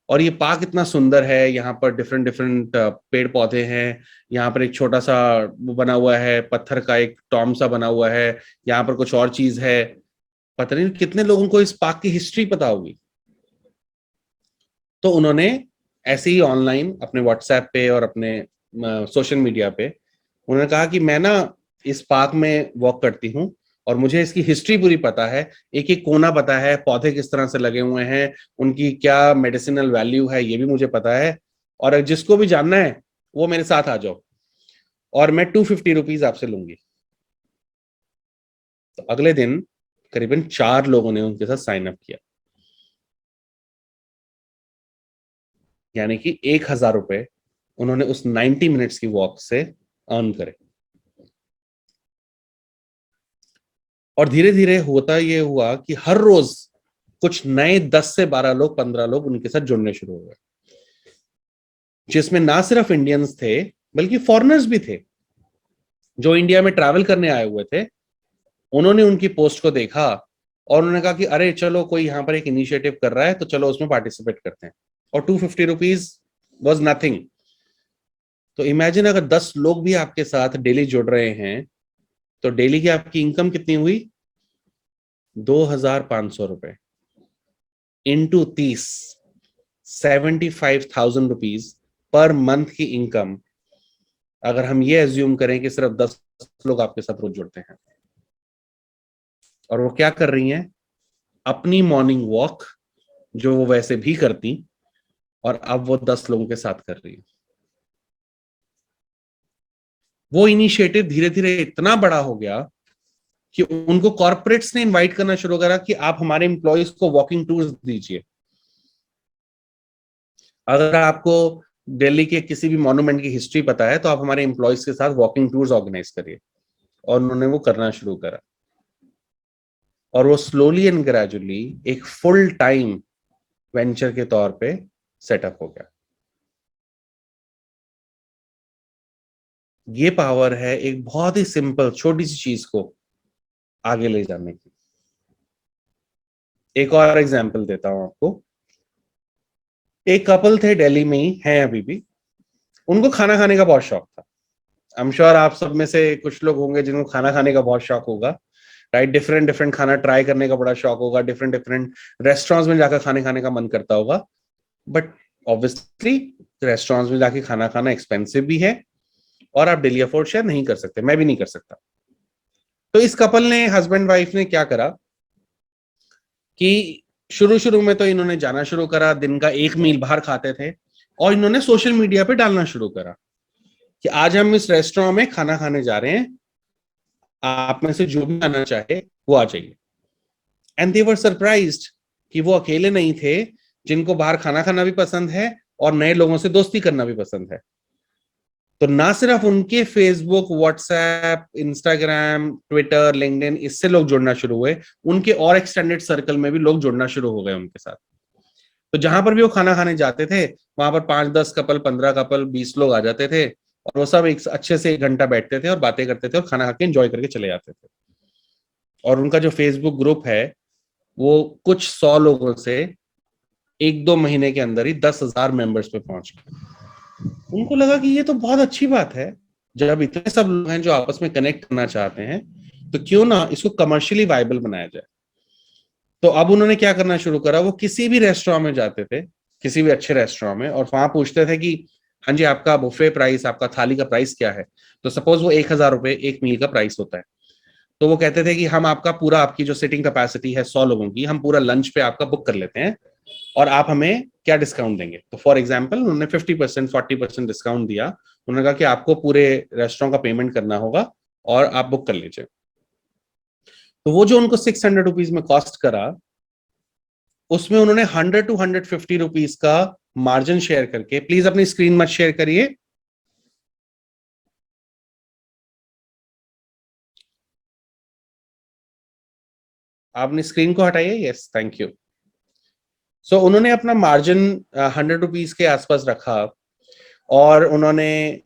और ये पार्क इतना सुंदर है, यहाँ पर डिफरेंट डिफरेंट पेड़ पौधे हैं, यहाँ पर एक छोटा सा वो बना हुआ है, पत्थर का एक टॉम सा बना हुआ है, यहाँ पर कुछ और चीज है, पता नहीं कितने लोगों को इस पार्क की हिस्ट्री पता होगी। तो उन्होंने ऐसे ही ऑनलाइन अपने व्हाट्सएप पे और अपने सोशल मीडिया पे उन्होंने कहा कि मैं ना इस पार्क में वॉक करती हूँ और मुझे इसकी हिस्ट्री पूरी पता है, एक एक कोना पता है, पौधे किस तरह से लगे हुए हैं, उनकी क्या मेडिसिनल वैल्यू है ये भी मुझे पता है, और जिसको भी जानना है वो मेरे साथ आ जाओ और मैं 250 रुपीज आपसे लूंगी। तो अगले दिन करीबन 4 लोगों ने उनके साथ साइन अप किया, यानी कि 1,000 रुपए उन्होंने उस 90 मिनट्स की वॉक से अर्न करे। और धीरे धीरे होता ये हुआ कि हर रोज कुछ नए 10 से 12 लोग, 15 लोग उनके साथ जुड़ने शुरू हो गए, जिसमें ना सिर्फ इंडियंस थे बल्कि फॉरेनर्स भी थे जो इंडिया में ट्रैवल करने आए हुए थे। उन्होंने उनकी पोस्ट को देखा और उन्होंने कहा कि अरे चलो कोई यहाँ पर एक इनिशिएटिव कर रहा है तो चलो उसमें पार्टिसिपेट करते हैं। और 250 रुपीज वॉज नथिंग। तो इमेजिन अगर 10 लोग भी आपके साथ डेली जुड़ रहे हैं तो डेली की आपकी इनकम कितनी हुई? 2,500 रुपए इंटू 30, 75,000 रुपीज पर मंथ की इनकम। अगर हम ये एज्यूम करें कि सिर्फ 10 लोग आपके साथ रोज जुड़ते हैं और वो क्या कर रही हैं, अपनी मॉर्निंग वॉक जो वो वैसे भी करती, और अब वो 10 लोगों के साथ कर रही है। वो इनिशिएटिव धीरे धीरे इतना बड़ा हो गया कि उनको कॉर्पोरेट्स ने इनवाइट करना शुरू करा कि आप हमारे एम्प्लॉयज को वॉकिंग टूर्स दीजिए। अगर आपको दिल्ली के किसी भी मॉन्यूमेंट की हिस्ट्री पता है तो आप हमारे एम्प्लॉयज के साथ वॉकिंग टूर्स ऑर्गेनाइज करिए। और उन्होंने वो करना शुरू करा और वो स्लोली एंड ग्रेजुअली एक फुल टाइम वेंचर के तौर पे सेटअप हो गया। ये पावर है एक बहुत ही सिंपल छोटी सी चीज को आगे ले जाने की। एक और एग्जांपल देता हूं आपको। एक कपल थे, दिल्ली में ही हैं अभी भी, उनको खाना खाने का बहुत शौक था। आई एम श्योर आप सब में से कुछ लोग होंगे जिनको खाना खाने का बहुत शौक होगा, राइट? डिफरेंट डिफरेंट खाना ट्राई करने का बड़ा शौक होगा, डिफरेंट डिफरेंट रेस्टोरेंट्स में जाकर खाने खाने का मन करता होगा। बट ऑब्वियसली रेस्टोरेंट्स में जाके खाना खाना एक्सपेंसिव भी है और आप डेली अफोर्ड शायद नहीं कर सकते, मैं भी नहीं कर सकता। तो इस कपल ने, हस्बैंड वाइफ ने क्या करा कि शुरू शुरू में तो इन्होंने जाना शुरू करा, दिन का एक मील बाहर खाते थे, और इन्होंने सोशल मीडिया पे डालना शुरू करा कि आज हम इस रेस्टोरेंट में खाना खाने जा रहे हैं, आप में से जो भी आना चाहे वो आ जाइए। एंड दे वर सरप्राइज्ड कि वो अकेले नहीं थे जिनको बाहर खाना खाना भी पसंद है और नए लोगों से दोस्ती करना भी पसंद है। तो ना सिर्फ उनके Facebook, WhatsApp, Instagram, Twitter, LinkedIn, इससे लोग जुड़ना शुरू हुए, उनके और एक्सटेंडेड सर्कल में भी लोग जुड़ना शुरू हो गए उनके साथ। तो जहां पर भी वो खाना खाने जाते थे वहां पर 5-10 कपल, 15 कपल, 20 लोग आ जाते थे, और वो सब एक अच्छे से 1 घंटा बैठते थे और बातें करते थे और खाना खा के एंजॉय करके चले जाते थे। और उनका जो फेसबुक ग्रुप है वो कुछ 100 लोगों से 1-2 महीने के अंदर ही 10,000 मेंबर्स पे पहुंच गए। उनको लगा कि ये तो बहुत अच्छी बात है, जब इतने सब लोग हैं जो आपस में कनेक्ट करना चाहते हैं तो क्यों ना इसको कमर्शियली वायबल बनाया जाए। तो अब उन्होंने क्या करना शुरू करा, वो किसी भी रेस्टोरेंट में जाते थे, किसी भी अच्छे रेस्टोरेंट में, और वहां पूछते थे कि हाँ जी आपका बुफे प्राइस, आपका थाली का प्राइस क्या है। तो सपोज वो 1,000 रुपए एक मील का प्राइस होता है, तो वो कहते थे कि हम आपका पूरा, आपकी जो सिटिंग कैपेसिटी है 100 लोगों की, हम पूरा लंच पे आपका बुक कर लेते हैं और आप हमें क्या डिस्काउंट देंगे। तो फॉर एग्जाम्पल उन्होंने 50%, 40% डिस्काउंट दिया। उन्होंने कहा कि आपको पूरे रेस्टोरेंट का पेमेंट करना होगा और आप बुक कर लीजिए। तो वो जो उनको 600 रुपीज में कॉस्ट करा, उसमें उन्होंने 100 to 150 रुपीज का मार्जिन शेयर करके, प्लीज अपनी स्क्रीन मत शेयर करिए, आपने स्क्रीन को हटाइए, यस थैंक यू। सो उन्होंने अपना मार्जिन 100 रुपीज के आसपास रखा और उन्होंने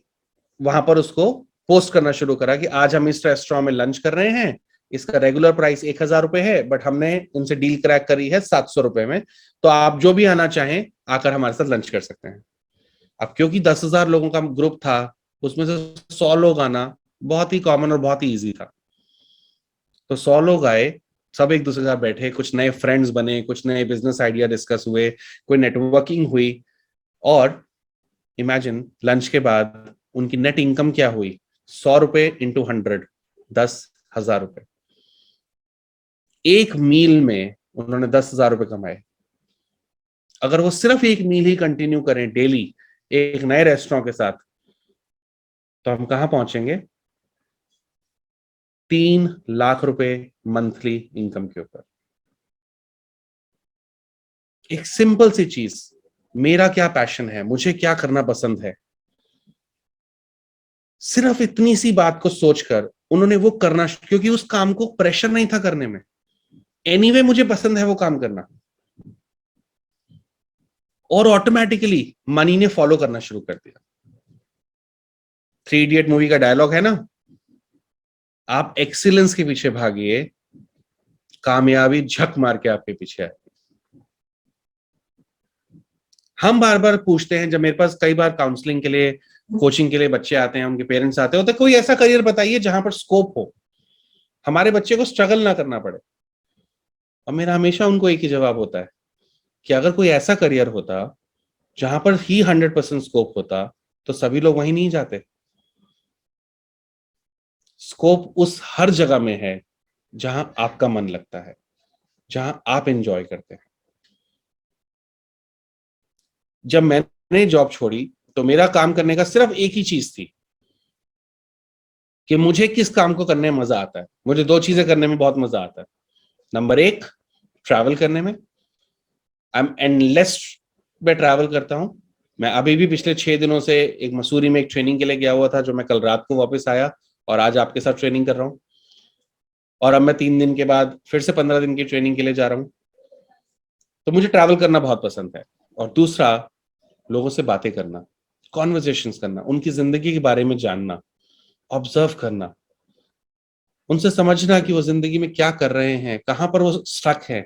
वहां पर उसको पोस्ट करना शुरू करा कि आज हम इस रेस्टोरेंट में लंच कर रहे हैं, इसका रेगुलर प्राइस 1,000 रुपए है, बट हमने उनसे डील क्रैक करी है 700 रुपए में, तो आप जो भी आना चाहें आकर हमारे साथ लंच कर सकते हैं। अब क्योंकि 10,000 लोगों का ग्रुप था, उसमें से 100 लोग आना बहुत ही कॉमन और बहुत ही ईजी था। तो 100 लोग आए, सब एक दूसरे के साथ बैठे, कुछ नए फ्रेंड्स बने, कुछ नए बिजनेस आइडिया डिस्कस हुए, कोई नेटवर्किंग हुई, और इमेजिन लंच के बाद उनकी नेट इनकम क्या हुई, 100 रुपए इंटू 100, 10,000 रुपए। एक मील में उन्होंने 10,000 रुपए कमाए। अगर वो सिर्फ एक मील ही कंटिन्यू करें डेली एक नए रेस्टोरेंट के साथ, तो हम कहां पहुंचेंगे, 3 लाख रुपए मंथली इनकम के ऊपर। एक सिंपल सी चीज, मेरा क्या पैशन है, मुझे क्या करना पसंद है, सिर्फ इतनी सी बात को सोचकर उन्होंने वो करना, क्योंकि उस काम को प्रेशर नहीं था करने में, एनीवे मुझे पसंद है वो काम करना, और ऑटोमेटिकली मनी ने फॉलो करना शुरू कर दिया। 3 इडियट मूवी का डायलॉग है ना, आप एक्सीलेंस के पीछे भागिए, कामयाबी झक मार के आपके पीछे आए। हम बार बार पूछते हैं, जब मेरे पास कई बार काउंसलिंग के लिए, कोचिंग के लिए बच्चे आते हैं, उनके पेरेंट्स आते हैं, तो कोई ऐसा करियर बताइए जहां पर स्कोप हो, हमारे बच्चे को स्ट्रगल ना करना पड़े। और मेरा हमेशा उनको एक ही जवाब होता है कि अगर कोई ऐसा करियर होता जहां पर ही 100% स्कोप होता तो सभी लोग वहीं नहीं जाते। स्कोप उस हर जगह में है जहां आपका मन लगता है, जहां आप एंजॉय करते हैं। जब मैंने जॉब छोड़ी तो मेरा काम करने का सिर्फ एक ही चीज थी कि मुझे किस काम को करने में मजा आता है। मुझे 2 चीजें करने में बहुत मजा आता है। नंबर 1, ट्रैवल करने में। आई एम एंडलेस में ट्रैवल करता हूं। मैं अभी भी पिछले 6 दिनों से एक मसूरी में एक ट्रेनिंग के लिए गया हुआ था, जो मैं कल रात को वापस आया और आज आपके साथ ट्रेनिंग कर रहा हूं, और अब मैं 3 दिन के बाद फिर से 15 दिन की ट्रेनिंग के लिए जा रहा हूं। तो मुझे ट्रैवल करना बहुत पसंद है। और दूसरा, लोगों से बातें करना, कॉन्वर्सेशंस करना, उनकी जिंदगी के बारे में जानना, ऑब्जर्व करना, उनसे समझना कि वो जिंदगी में क्या कर रहे हैं, कहां पर वो स्टक है,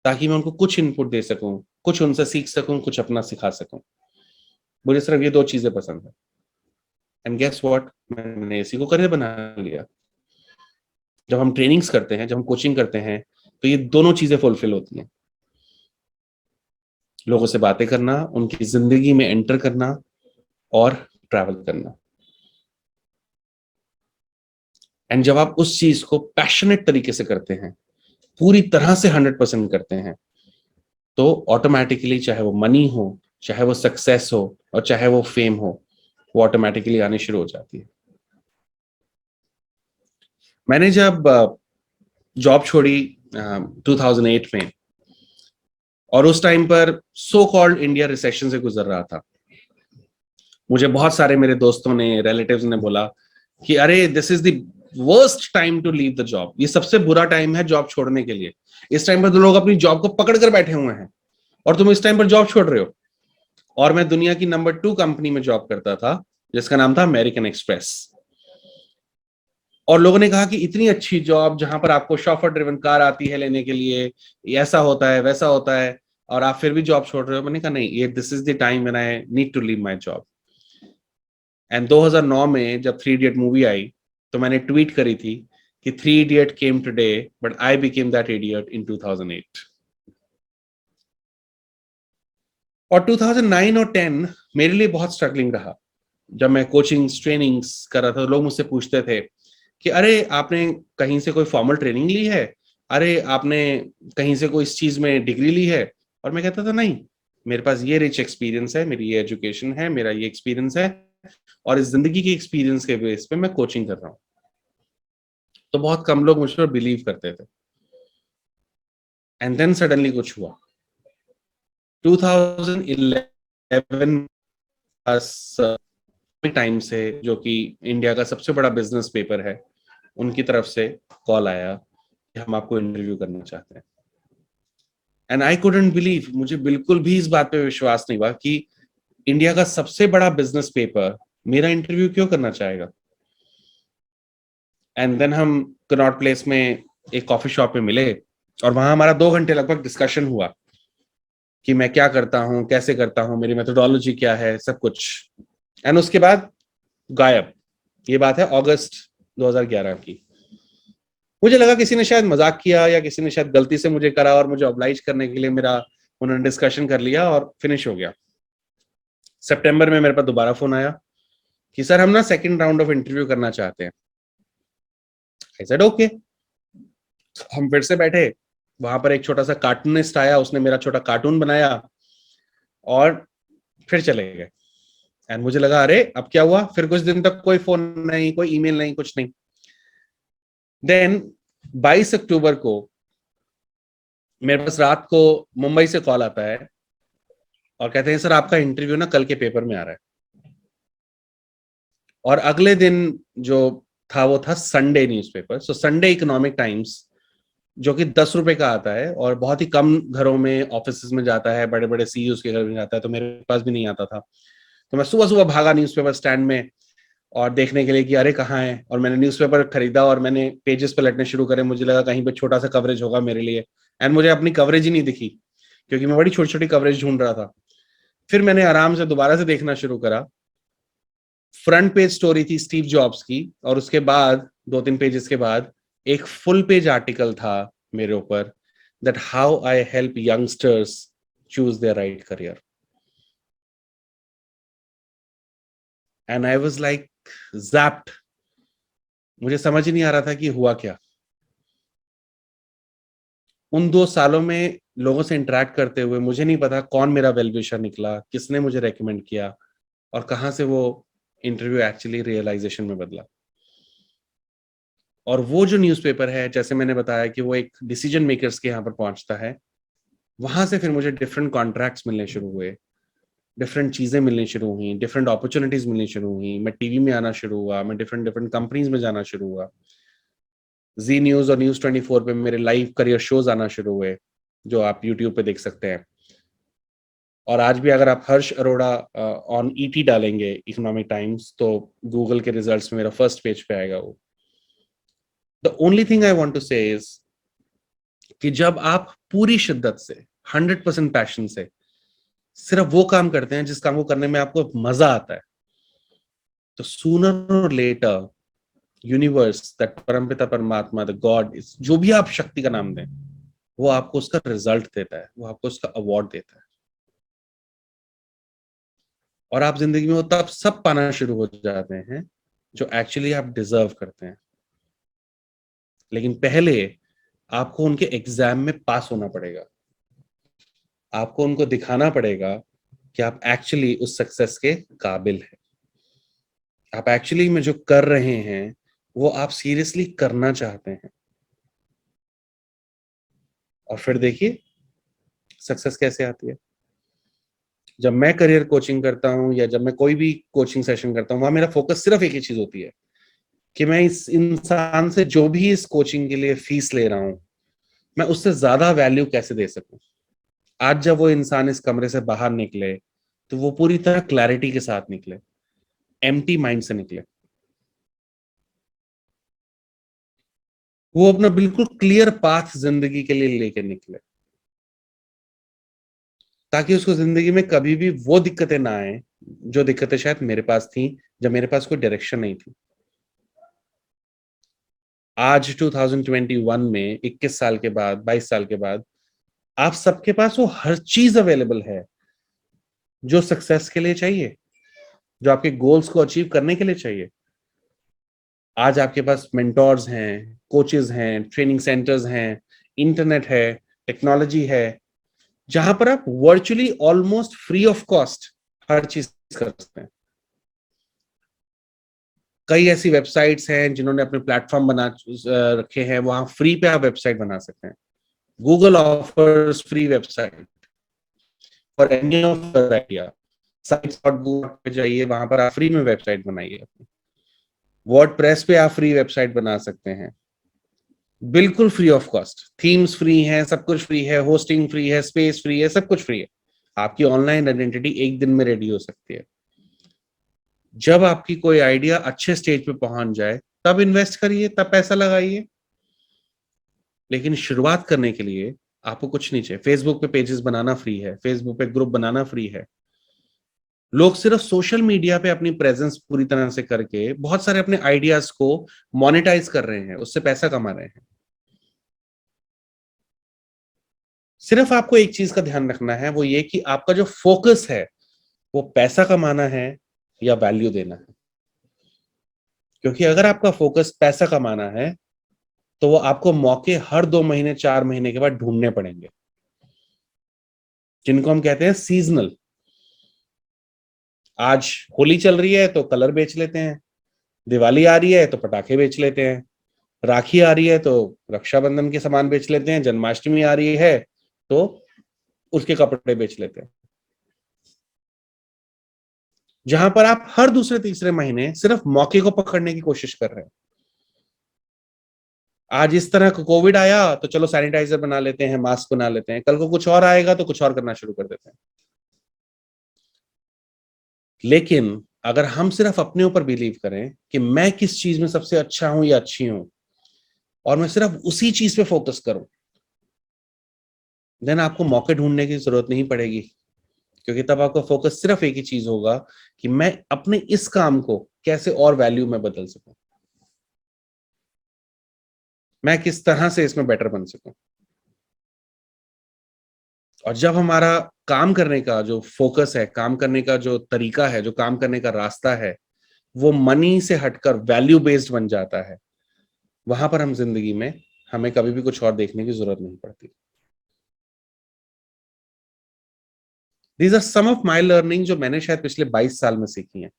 ताकि मैं उनको कुछ इनपुट दे सकूं, कुछ उनसे सीख सकूं, कुछ अपना सिखा सकूं। मुझे सिर्फ ये 2 चीजें पसंद है। एंड गेस व्हाट, मैंने इसी को करियर बना लिया। जब हम ट्रेनिंग्स करते हैं, जब हम कोचिंग करते हैं, तो ये दोनों चीजें फुलफिल होती हैं। लोगों से बातें करना, उनकी जिंदगी में एंटर करना, और ट्रैवल करना। एंड जब आप उस चीज को पैशनेट तरीके से करते हैं, पूरी तरह से 100% करते हैं, तो ऑटोमेटिकली चाहे वो मनी हो, चाहे वो सक्सेस हो, और चाहे वो फेम हो, वो ऑटोमेटिकली आनी शुरू हो जाती है। मैंने जब जॉब छोड़ी 2008 में, और उस टाइम पर सो कॉल्ड इंडिया रिसेशन से गुजर रहा था, मुझे बहुत सारे मेरे दोस्तों ने, रिलेटिव्स ने बोला कि अरे this is the worst time to leave the job, ये सबसे बुरा टाइम है जॉब छोड़ने के लिए। इस टाइम पर तो लोग अपनी जॉब को पकड़ कर बैठे हुए हैं और तुम इस टाइम पर जॉब छोड़ रहे हो। और मैं दुनिया की नंबर 2 कंपनी में जॉब करता था जिसका नाम था अमेरिकन एक्सप्रेस। और लोगों ने कहा कि इतनी अच्छी जॉब जहां पर आपको शॉफर ड्रिवन कार आती है लेने के लिए, ऐसा होता है वैसा होता है, और आप फिर भी जॉब छोड़ रहे हो। मैंने कहा नहीं, ये this is the time when I need to leave my job. And 2009 में जब 3 इडियट मूवी आई, तो मैंने ट्वीट करी थी कि 3 idiot came today but I became that idiot in 2008। और 2009 और 10 मेरे लिए बहुत स्ट्रगलिंग रहा। जब मैं कोचिंग्स ट्रेनिंग्स कर रहा था, लोग मुझसे पूछते थे कि अरे आपने कहीं से कोई फॉर्मल ट्रेनिंग ली है, अरे आपने कहीं से कोई इस चीज में डिग्री ली है। और मैं कहता था नहीं, मेरे पास ये रिच एक्सपीरियंस है, मेरी ये एजुकेशन है, मेरा ये एक्सपीरियंस है, और इस जिंदगी के एक्सपीरियंस के बेस पे मैं कोचिंग कर रहा हूँ। तो बहुत कम लोग मुझ पर बिलीव करते थे। एंड देन सडनली कुछ हुआ। 2011 टाइम से, जो कि इंडिया का सबसे बड़ा बिजनेस पेपर है, उनकी तरफ से कॉल आया कि हम आपको इंटरव्यू करना चाहते हैं। एंड आई कुडंट बिलीव, मुझे बिल्कुल भी इस बात पे विश्वास नहीं हुआ कि इंडिया का सबसे बड़ा बिजनेस पेपर मेरा इंटरव्यू क्यों करना चाहेगा। एंड देन हम कनॉट प्लेस में एक कॉफी शॉप में मिले, और वहां हमारा 2 घंटे लगभग डिस्कशन हुआ कि मैं क्या करता हूँ, कैसे करता हूँ, मेरी मेथोडोलॉजी क्या है, सब कुछ। एंड उसके बाद गायब। ये बात है अगस्त 2011 की। मुझे लगा किसी ने शायद मजाक किया, या किसी ने शायद गलती से मुझे करा और मुझे ऑब्लाइज करने के लिए मेरा उन्होंने डिस्कशन कर लिया और फिनिश हो गया। सितंबर में मेरे पास दोबारा फोन आया कि सर हम ना सेकंड राउंड ऑफ इंटरव्यू करना चाहते हैं। I said okay. हम फिर से बैठे, वहां पर एक छोटा सा कार्टूनिस्ट आया, उसने मेरा छोटा कार्टून बनाया और फिर चले गए। एंड मुझे लगा अरे अब क्या हुआ। फिर कुछ दिन तक कोई फोन नहीं, कोई ईमेल नहीं, कुछ नहीं। देन 22 अक्टूबर को मेरे पास रात को मुंबई से कॉल आता है और कहते हैं सर आपका इंटरव्यू ना कल के पेपर में आ रहा है। और अगले दिन जो था वो था Sunday newspaper. So Sunday economic times, जो कि 10 रुपए का आता है और बहुत ही कम घरों में, ऑफिस में जाता है, बड़े बड़े सीईओ के घर में जाता है, तो मेरे पास भी नहीं आता था। तो मैं सुबह सुबह भागा न्यूज़पेपर स्टैंड में और देखने के लिए कि अरे कहाँ है। और मैंने न्यूज़पेपर खरीदा और मैंने पेजेस पे लटने शुरू करे। मुझे लगा कहीं पे छोटा सा कवरेज होगा मेरे लिए, एंड मुझे अपनी कवरेज ही नहीं दिखी, क्योंकि मैं बड़ी छोटी छोटी कवरेज ढूंढ रहा था। फिर मैंने आराम से दोबारा से देखना शुरू करा। फ्रंट पेज स्टोरी थी स्टीव जॉब्स की, और उसके बाद 2-3 पेजेस के बाद एक फुल पेज आर्टिकल था मेरे ऊपर, that how I help youngsters choose there right career. And I was like zapped। मुझे समझ ही नहीं आ रहा था कि हुआ क्या। उन 2 सालों में लोगों से इंटरेक्ट करते हुए मुझे नहीं पता कौन मेरा वेल विशर निकला, किसने मुझे रेकमेंड किया, और कहां से वो इंटरव्यू एक्चुअली रियलाइजेशन में बदला। और वो जो न्यूज़पेपर है, जैसे मैंने बताया कि वो एक डिसीजन मेकर्स के यहाँ पर पहुंचता है, वहां से फिर मुझे डिफरेंट कॉन्ट्रैक्ट्स मिलने शुरू हुए, डिफरेंट चीजें मिलनी शुरू हुई, डिफरेंट अपॉर्चुनिटीज मिलनी शुरू हुई। मैं टीवी में आना शुरू हुआ, मैं डिफरेंट डिफरेंट कंपनीज में जाना शुरू हुआ। जी न्यूज और न्यूज 24 पे मेरे लाइव करियर शोज आना शुरू हुए, जो आप यूट्यूब पे देख सकते हैं। और आज भी अगर आप हर्ष अरोड़ा ऑन ईटी डालेंगे इकोनॉमिक टाइम्स, तो गूगल के रिजल्ट्स में मेरा फर्स्ट पेज पे आएगा वो। The only thing I want to say is कि जब आप पूरी शिद्दत से 100% पैशन से सिर्फ वो काम करते हैं जिस काम को करने में आपको मजा आता है, तो सूनर और लेटर यूनिवर्स, दैट परमपिता परमात्मा, द गॉड, जो भी आप शक्ति का नाम दें, वो आपको उसका रिजल्ट देता है, वो आपको उसका अवार्ड देता है। और आप जिंदगी में वो तब सब पाना शुरू हो जाते हैं जो एक्चुअली आप डिजर्व करते हैं। लेकिन पहले आपको उनके एग्जाम में पास होना पड़ेगा, आपको उनको दिखाना पड़ेगा कि आप एक्चुअली उस सक्सेस के काबिल हैं, आप एक्चुअली में जो कर रहे हैं वो आप सीरियसली करना चाहते हैं। और फिर देखिए सक्सेस कैसे आती है। जब मैं करियर कोचिंग करता हूं या जब मैं कोई भी कोचिंग सेशन करता हूं, वहां मेरा फोकस सिर्फ एक ही चीज होती है कि मैं इस इंसान से जो भी इस कोचिंग के लिए फीस ले रहा हूं, मैं उससे ज्यादा वैल्यू कैसे दे सकूं। आज जब वो इंसान इस कमरे से बाहर निकले तो वो पूरी तरह क्लैरिटी के साथ निकले, एम्प्टी माइंड से निकले, वो अपना बिल्कुल क्लियर पाथ जिंदगी के लिए लेके निकले, ताकि उसको जिंदगी में कभी भी वो दिक्कतें ना आए जो दिक्कतें शायद मेरे पास थी जब मेरे पास कोई डायरेक्शन नहीं थी। आज 2021 में 21 साल के बाद, 22 साल के बाद, आप सबके पास वो हर चीज अवेलेबल है जो सक्सेस के लिए चाहिए, जो आपके गोल्स को अचीव करने के लिए चाहिए। आज आपके पास मेंटोर्स हैं, कोचेस हैं, ट्रेनिंग सेंटर्स हैं, इंटरनेट है, टेक्नोलॉजी है, जहां पर आप virtually almost free of cost हर चीज कर सकते हैं। कई ऐसी वेबसाइट्स हैं जिन्होंने अपने प्लेटफॉर्म बना रखे हैं, वहां फ्री पे आप वेबसाइट बना सकते हैं। Google offers free website for any of idea. sites.google पे जाइए, वहां पर आप फ्री में वेबसाइट बनाइए अपनी। वर्डप्रेस पे आप फ्री वेबसाइट बना सकते हैं, बिल्कुल free of cost. Themes free हैं, सब कुछ फ्री है, होस्टिंग फ्री है, स्पेस फ्री है, सब कुछ फ्री है। आपकी ऑनलाइन आइडेंटिटी एक दिन में रेडी हो सकती है। जब आपकी कोई आइडिया अच्छे स्टेज पे पहुंच जाए तब इन्वेस्ट करिए, तब पैसा लगाइए। लेकिन शुरुआत करने के लिए आपको कुछ नहीं चाहिए। फेसबुक पे पेजेस बनाना फ्री है, फेसबुक पे ग्रुप बनाना फ्री है। लोग सिर्फ सोशल मीडिया पे अपनी प्रेजेंस पूरी तरह से करके बहुत सारे अपने आइडियाज को मोनेटाइज कर रहे हैं, उससे पैसा कमा रहे हैं। सिर्फ आपको एक चीज का ध्यान रखना है, वो ये कि आपका जो फोकस है वो पैसा कमाना है या वैल्यू देना है। क्योंकि अगर आपका फोकस पैसा कमाना है तो वो आपको मौके हर 2 महीने 4 महीने के बाद ढूंढने पड़ेंगे, जिनको हम कहते हैं सीजनल। आज होली चल रही है तो कलर बेच लेते हैं, दिवाली आ रही है तो पटाखे बेच लेते हैं, राखी आ रही है तो रक्षाबंधन के सामान बेच लेते हैं, जन्माष्टमी आ रही है तो उसके कपड़े बेच लेते हैं। जहां पर आप हर दूसरे तीसरे महीने सिर्फ मौके को पकड़ने की कोशिश कर रहे हैं। आज इस तरह का कोविड आया तो चलो सैनिटाइजर बना लेते हैं, मास्क बना लेते हैं, कल को कुछ और आएगा तो कुछ और करना शुरू कर देते हैं। लेकिन अगर हम सिर्फ अपने ऊपर बिलीव करें कि मैं किस चीज में सबसे अच्छा हूं या अच्छी हूं और मैं सिर्फ उसी चीज पे फोकस करूं, देन आपको मौके ढूंढने की जरूरत नहीं पड़ेगी। क्योंकि तब आपका फोकस सिर्फ एक ही चीज होगा कि मैं अपने इस काम को कैसे और वैल्यू में बदल सकूं, मैं किस तरह से इसमें बेटर बन सकूं। और जब हमारा काम करने का जो फोकस है, काम करने का जो तरीका है, जो काम करने का रास्ता है, वो मनी से हटकर वैल्यू बेस्ड बन जाता है, वहां पर हम जिंदगी में हमें कभी भी कुछ और देखने की जरूरत नहीं पड़ती। These are some of my learning जो मैंने शायद पिछले 22 साल में सीखी हैं।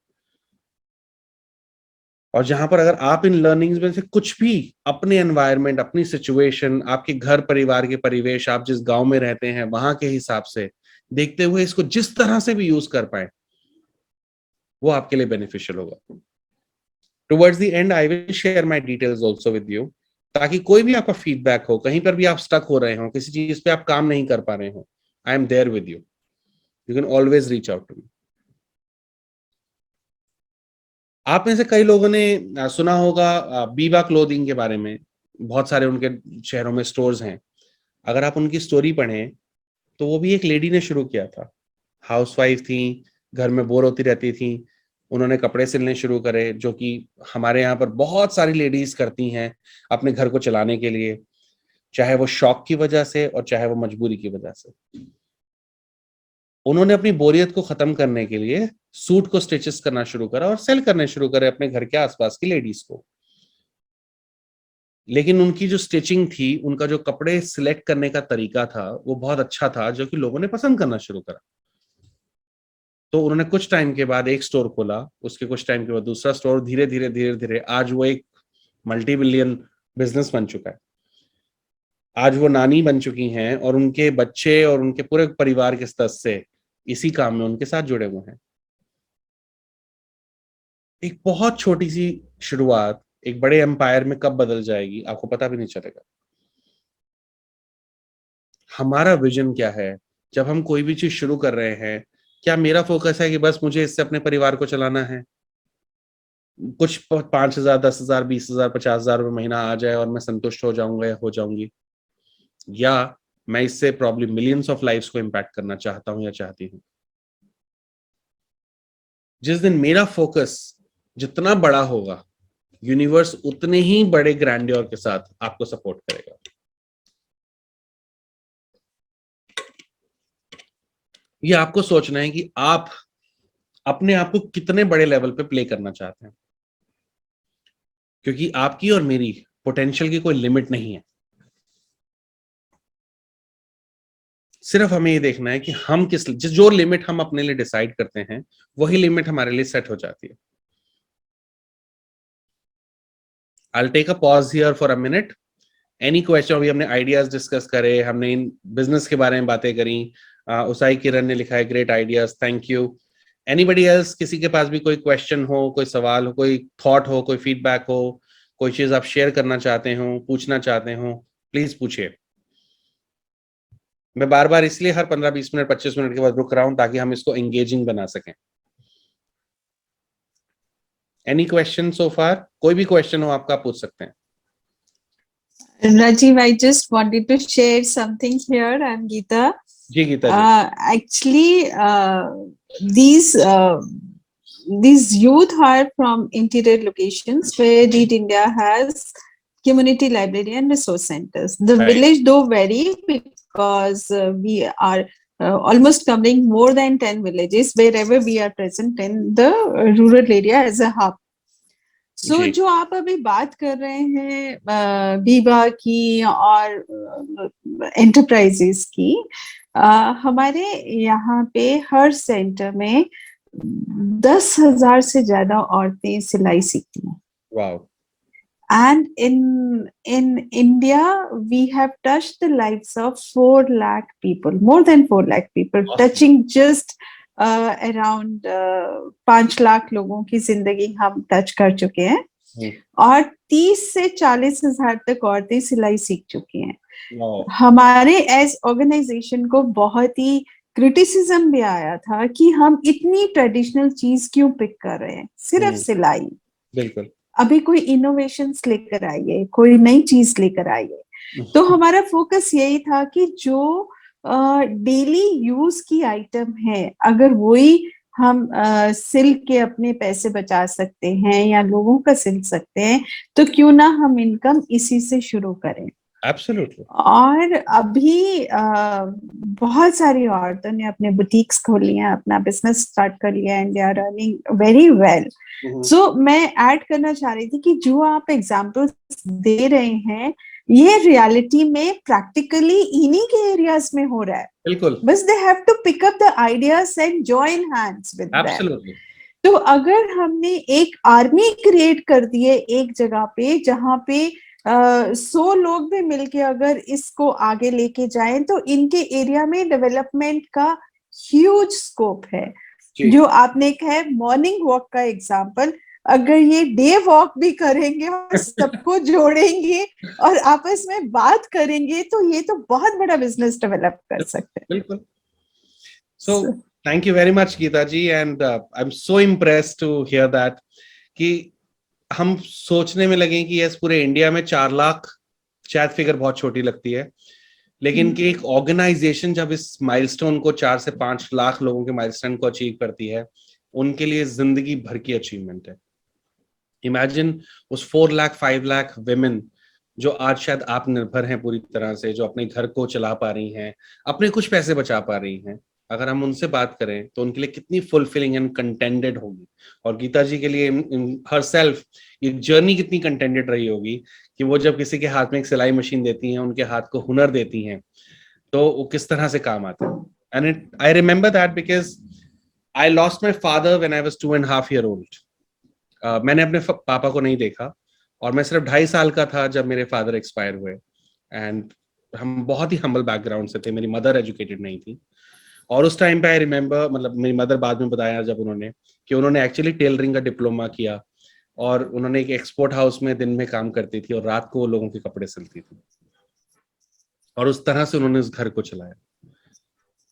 और जहां पर अगर आप इन लर्निंग्स में से कुछ भी अपने एनवायरनमेंट, अपनी सिचुएशन, आपके घर परिवार के परिवेश, आप जिस गांव में रहते हैं वहां के हिसाब से देखते हुए इसको जिस तरह से भी यूज कर पाए, वो आपके लिए बेनिफिशियल होगा। Towards the end I will share my details also with you, ताकि कोई भी आपका फीडबैक हो, कहीं पर भी आप स्टक हो रहे हो, किसी चीज पे आप काम नहीं कर पा रहे हो, I am there with you. You can always reach out to me. आप में से कई लोगों ने सुना होगा बीबा क्लोथिंग के बारे में। बहुत सारे उनके शहरों में स्टोर्स हैं। अगर आप उनकी स्टोरी पढ़ें तो वो भी एक लेडी ने शुरू किया था। हाउसवाइफ थी, घर में बोर होती रहती थी, उन्होंने कपड़े सिलने शुरू करे, जो कि हमारे यहाँ पर बहुत सारी लेडीज करती हैं अपने घर को चलाने के लिए, चाहे वो शौक की वजह से और चाहे वो मजबूरी की वजह से। उन्होंने अपनी बोरियत को खत्म करने के लिए सूट को स्टिचेस करना शुरू करा और सेल करने शुरू करे अपने घर के आसपास की लेडीज को। लेकिन उनकी जो स्टिचिंग थी, उनका जो कपड़े सिलेक्ट करने का तरीका था, वो बहुत अच्छा था, जो कि लोगों ने पसंद करना शुरू करा। तो उन्होंने कुछ टाइम के बाद एक स्टोर खोला, उसके कुछ टाइम के बाद दूसरा स्टोर, धीरे धीरे धीरे धीरे आज वो एक मल्टी बिलियन बिजनेस बन चुका है। आज वो नानी बन चुकी हैं और उनके बच्चे और उनके पूरे परिवार के सदस्य इसी काम में उनके साथ जुड़े हुए हैं। एक बहुत छोटी सी शुरुआत एक बड़े एम्पायर में कब बदल जाएगी आपको पता भी नहीं चलेगा। हमारा विजन क्या है जब हम कोई भी चीज शुरू कर रहे हैं? क्या मेरा फोकस है कि बस मुझे इससे अपने परिवार को चलाना है, कुछ 5,000, 10,000, 20,000, 50,000 रुपये महीना आ जाए और मैं संतुष्ट हो जाऊंगा या हो जाऊंगी? या मैं इससे प्रॉब्लम मिलियंस ऑफ लाइव्स को इम्पैक्ट करना चाहता हूं या चाहती हूं? जिस दिन मेरा फोकस जितना बड़ा होगा, यूनिवर्स उतने ही बड़े ग्रैंडियर के साथ आपको सपोर्ट करेगा। ये आपको सोचना है कि आप अपने आप को कितने बड़े लेवल पे प्ले करना चाहते हैं, क्योंकि आपकी और मेरी पोटेंशियल की कोई लिमिट नहीं है। सिर्फ हमें ये देखना है कि हम जो लिमिट हम अपने लिए डिसाइड करते हैं, वही लिमिट हमारे लिए सेट हो जाती है। I'll take a pause here for a minute. Any question? अभी हमने आइडियाज डिस्कस करे, हमने इन बिजनेस के बारे में बातें करी। उसाई किरण ने लिखा है great ideas, thank you. Anybody else, किसी के पास भी कोई क्वेश्चन हो, कोई सवाल हो, कोई थॉट हो, कोई फीडबैक हो, कोई चीज आप शेयर करना चाहते हो, पूछना चाहते हो, प्लीज पूछिए। मैं बार बार इसलिए हर 15-20 मिनट 25 मिनट के बाद रुक रहा हूं ताकि हम इसको एंगेजिंग बना सकें। एनी क्वेश्चन सो फार? कोई भी क्वेश्चन हो आपका, पूछ सकते हैं। Rajiv, I just wanted to share something here. I'm Geeta. Ji Gita ji. Actually, these youth are from interior locations where Read India has community library and resource centers. The Right. village though vary because we are almost covering more than 10 villages wherever we are present in the rural area as a hub. So जी। जो आप अभी बात कर रहे हैं बीबा की और enterprises की, हमारे यहाँ पे हर सेंटर में 10,000 से ज्यादा औरतें सिलाई सीखती हैं। Wow. And in India, we have touched the lives of 4 lakh people, more than 4 lakh people, Awesome. touching just around 5 lakh लोगों की जिंदगी हम टच कर चुके हैं और 30 से 40 हजार तक औरतें सिलाई सीख चुकी हैं। Wow. हमारे एज ऑर्गेनाइजेशन को बहुत ही क्रिटिसिज्म भी आया था कि हम इतनी ट्रेडिशनल चीज क्यों पिक कर रहे हैं, सिर्फ सिलाई। बिल्कुल। अभी कोई इनोवेशंस लेकर आइए, कोई नई चीज लेकर आइए। तो हमारा फोकस यही था कि जो डेली यूज की आइटम है, अगर वही हम सिल के अपने पैसे बचा सकते हैं या लोगों का सिल सकते हैं, तो क्यों ना हम इनकम इसी से शुरू करें। Absolutely. और अभी बहुत सारी औरतों ने अपने बुटीक्स खोल लिया, अपना बिजनेस स्टार्ट कर लिया and they are earning very well. So मैं ऐड करना चाह रही थी कि जो आप एग्जांपल्स दे रहे हैं, ये रियलिटी में प्रैक्टिकली इन्हीं के एरियाज में हो रहा है। बिल्कुल। बस they have to pick up the ideas and join hands with them. Absolutely. तो अगर हमने एक आर्मी क्रिएट कर दिए एक जगह पे, जहां पे 100 लोग भी मिलके अगर इसको आगे लेके जाएं, तो इनके एरिया में डेवलपमेंट का ह्यूज स्कोप है। जो आपने कहा है मॉर्निंग वॉक का एग्जांपल, अगर ये डे वॉक भी करेंगे और सबको जोड़ेंगे और आपस में बात करेंगे, तो ये तो बहुत बड़ा बिजनेस डेवलप कर सकते हैं। बिल्कुल। So thank you very much Geeta ji, and I'm so impressed to hear that कि हम सोचने में लगे कि यस पूरे इंडिया में 4 लाख, शायद फिगर बहुत छोटी लगती है, लेकिन कि एक ऑर्गेनाइजेशन जब इस माइलस्टोन को 4 से 5 लाख लोगों के माइलस्टोन को अचीव करती है, उनके लिए जिंदगी भर की अचीवमेंट है। इमेजिन उस 4 लाख 5 लाख विमेन जो आज शायद आत्मनिर्भर हैं पूरी तरह से, जो अपने घर को चला पा रही हैं, अपने कुछ पैसे बचा पा रही हैं, अगर हम उनसे बात करें तो उनके लिए कितनी फुलफिलिंग एंड कंटेंटेड होगी, और गीता जी के लिए हर सेल्फ ये जर्नी कितनी कंटेंटेड रही होगी कि वो जब किसी के हाथ में एक सिलाई मशीन देती हैं, उनके हाथ को हुनर देती हैं, तो वो किस तरह से काम आता है. And it I remember that because I lost my father when I was 2.5 years old. मैंने अपने पापा को नहीं देखा, और मैं सिर्फ 2.5 साल का था जब मेरे फादर एक्सपायर हुए. एंड हम बहुत ही हम्बल बैकग्राउंड से थे, मेरी मदर एजुकेटेड नहीं थी. और उस टाइम पे आई रिमेम्बर, मतलब मेरी मदर बाद में बताया जब उन्होंने, कि उन्होंने एक्चुअली टेलरिंग का डिप्लोमा किया, और उन्होंने एक एक्सपोर्ट हाउस में दिन में काम करती थी और रात को वो लोगों के कपड़े सिलती थी, और उस तरह से उन्होंने उस घर को चलाया.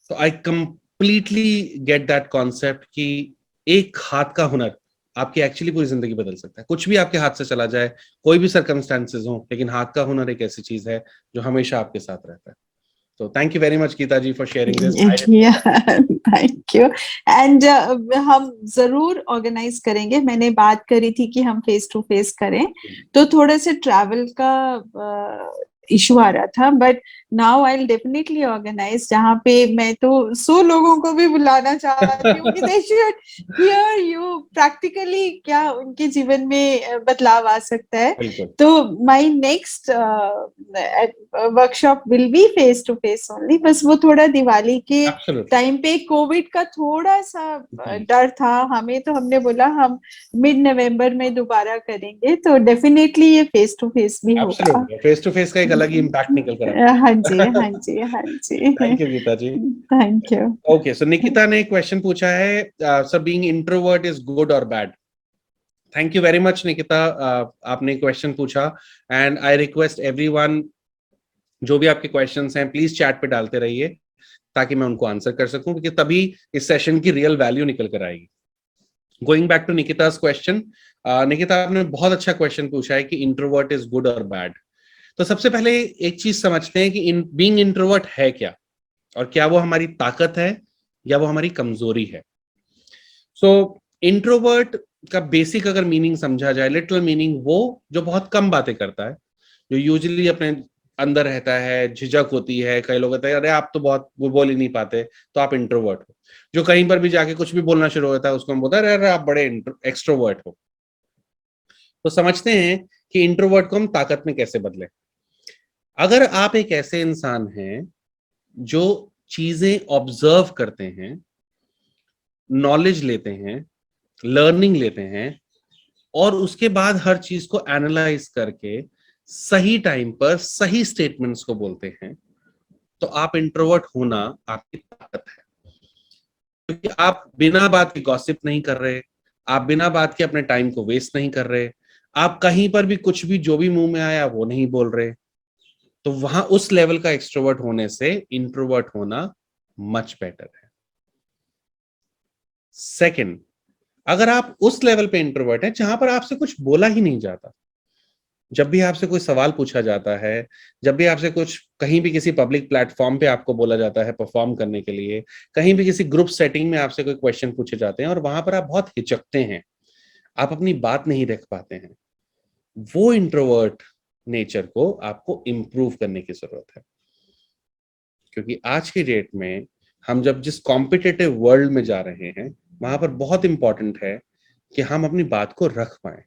तो I completely get that concept कि एक हाथ का हुनर आपकी एक्चुअली पूरी जिंदगी बदल सकता है. कुछ भी आपके हाथ से चला जाए, कोई भी सर्कमस्टेंसेस हो, लेकिन हाथ का हुनर एक ऐसी चीज है जो हमेशा आपके साथ रहता है. So thank you very much, Geeta ji, for sharing this. Thank you. And हम जरूर ऑर्गेनाइज करेंगे. मैंने बात करी थी कि हम फेस टू फेस करें, तो थोड़े से ट्रैवल का इशू आ रहा था, but now I will definitely organise, जहाँ पे मैं तो 100 लोगों को भी बुलाना चाहती हूँ कि they should hear you practically, क्या उनके जीवन में बदलाव आ सकता है. तो my next workshop will be face to face only. बस वो थोड़ा दिवाली के टाइम पे कोविड का थोड़ा सा डर था हमें, तो हमने बोला हम मिड-नवंबर में दोबारा करेंगे, तो डेफिनेटली ये फेस टू फेस भी होगा. फेस टू फेस का एक अलग ही इम्पैक्ट निकल कर आता है. हाँ जी, हाँ जी, हाँ जी. Thank you Geeta ji. Thank you. Okay, so Nikita ने एक क्वेश्चन पूछा है, sir being introvert is good और bad. Thank you very much Nikita, आपने क्वेश्चन पूछा, एंड आई रिक्वेस्ट एवरीवन, जो भी आपके क्वेश्चंस हैं प्लीज चैट पे डालते रहिए ताकि मैं उनको आंसर कर सकूं, क्योंकि तभी इस सेशन की रियल वैल्यू निकल कर आएगी. Going back to Nikita's question, Nikita आपने बहुत अच्छा क्वेश्चन पूछा है कि इंट्रोवर्ट इज गुड और बैड. तो सबसे पहले एक चीज समझते हैं कि बीइंग इंट्रोवर्ट है क्या, और क्या वो हमारी ताकत है या वो हमारी कमजोरी है. सो इंट्रोवर्ट का बेसिक अगर मीनिंग समझा जाए, लिटरल मीनिंग, वो जो बहुत कम बातें करता है, जो यूजुअली अपने अंदर रहता है, झिझक होती है. कई लोग कहते हैं अरे आप तो बहुत वो बोल ही नहीं पाते, तो आप इंट्रोवर्ट हो. जो कहीं पर भी जाके कुछ भी बोलना शुरू होता है उसको हम बोलते हैं अरे आप बड़े एक्सट्रोवर्ट हो. तो समझते हैं कि इंट्रोवर्ट को हम ताकत में कैसे बदलें. अगर आप एक ऐसे इंसान हैं जो चीजें ऑब्जर्व करते हैं, नॉलेज लेते हैं, लर्निंग लेते हैं, और उसके बाद हर चीज को एनालाइज करके सही टाइम पर सही स्टेटमेंट्स को बोलते हैं, तो आप इंट्रोवर्ट होना आपकी ताकत है. क्योंकि आप बिना बात के गॉसिप नहीं कर रहे, आप बिना बात के अपने टाइम को वेस्ट नहीं कर रहे, आप कहीं पर भी कुछ भी जो भी मुंह में आया वो नहीं बोल रहे. तो वहां उस लेवल का एक्सट्रोवर्ट होने से इंट्रोवर्ट होना मच बेटर है. सेकंड, अगर आप उस लेवल पे इंट्रोवर्ट है जहां पर आपसे कुछ बोला ही नहीं जाता, जब भी आपसे कोई सवाल पूछा जाता है, जब भी आपसे कुछ कहीं भी किसी पब्लिक प्लेटफॉर्म पे आपको बोला जाता है परफॉर्म करने के लिए, कहीं भी किसी ग्रुप सेटिंग में आपसे कोई क्वेश्चन पूछे जाते हैं और वहां पर आप बहुत हिचकते हैं, आप अपनी बात नहीं रख पाते हैं, वो इंट्रोवर्ट नेचर को आपको इम्प्रूव करने की जरूरत है. क्योंकि आज की डेट में हम जब जिस कॉम्पिटिटिव वर्ल्ड में जा रहे हैं, वहां पर बहुत इंपॉर्टेंट है कि हम अपनी बात को रख पाए.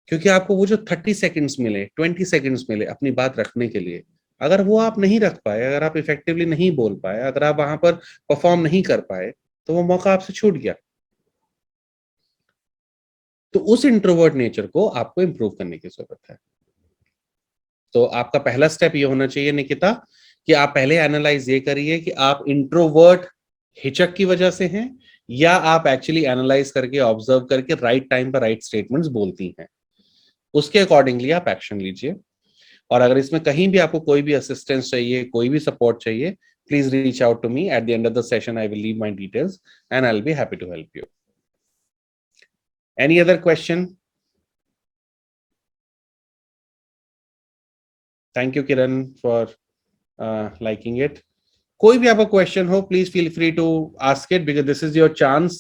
क्योंकि आपको वो जो 30 सेकंड्स मिले, 20 सेकंड्स मिले अपनी बात रखने के लिए, अगर वो आप नहीं रख पाए, अगर आप इफेक्टिवली नहीं बोल पाए, अगर आप वहां पर परफॉर्म नहीं कर पाए, तो वो मौका आपसे छूट गया. तो उस इंट्रोवर्ट नेचर को आपको इंप्रूव करने की जरूरत है. तो आपका पहला स्टेप ये होना चाहिए निकिता, कि आप पहले एनालाइज ये करिए कि आप इंट्रोवर्ट हिचक की वजह से हैं, या आप एक्चुअली एनालाइज करके ऑब्जर्व करके राइट टाइम पर राइट स्टेटमेंट्स बोलती हैं. उसके अकॉर्डिंगली आप एक्शन लीजिए. और अगर इसमें कहीं भी आपको कोई भी असिस्टेंस चाहिए, कोई भी सपोर्ट चाहिए, please reach out to me. At the end of the session I will leave my details and I will be happy to help you. Any other question? Thank you Kiran for liking it. कोई भी आपका question हो, please feel free to ask it, because this is your chance.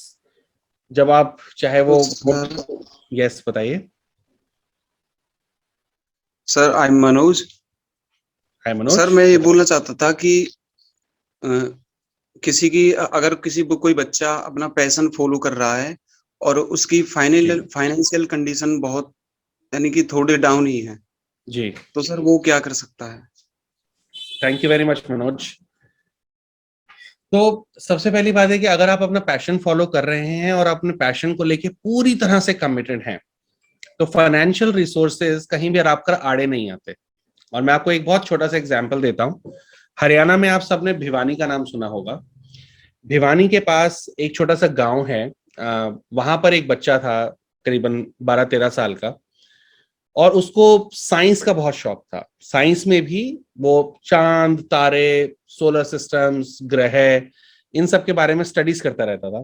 जब आप चाहे वो yes बताइए. Sir I am Manoj. Hi Manoj. Sir मैं ये बोलना चाहता था कि किसी की अगर किसी कोई बच्चा अपना पैशन फॉलो कर रहा है और उसकी फाइनेंशियल कंडीशन बहुत यानी कि थोड़े डाउन ही है, जी, तो सर वो क्या कर सकता है? Thank you very much Manoj. तो सबसे पहली बात है कि अगर आप अपना पैशन फॉलो कर रहे हैं और अपने पैशन को लेके पूरी तरह से कमिटेड हैं, तो फाइनेंशियल रिसोर्सेज कहीं भी आप कर आड़े नहीं आते। और मैं आपको एक बहुत छोटा सा एग्जांपल देता हूं। हरियाणा में आप सबने भिवानी का नाम सुना होगा। भिवानी के पास एक छोटा सा गांव है। वहां पर एक बच्चा था करीबन 12-13 साल का, और उसको साइंस का बहुत शौक था। साइंस में भी वो चांद, तारे, सोलर सिस्टम्स, ग्रह, इन सब के बारे में स्टडीज करता रहता था।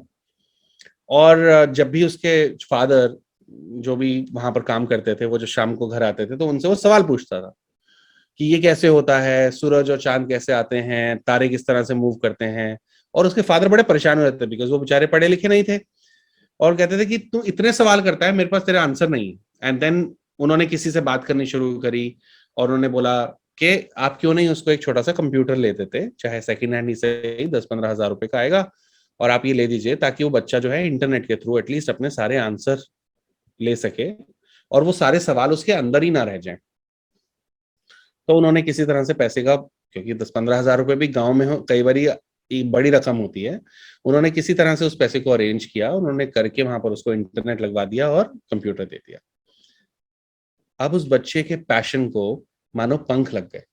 और जब भी उसके फादर, जो भी वहां पर काम करते थे, वो जो शाम को घर आते थे, तो उनसे वो सवाल पूछता था कि ये कैसे होता है, सूरज और चांद कैसे आते हैं, तारे किस तरह से मूव करते हैं। और उसके फादर बड़े परेशान हो जाते थे, बिकॉज वो बेचारे पढ़े लिखे नहीं थे, और कहते थे कि तू इतने सवाल करता है, मेरे पास तेरा आंसर नहीं है। एंड देन उन्होंने किसी से बात करनी शुरू करी, और उन्होंने बोला कि आप क्यों नहीं उसको एक छोटा सा कंप्यूटर ले देते, चाहे सेकंड हैंड ही से 10-15 हज़ार रुपए का आएगा, और आप ये ले दीजिए, ताकि वो बच्चा जो है इंटरनेट के थ्रू एटलीस्ट अपने सारे आंसर ले सके, और वो सारे सवाल उसके अंदर ही ना रह जाएं। तो उन्होंने किसी तरह से पैसे का, क्योंकि 10-15 हज़ार रुपए भी गांव में हो कई बार बड़ी रकम होती है, उन्होंने किसी तरह से उस पैसे को अरेंज किया, उन्होंने करके वहां पर उसको इंटरनेट लगवा दिया और कंप्यूटर दे दिया। अब उस बच्चे के पैशन को मानो पंख लग गए,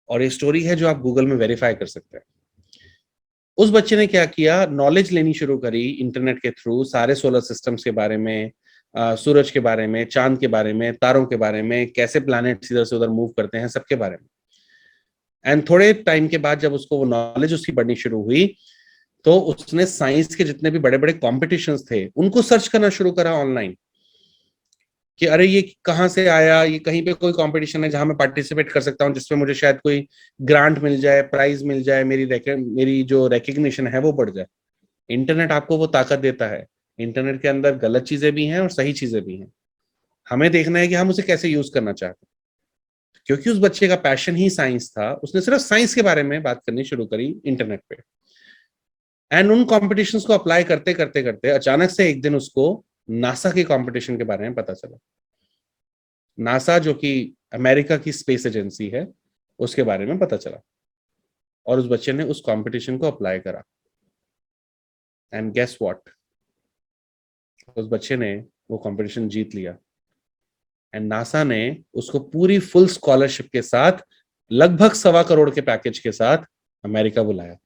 और ये स्टोरी है जो आप गूगल में वेरीफाई कर सकते हैं। उस बच्चे ने क्या किया, नॉलेज लेनी शुरू करी इंटरनेट के थ्रू, सारे सोलर सिस्टम्स के बारे में, सूरज के बारे में, चांद के बारे में, तारों के बारे में, कैसे प्लैनेट्स इधर से उधर मूव करते हैं, सबके बारे में। एंड थोड़े टाइम के बाद जब उसको वो नॉलेज उसकी बढ़नी शुरू हुई, तो उसने साइंस के जितने भी बड़े बड़े कॉम्पिटिशन्स थे उनको सर्च करना शुरू करा ऑनलाइन, कि अरे ये कहाँ से आया, ये कहीं पे कोई कंपटीशन है जहां मैं पार्टिसिपेट कर सकता हूँ, जिसमें मुझे शायद कोई ग्रांट मिल जाए, प्राइज मिल जाए, मेरी जो रिकग्निशन है वो बढ़ जाए। इंटरनेट आपको वो ताकत देता है। इंटरनेट के अंदर गलत चीजें भी हैं और सही चीजें भी हैं। हमें देखना है कि हम उसे कैसे यूज करना चाहते हैं। क्योंकि उस बच्चे का पैशन ही साइंस था, उसने सिर्फ साइंस के बारे में बात करनी शुरू करी इंटरनेट पे। एंड उन कॉम्पिटिशन्स को अप्लाई करते करते करते अचानक से एक दिन उसको नासा के कंपटीशन के बारे में पता चला। नासा, जो कि अमेरिका की स्पेस एजेंसी है, उसके बारे में पता चला, और उस बच्चे ने उस कंपटीशन को अप्लाई करा। एंड गेस व्हाट, उस बच्चे ने वो कंपटीशन जीत लिया। एंड नासा ने उसको पूरी फुल स्कॉलरशिप के साथ, लगभग 1.25 करोड़ के पैकेज के साथ अमेरिका बुलाया।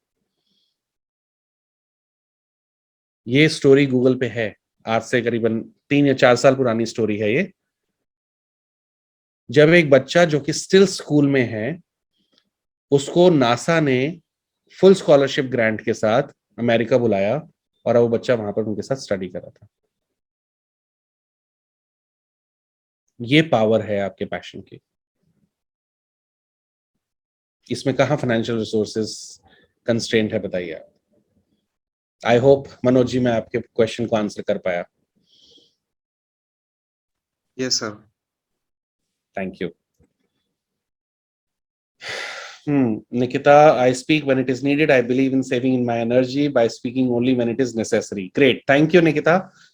ये स्टोरी गूगल पे है, आज से करीबन 3 या 4 साल पुरानी स्टोरी है ये। जब एक बच्चा जो कि स्टिल स्कूल में है, उसको नासा ने फुल स्कॉलरशिप ग्रांट के साथ अमेरिका बुलाया, और वो बच्चा वहां पर उनके साथ स्टडी कर रहा था। ये पावर है आपके पैशन की। इसमें कहाँ फाइनेंशियल रिसोर्सेज कंस्ट्रेंट है, बताइए आप। आई होप मनोज जी मैं आपके क्वेश्चन को आंसर कर पाया। Yes sir. Thank you. Nikita, I speak when it is needed. I believe in saving in my energy by speaking only when it is necessary. Great. Thank you, Nikita.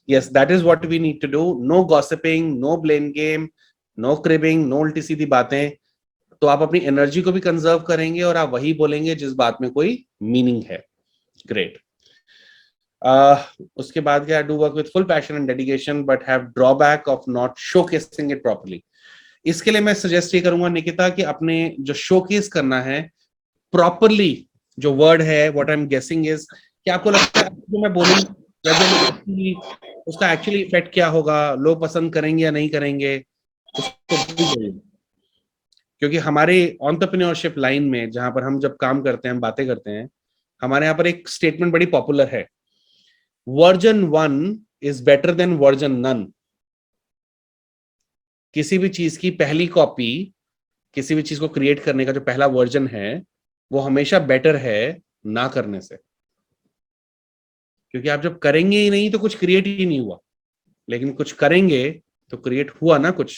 Yes, that is what we need to do. No gossiping, no blame game, no cribbing, no उल्टी सीधी बातें। तो आप अपनी energy को भी conserve करेंगे, और आप वही बोलेंगे जिस बात में कोई मीनिंग है। ग्रेट। उसके बाद क्या, do work with full passion and dedication but have drawback of not showcasing it properly. इसके लिए मैं सजेस्ट ये करूंगा निकिता कि अपने जो शोकेस करना है प्रॉपरली, जो वर्ड है, what I am guessing is, कि आपको लगता है जो मैं बोलूंगा उसका एक्चुअली इफेक्ट क्या होगा, लोग पसंद करेंगे या नहीं करेंगे, उसको भूल जाइए। क्योंकि हमारे एंटरप्रेन्योरशिप लाइन में जहां पर हम जब काम करते हैं, हम बातें करते हैं, हमारे यहाँ पर एक स्टेटमेंट बड़ी पॉपुलर है, version 1 is better than version none. किसी भी चीज की पहली कॉपी, किसी भी चीज को क्रिएट करने का जो पहला वर्जन है, वो हमेशा बेटर है ना करने से। क्योंकि आप जब करेंगे ही नहीं तो कुछ क्रिएट ही नहीं हुआ, लेकिन कुछ करेंगे तो क्रिएट हुआ ना कुछ,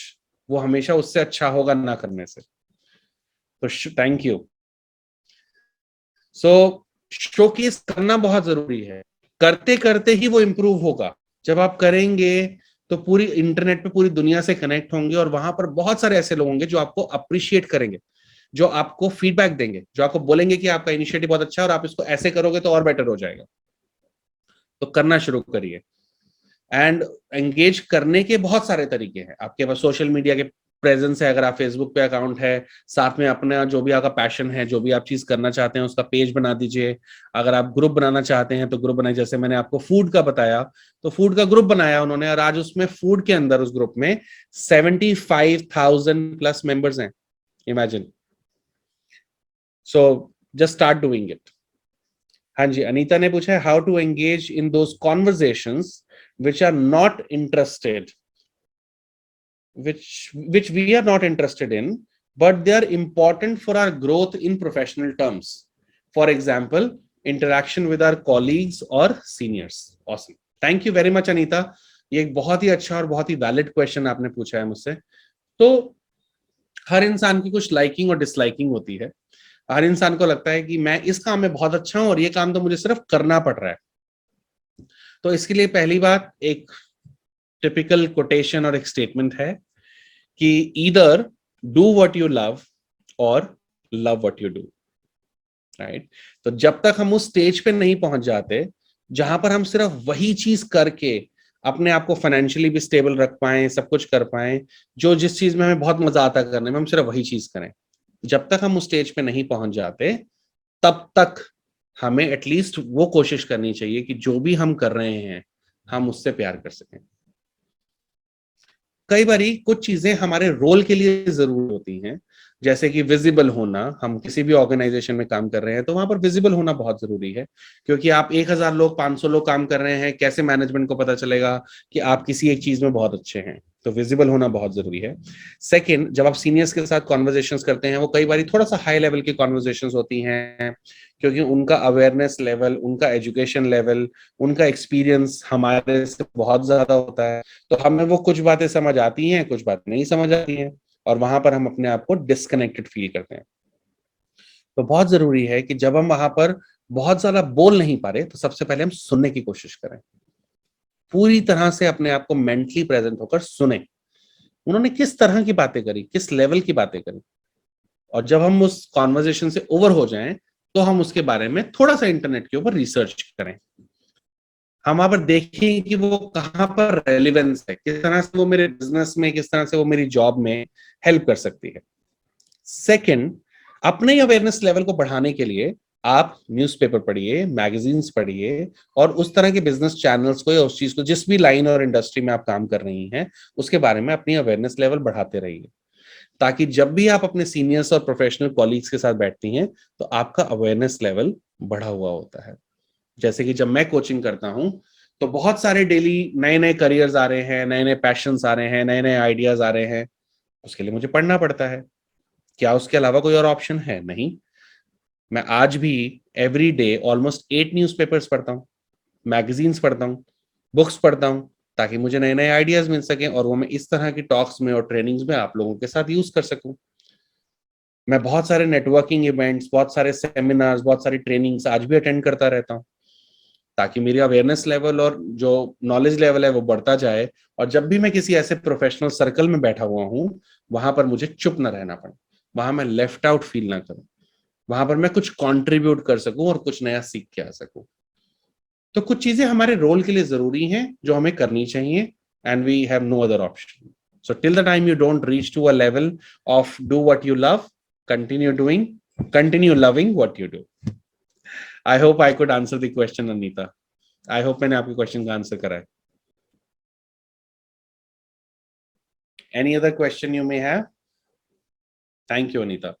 वो हमेशा उससे अच्छा होगा ना करने से। तो थैंक यू। सो शोकेस करना बहुत जरूरी है, करते करते ही वो इम्प्रूव होगा। जब आप करेंगे तो पूरी इंटरनेट पे पूरी दुनिया से कनेक्ट होंगे और वहां पर बहुत सारे ऐसे लोग होंगे जो आपको अप्रिशिएट करेंगे, जो आपको फीडबैक देंगे, जो आपको बोलेंगे कि आपका इनिशिएटिव बहुत अच्छा है और आप इसको ऐसे करोगे तो और बेटर हो जाएगा। तो करना शुरू करिए। एंड एंगेज करने के बहुत सारे तरीके हैं। आपके पास सोशल मीडिया के प्रेजेंस है, अगर आप फेसबुक पे अकाउंट है, साथ में अपना जो भी आपका पैशन है, जो भी आप चीज करना चाहते हैं उसका पेज बना दीजिए। अगर आप ग्रुप बनाना चाहते हैं तो ग्रुप बनाए, जैसे मैंने आपको फूड का बताया तो फूड का ग्रुप बनाया उन्होंने, और आज उसमें फूड के अंदर उस ग्रुप में 75,000 प्लस मेंबर्स हैं। Imagine. So just start doing it. हाँ जी, अनीता ने पूछा है how to engage in those conversations which are not interested, which we are not interested in, but they are important for our growth in professional terms. For example, interaction with our colleagues or seniors. Awesome. Thank you very much, Anita. ये एक बहुत ही अच्छा और बहुत ही valid question आपने पूछा है मुझसे। तो हर इंसान की कुछ लाइकिंग और डिसलाइकिंग होती है। हर इंसान को लगता है कि मैं इस काम में बहुत अच्छा हूं और ये काम तो मुझे सिर्फ करना पड़ रहा है। तो इसके लिए पहली बात, एक टिपिकल कोटेशन और एक स्टेटमेंट है कि either do what you love और love what you do, right. तो जब तक हम उस स्टेज पे नहीं पहुंच जाते जहां पर हम सिर्फ वही चीज करके अपने आप को फाइनेंशियली भी स्टेबल रख पाए, सब कुछ कर पाए, जो जिस चीज में हमें बहुत मजा आता करने में, हम सिर्फ वही चीज करें, जब तक हम उस स्टेज पे नहीं पहुंच जाते तब तक हमें एटलीस्ट वो कोशिश करनी चाहिए कि जो भी हम कर रहे हैं हम उससे प्यार कर सकें। कई बारी कुछ चीजें हमारे रोल के लिए जरूरी होती हैं, जैसे कि विजिबल होना। हम किसी भी ऑर्गेनाइजेशन में काम कर रहे हैं तो वहां पर विजिबल होना बहुत जरूरी है, क्योंकि आप 1000 लोग 500 लोग काम कर रहे हैं, कैसे मैनेजमेंट को पता चलेगा कि आप किसी एक चीज में बहुत अच्छे हैं। तो विजिबल होना बहुत जरूरी है। सेकंड, जब आप सीनियर्स के साथ कॉन्वर्जेशंस करते हैं, वो कई बार थोड़ा सा हाई लेवल की कॉन्वर्जेशंस होती हैं, क्योंकि उनका अवेयरनेस लेवल, उनका एजुकेशन लेवल, उनका एक्सपीरियंस हमारे से बहुत ज्यादा होता है। तो हमें वो कुछ बातें समझ आती हैं, कुछ बातें नहीं समझ आती हैं, और वहां पर हम अपने आप को डिस्कनेक्टेड फील करते हैं। तो बहुत जरूरी है कि जब हम वहां पर बहुत ज्यादा बोल नहीं पा रहे तो सबसे पहले हम सुनने की कोशिश करें, पूरी तरह से अपने आप को मेंटली प्रेजेंट होकर सुने, उन्होंने किस तरह की बातें करी, किस लेवल की बातें करी, और जब हम उस कॉन्वर्जेशन से ओवर हो जाएं तो हम उसके बारे में थोड़ा सा इंटरनेट के ऊपर रिसर्च करें। हम वहां पर देखें कि वो कहां पर रेलिवेंस है, किस तरह से वो मेरे बिजनेस में, किस तरह से वो मेरी जॉब में हेल्प कर सकती है। सेकंड, अपने अवेयरनेस लेवल को बढ़ाने के लिए आप न्यूज़पेपर पढ़िए, मैगजीन्स पढ़िए, और उस तरह के बिजनेस चैनल्स को या उस चीज को, जिस भी लाइन और इंडस्ट्री में आप काम कर रही हैं, उसके बारे में अपनी अवेयरनेस लेवल बढ़ाते रहिए, ताकि जब भी आप अपने सीनियर्स और प्रोफेशनल कॉलीग्स के साथ बैठती हैं तो आपका अवेयरनेस लेवल बढ़ा हुआ होता है। जैसे कि जब मैं कोचिंग करता हूं तो बहुत सारे डेली नए नए करियर्स आ रहे हैं, नए नए पैशंस आ रहे हैं, नए नए आइडियाज आ रहे हैं, उसके लिए मुझे पढ़ना पड़ता है। क्या उसके अलावा कोई और ऑप्शन है? नहीं। मैं आज भी एवरी डे ऑलमोस्ट 8 न्यूज़पेपर्स पढ़ता हूँ, मैगजीन्स पढ़ता हूँ, बुक्स पढ़ता हूँ, ताकि मुझे नए नए आइडियाज मिल सकें और वो मैं इस तरह की टॉक्स में और ट्रेनिंग्स में आप लोगों के साथ यूज कर सकूं। मैं बहुत सारे नेटवर्किंग इवेंट्स, बहुत सारे सेमिनार्स, बहुत सारी ट्रेनिंग्स आज भी अटेंड करता रहता हूँ, ताकि मेरी अवेयरनेस लेवल और जो नॉलेज लेवल है वो बढ़ता जाए, और जब भी मैं किसी ऐसे प्रोफेशनल सर्कल में बैठा हुआ हूँ वहां पर मुझे चुप न रहना पड़े, वहां मैं लेफ्ट आउट फील ना करूं, वहां पर मैं कुछ कंट्रीब्यूट कर सकूं और कुछ नया सीख के आ सकूं। तो कुछ चीजें हमारे रोल के लिए जरूरी हैं जो हमें करनी चाहिए, and we have no other option. So till the time you don't reach to a level of do what you love, continue doing, continue loving what you do. I hope I could answer the question, Anita. I hope मैंने आपके question का answer करा है। Any other question you may have? Thank you, Anita.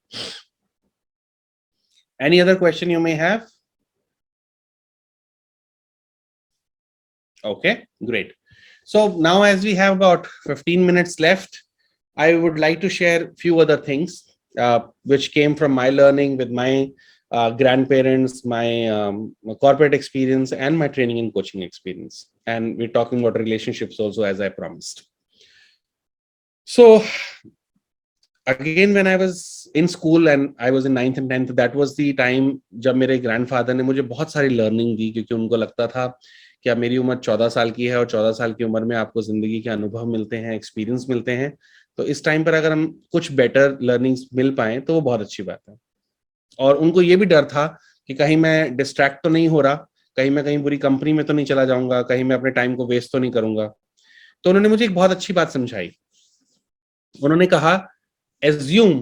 Any other question you may have? Okay, great. So now, as we have about 15 minutes left, I would like to share a few other things which came from my learning with my grandparents, my corporate experience, and my training and coaching experience. And we're talking about relationships also, as I promised. So again when I was in school and I was in 9th and 10th, that was the time जब मेरे grandfather ने मुझे बहुत सारी learning दी, क्योंकि उनको लगता था कि अब मेरी उम्र 14 साल की है और 14 साल की उम्र में आपको जिंदगी के अनुभव मिलते हैं, एक्सपीरियंस मिलते हैं, तो इस टाइम पर अगर हम कुछ बेटर लर्निंग्स मिल पाए तो वो बहुत अच्छी बात है। और उनको ये भी डर था कि कहीं मैं डिस्ट्रैक्ट तो नहीं हो रहा, कहीं मैं कहीं बुरी कंपनी में तो नहीं चला जाऊंगा, कहीं मैं अपने टाइम को वेस्ट तो नहीं करूंगा। तो उन्होंने मुझे एक बहुत अच्छी बात समझाई। उन्होंने कहा, assume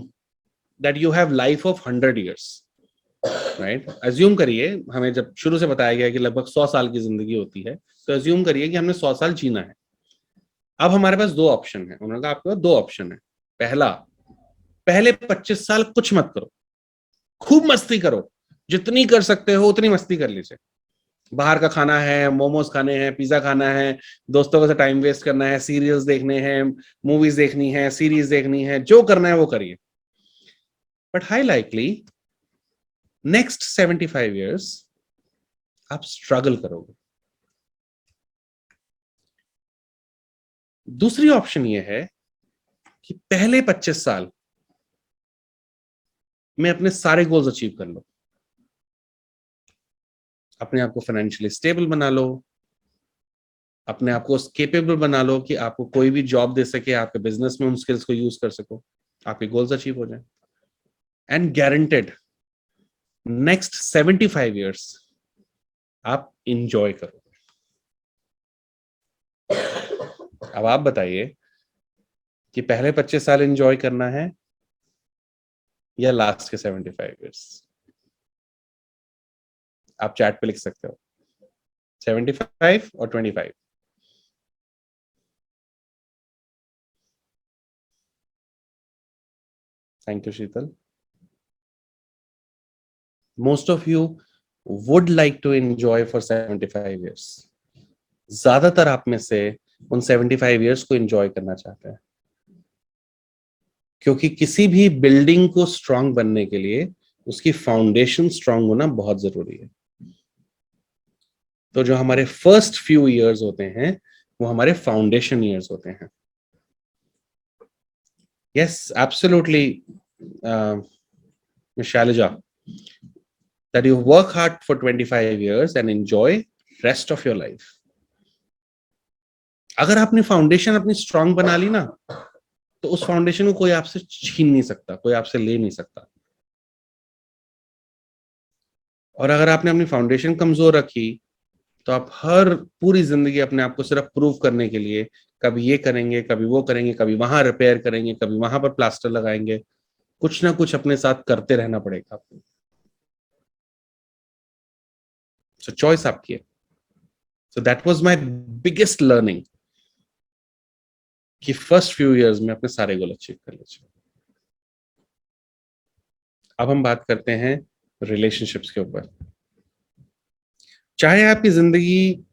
that you have life of 100 years, right? assume करिए, हमें जब शुरू से बताया गया कि लगभग 100 साल की जिंदगी होती है, तो assume करिए कि हमने 100 साल जीना है। अब हमारे पास दो ऑप्शन है। उन्होंने कहा आपके पास दो ऑप्शन है। पहला, पहले 25 साल कुछ मत करो, खूब मस्ती करो, जितनी कर सकते हो उतनी मस्ती कर लीजिए। बाहर का खाना है, मोमोज खाने हैं, पिज्जा खाना है, दोस्तों के साथ टाइम वेस्ट करना है, सीरियल्स देखने हैं, मूवीज देखनी है, सीरीज देखनी है, जो करना है वो करिए। But high likely next 75 years आप स्ट्रगल करोगे। दूसरी ऑप्शन ये है कि पहले 25 साल में अपने सारे गोल्स अचीव कर लो, अपने आप को फाइनेंशियली स्टेबल बना लो, अपने आप को केपेबल बना लो कि आपको कोई भी जॉब दे सके, आपके बिजनेस में उन स्किल्स को यूज कर सको, आपके गोल्स अचीव हो जाए। एंड गारंटेड नेक्स्ट 75 years आप इंजॉय करोगे। अब आप बताइए कि पहले 25 साल इंजॉय करना है या लास्ट के 75 years? आप चैट पे लिख सकते हो 75 और 25। Thank you Sheetal. Most of you would like to enjoy for 75 years। ज्यादातर आप में से उन 75 years को एंजॉय करना चाहते हैं, क्योंकि किसी भी बिल्डिंग को स्ट्रांग बनने के लिए उसकी फाउंडेशन स्ट्रांग होना बहुत जरूरी है। तो जो हमारे फर्स्ट फ्यू इयर्स होते हैं वो हमारे फाउंडेशन इयर्स होते हैं। Yes, absolutely Shailja, that you work hard for 25 years and enjoy rest of your life। अगर आपने फाउंडेशन अपनी स्ट्रांग बना ली ना, तो उस फाउंडेशन को कोई आपसे छीन नहीं सकता, कोई आपसे ले नहीं सकता। और अगर आपने अपनी फाउंडेशन कमजोर रखी तो आप हर पूरी जिंदगी अपने आप को सिर्फ प्रूव करने के लिए कभी ये करेंगे, कभी वो करेंगे, कभी वहां रिपेयर करेंगे, कभी वहां पर प्लास्टर लगाएंगे, कुछ ना कुछ अपने साथ करते रहना पड़ेगा आपको। सो चॉइस आपकी है। So that was my biggest learning कि फर्स्ट फ्यू इयर्स में अपने सारे गोल अचीव कर लीजिए। अब हम बात करते हैं रिलेशनशिप्स के ऊपर। चाहे आपकी जिंदगी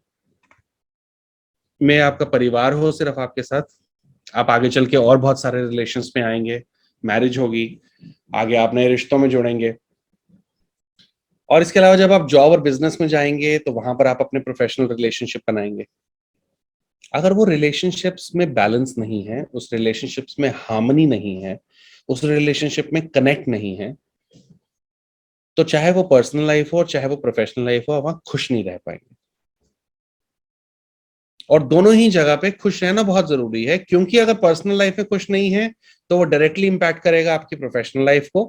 में आपका परिवार हो सिर्फ आपके साथ, आप आगे चल के और बहुत सारे रिलेशंस में आएंगे, मैरिज होगी, आगे आप नए रिश्तों में जुड़ेंगे, और इसके अलावा जब आप जॉब और बिजनेस में जाएंगे तो वहां पर आप अपने प्रोफेशनल रिलेशनशिप बनाएंगे। अगर वो रिलेशनशिप्स में बैलेंस नहीं है, उस रिलेशनशिप्स में हार्मनी नहीं है, उस रिलेशनशिप में कनेक्ट नहीं है, तो चाहे वो पर्सनल लाइफ हो चाहे वो प्रोफेशनल लाइफ हो, वहां खुश नहीं रह पाएंगे। और दोनों ही जगह पे खुश रहना बहुत जरूरी है, क्योंकि अगर पर्सनल लाइफ में खुश नहीं है तो वो डायरेक्टली इंपैक्ट करेगा आपकी प्रोफेशनल लाइफ को,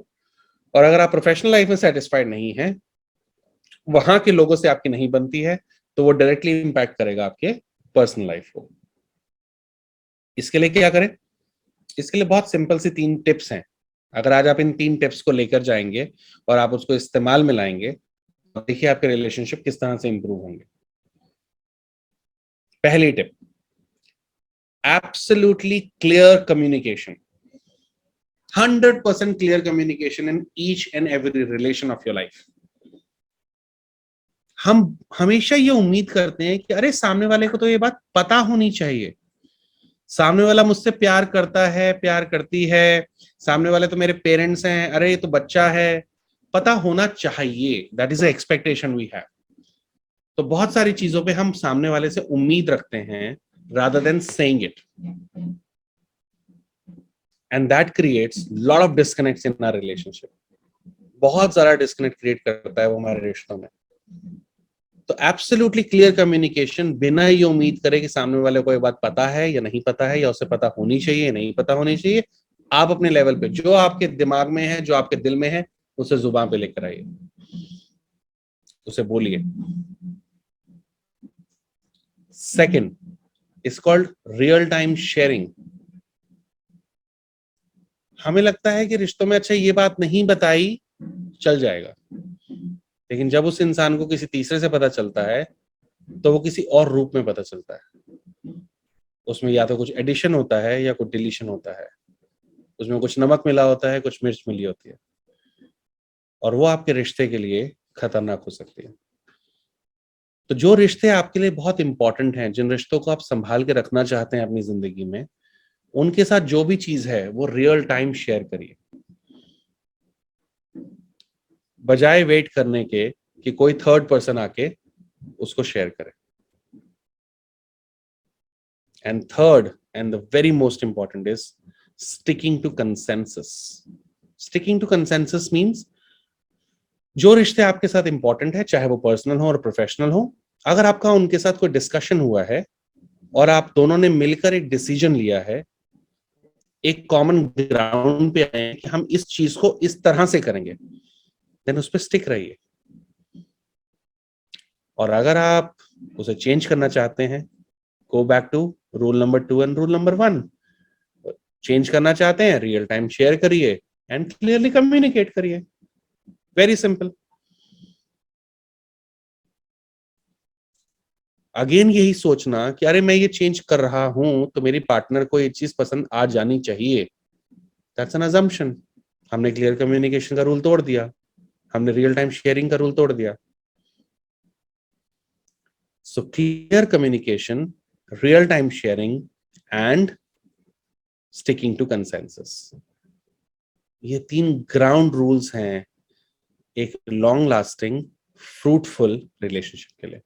और अगर आप प्रोफेशनल लाइफ में सेटिस्फाइड नहीं है, वहां के लोगों से आपकी नहीं बनती है, तो वो डायरेक्टली इंपैक्ट करेगा आपके पर्सनल लाइफ को। इसके लिए क्या करें? इसके लिए बहुत सिंपल सी 3 टिप्स हैं। अगर आज आप इन 3 टिप्स को लेकर जाएंगे और आप उसको इस्तेमाल में लाएंगे, तो देखिए आपके रिलेशनशिप किस तरह से इंप्रूव होंगे। पहली tip, absolutely clear communication. 100% clear communication in each and every relation of your life. हम हमेशा ये उम्मीद करते हैं कि अरे सामने वाले को तो ये बात पता होनी चाहिए, सामने वाला मुझसे प्यार करता है, प्यार करती है, सामने वाले तो मेरे पेरेंट्स हैं, अरे ये तो बच्चा है, पता होना चाहिए। That is a expectation we have. तो बहुत सारी चीजों पे हम सामने वाले से उम्मीद रखते हैं rather than saying it। And that creates lot of disconnects in our relationship. बहुत सारा डिस्कनेक्ट क्रिएट करता है वो हमारे रिश्तों में। तो एब्सोल्युटली क्लियर कम्युनिकेशन, बिना ये उम्मीद करे कि सामने वाले को ये बात पता है या नहीं पता है, या उसे पता होनी चाहिए नहीं पता होनी चाहिए, आप अपने लेवल पे जो आपके दिमाग में है, जो आपके दिल में है, उसे जुबान पे लेकर आइए, उसे बोलिए। Second is called real time sharing. हमें लगता है कि रिश्तों में अच्छा ये बात नहीं बताई चल जाएगा, लेकिन जब उस इंसान को किसी तीसरे से पता चलता है तो वो किसी और रूप में पता चलता है। उसमें या तो कुछ एडिशन होता है या कुछ डिलीशन होता है, उसमें कुछ नमक मिला होता है, कुछ मिर्च मिली होती है, और वो आपके रिश्ते के लिए खतरनाक हो सकती है। तो जो रिश्ते आपके लिए बहुत इंपॉर्टेंट हैं, जिन रिश्तों को आप संभाल के रखना चाहते हैं अपनी जिंदगी में, उनके साथ जो भी चीज है वो रियल टाइम शेयर करिए, बजाय वेट करने के कि कोई थर्ड पर्सन आके उसको शेयर करे। And third and the very most important is sticking to consensus. Sticking to consensus means जो रिश्ते आपके साथ इंपॉर्टेंट है, चाहे वो पर्सनल हो और प्रोफेशनल हो, अगर आपका उनके साथ कोई डिस्कशन हुआ है और आप दोनों ने मिलकर एक डिसीजन लिया है, एक कॉमन ग्राउंड पे आए कि हम इस चीज को इस तरह से करेंगे, देन उस पर स्टिक रहिए। और अगर आप उसे चेंज करना चाहते हैं, go back to rule number 2 and rule number 1। Change करना चाहते हैं, रियल टाइम शेयर करिए एंड क्लियरली कम्युनिकेट करिए। Very simple. अगेन यही सोचना कि अरे मैं ये चेंज कर रहा हूं तो मेरी पार्टनर को ये चीज पसंद आ जानी चाहिए, दैट्स एन अजम्पशन। हमने क्लियर कम्युनिकेशन का रूल तोड़ दिया, हमने रियल टाइम शेयरिंग का रूल तोड़ दिया। So clear communication, real time sharing and sticking to consensus, ये 3 ग्राउंड रूल्स हैं एक लॉन्ग लास्टिंग फ्रूटफुल रिलेशनशिप के लिए।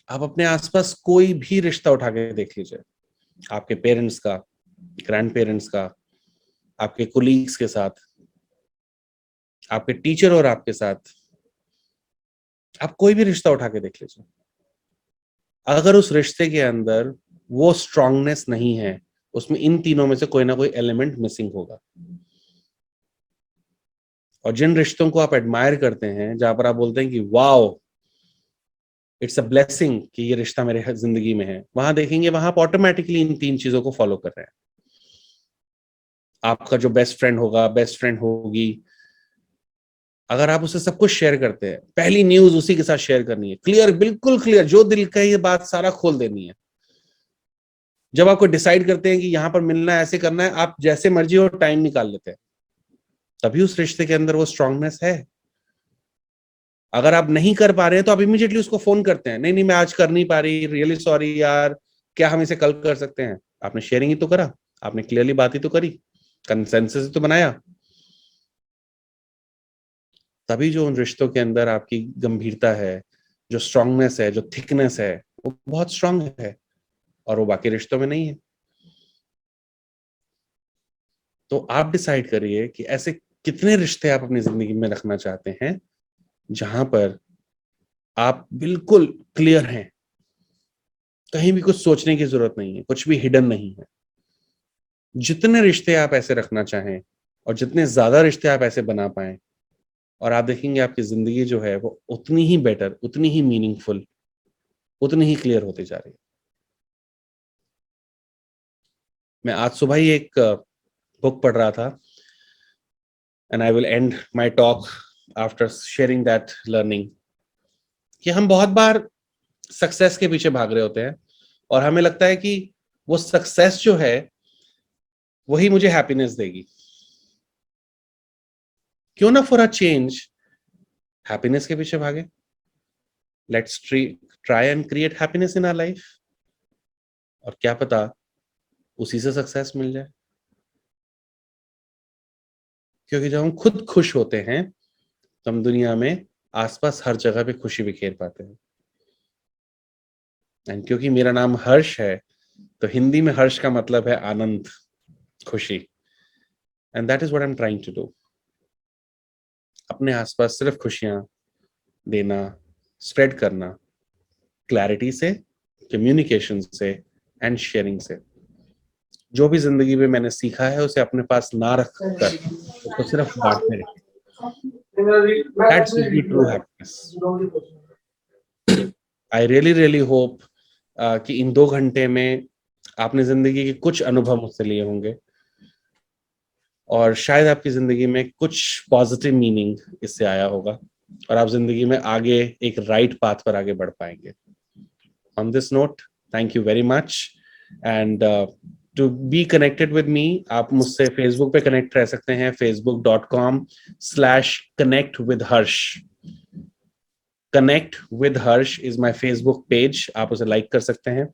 आप अपने आसपास कोई भी रिश्ता उठा के देख लीजिए, आपके पेरेंट्स का, ग्रैंड पेरेंट्स का, आपके कोलीग्स के साथ, आपके टीचर और आपके साथ, आप कोई भी रिश्ता उठा के देख लीजिए, अगर उस रिश्ते के अंदर वो स्ट्रांगनेस नहीं है, उसमें इन तीनों में से कोई ना कोई एलिमेंट मिसिंग होगा। और जिन रिश्तों को आप एडमायर करते हैं, जहां पर आप बोलते हैं कि वाओ इट्स अ ब्लेसिंग कि ये रिश्ता मेरे जिंदगी में है, वहां देखेंगे वहां आप ऑटोमेटिकली इन 3 चीजों को फॉलो कर रहे हैं। आपका जो बेस्ट फ्रेंड होगा, बेस्ट फ्रेंड होगी, अगर आप उसे सब कुछ शेयर करते हैं, पहली न्यूज उसी के साथ शेयर करनी है, क्लियर, बिल्कुल क्लियर, जो दिल का ये बात सारा खोल देनी है। जब आपको डिसाइड करते हैं कि यहां पर मिलना है, ऐसे करना है, आप जैसे मर्जी हो टाइम निकाल लेते हैं, तभी उस रिश्ते के अंदर वो स्ट्रांगनेस है। अगर आप नहीं कर पा रहे हैं तो आप इमीडिएटली उसको फोन करते हैं, नहीं नहीं मैं आज कर नहीं पा रही, रियली सॉरी यार, क्या हम इसे कल कर सकते हैं। आपने शेयरिंग ही तो करा, आपने क्लियरली बात ही तो करी, कंसेंसस तो बनाया। तभी जो उन रिश्तों के अंदर आपकी गंभीरता है, जो स्ट्रांगनेस है, जो थिकनेस है, वो बहुत स्ट्रांग है, और वो बाकी रिश्तों में नहीं है। तो आप डिसाइड करिए कि ऐसे कितने रिश्ते आप अपनी जिंदगी में रखना चाहते हैं जहां पर आप बिल्कुल क्लियर हैं, कहीं भी कुछ सोचने की जरूरत नहीं है, कुछ भी हिडन नहीं है। जितने रिश्ते आप ऐसे रखना चाहें और जितने ज्यादा रिश्ते आप ऐसे बना पाए, और आप देखेंगे आपकी जिंदगी जो है वो उतनी ही बेटर, उतनी ही मीनिंगफुल, उतनी ही क्लियर होती जा रही है। मैं आज सुबह ही एक बुक पढ़ रहा था, and I will and my talk after sharing that learning, कि हम बहुत बार सक्सेस के पीछे भाग रहे होते हैं और हमें लगता है कि वो सक्सेस जो है वही मुझे हैप्पीनेस देगी। क्यों ना फॉर अ चेंज हैप्पीनेस के पीछे भागे। Let's try and create happiness in our life, और क्या पता उसी से सक्सेस मिल जाए। क्योंकि जब हम खुद खुश होते हैं तो हम दुनिया में आसपास हर जगह पे खुशी बिखेर पाते हैं। एंड क्योंकि मेरा नाम हर्ष है, तो हिंदी में हर्ष का मतलब है आनंद, खुशी, and that is what I am trying to do. अपने आसपास सिर्फ खुशियां देना, स्प्रेड करना, क्लैरिटी से, कम्युनिकेशन से एंड शेयरिंग से। जो भी जिंदगी में मैंने सीखा है उसे अपने पास ना रख कर उसको सिर्फ बांटने रखें। That's really true happiness. I really hope कि इन 2 घंटे में आपने जिंदगी के कुछ अनुभव मुझसे लिए होंगे और शायद आपकी जिंदगी में कुछ पॉजिटिव मीनिंग इससे आया होगा और आप जिंदगी में आगे एक राइट पाथ पर आगे बढ़ पाएंगे। On this note, thank you very much and to be connected with me, आप मुझसे Facebook पे कनेक्ट रह सकते हैं, facebook.com/connectwithharsh। Connect with Harsh is my Facebook page, आप उसे लाइक कर सकते हैं।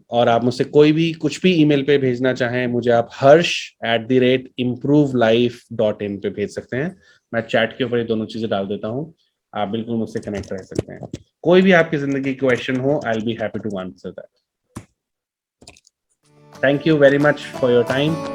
और आप मुझसे कोई भी कुछ भी ईमेल पे भेजना चाहें मुझे आप harsh@improvelife.in पे भेज सकते हैं। मैं चैट के ऊपर ये दोनों चीजें डाल देता हूँ, आप बिल्कुल मुझसे कनेक्ट रह सकते हैं। कोई भी आपकी जिंदगी क्वेश्चन हो, I will be happy to answer that. Thank you very much for your time.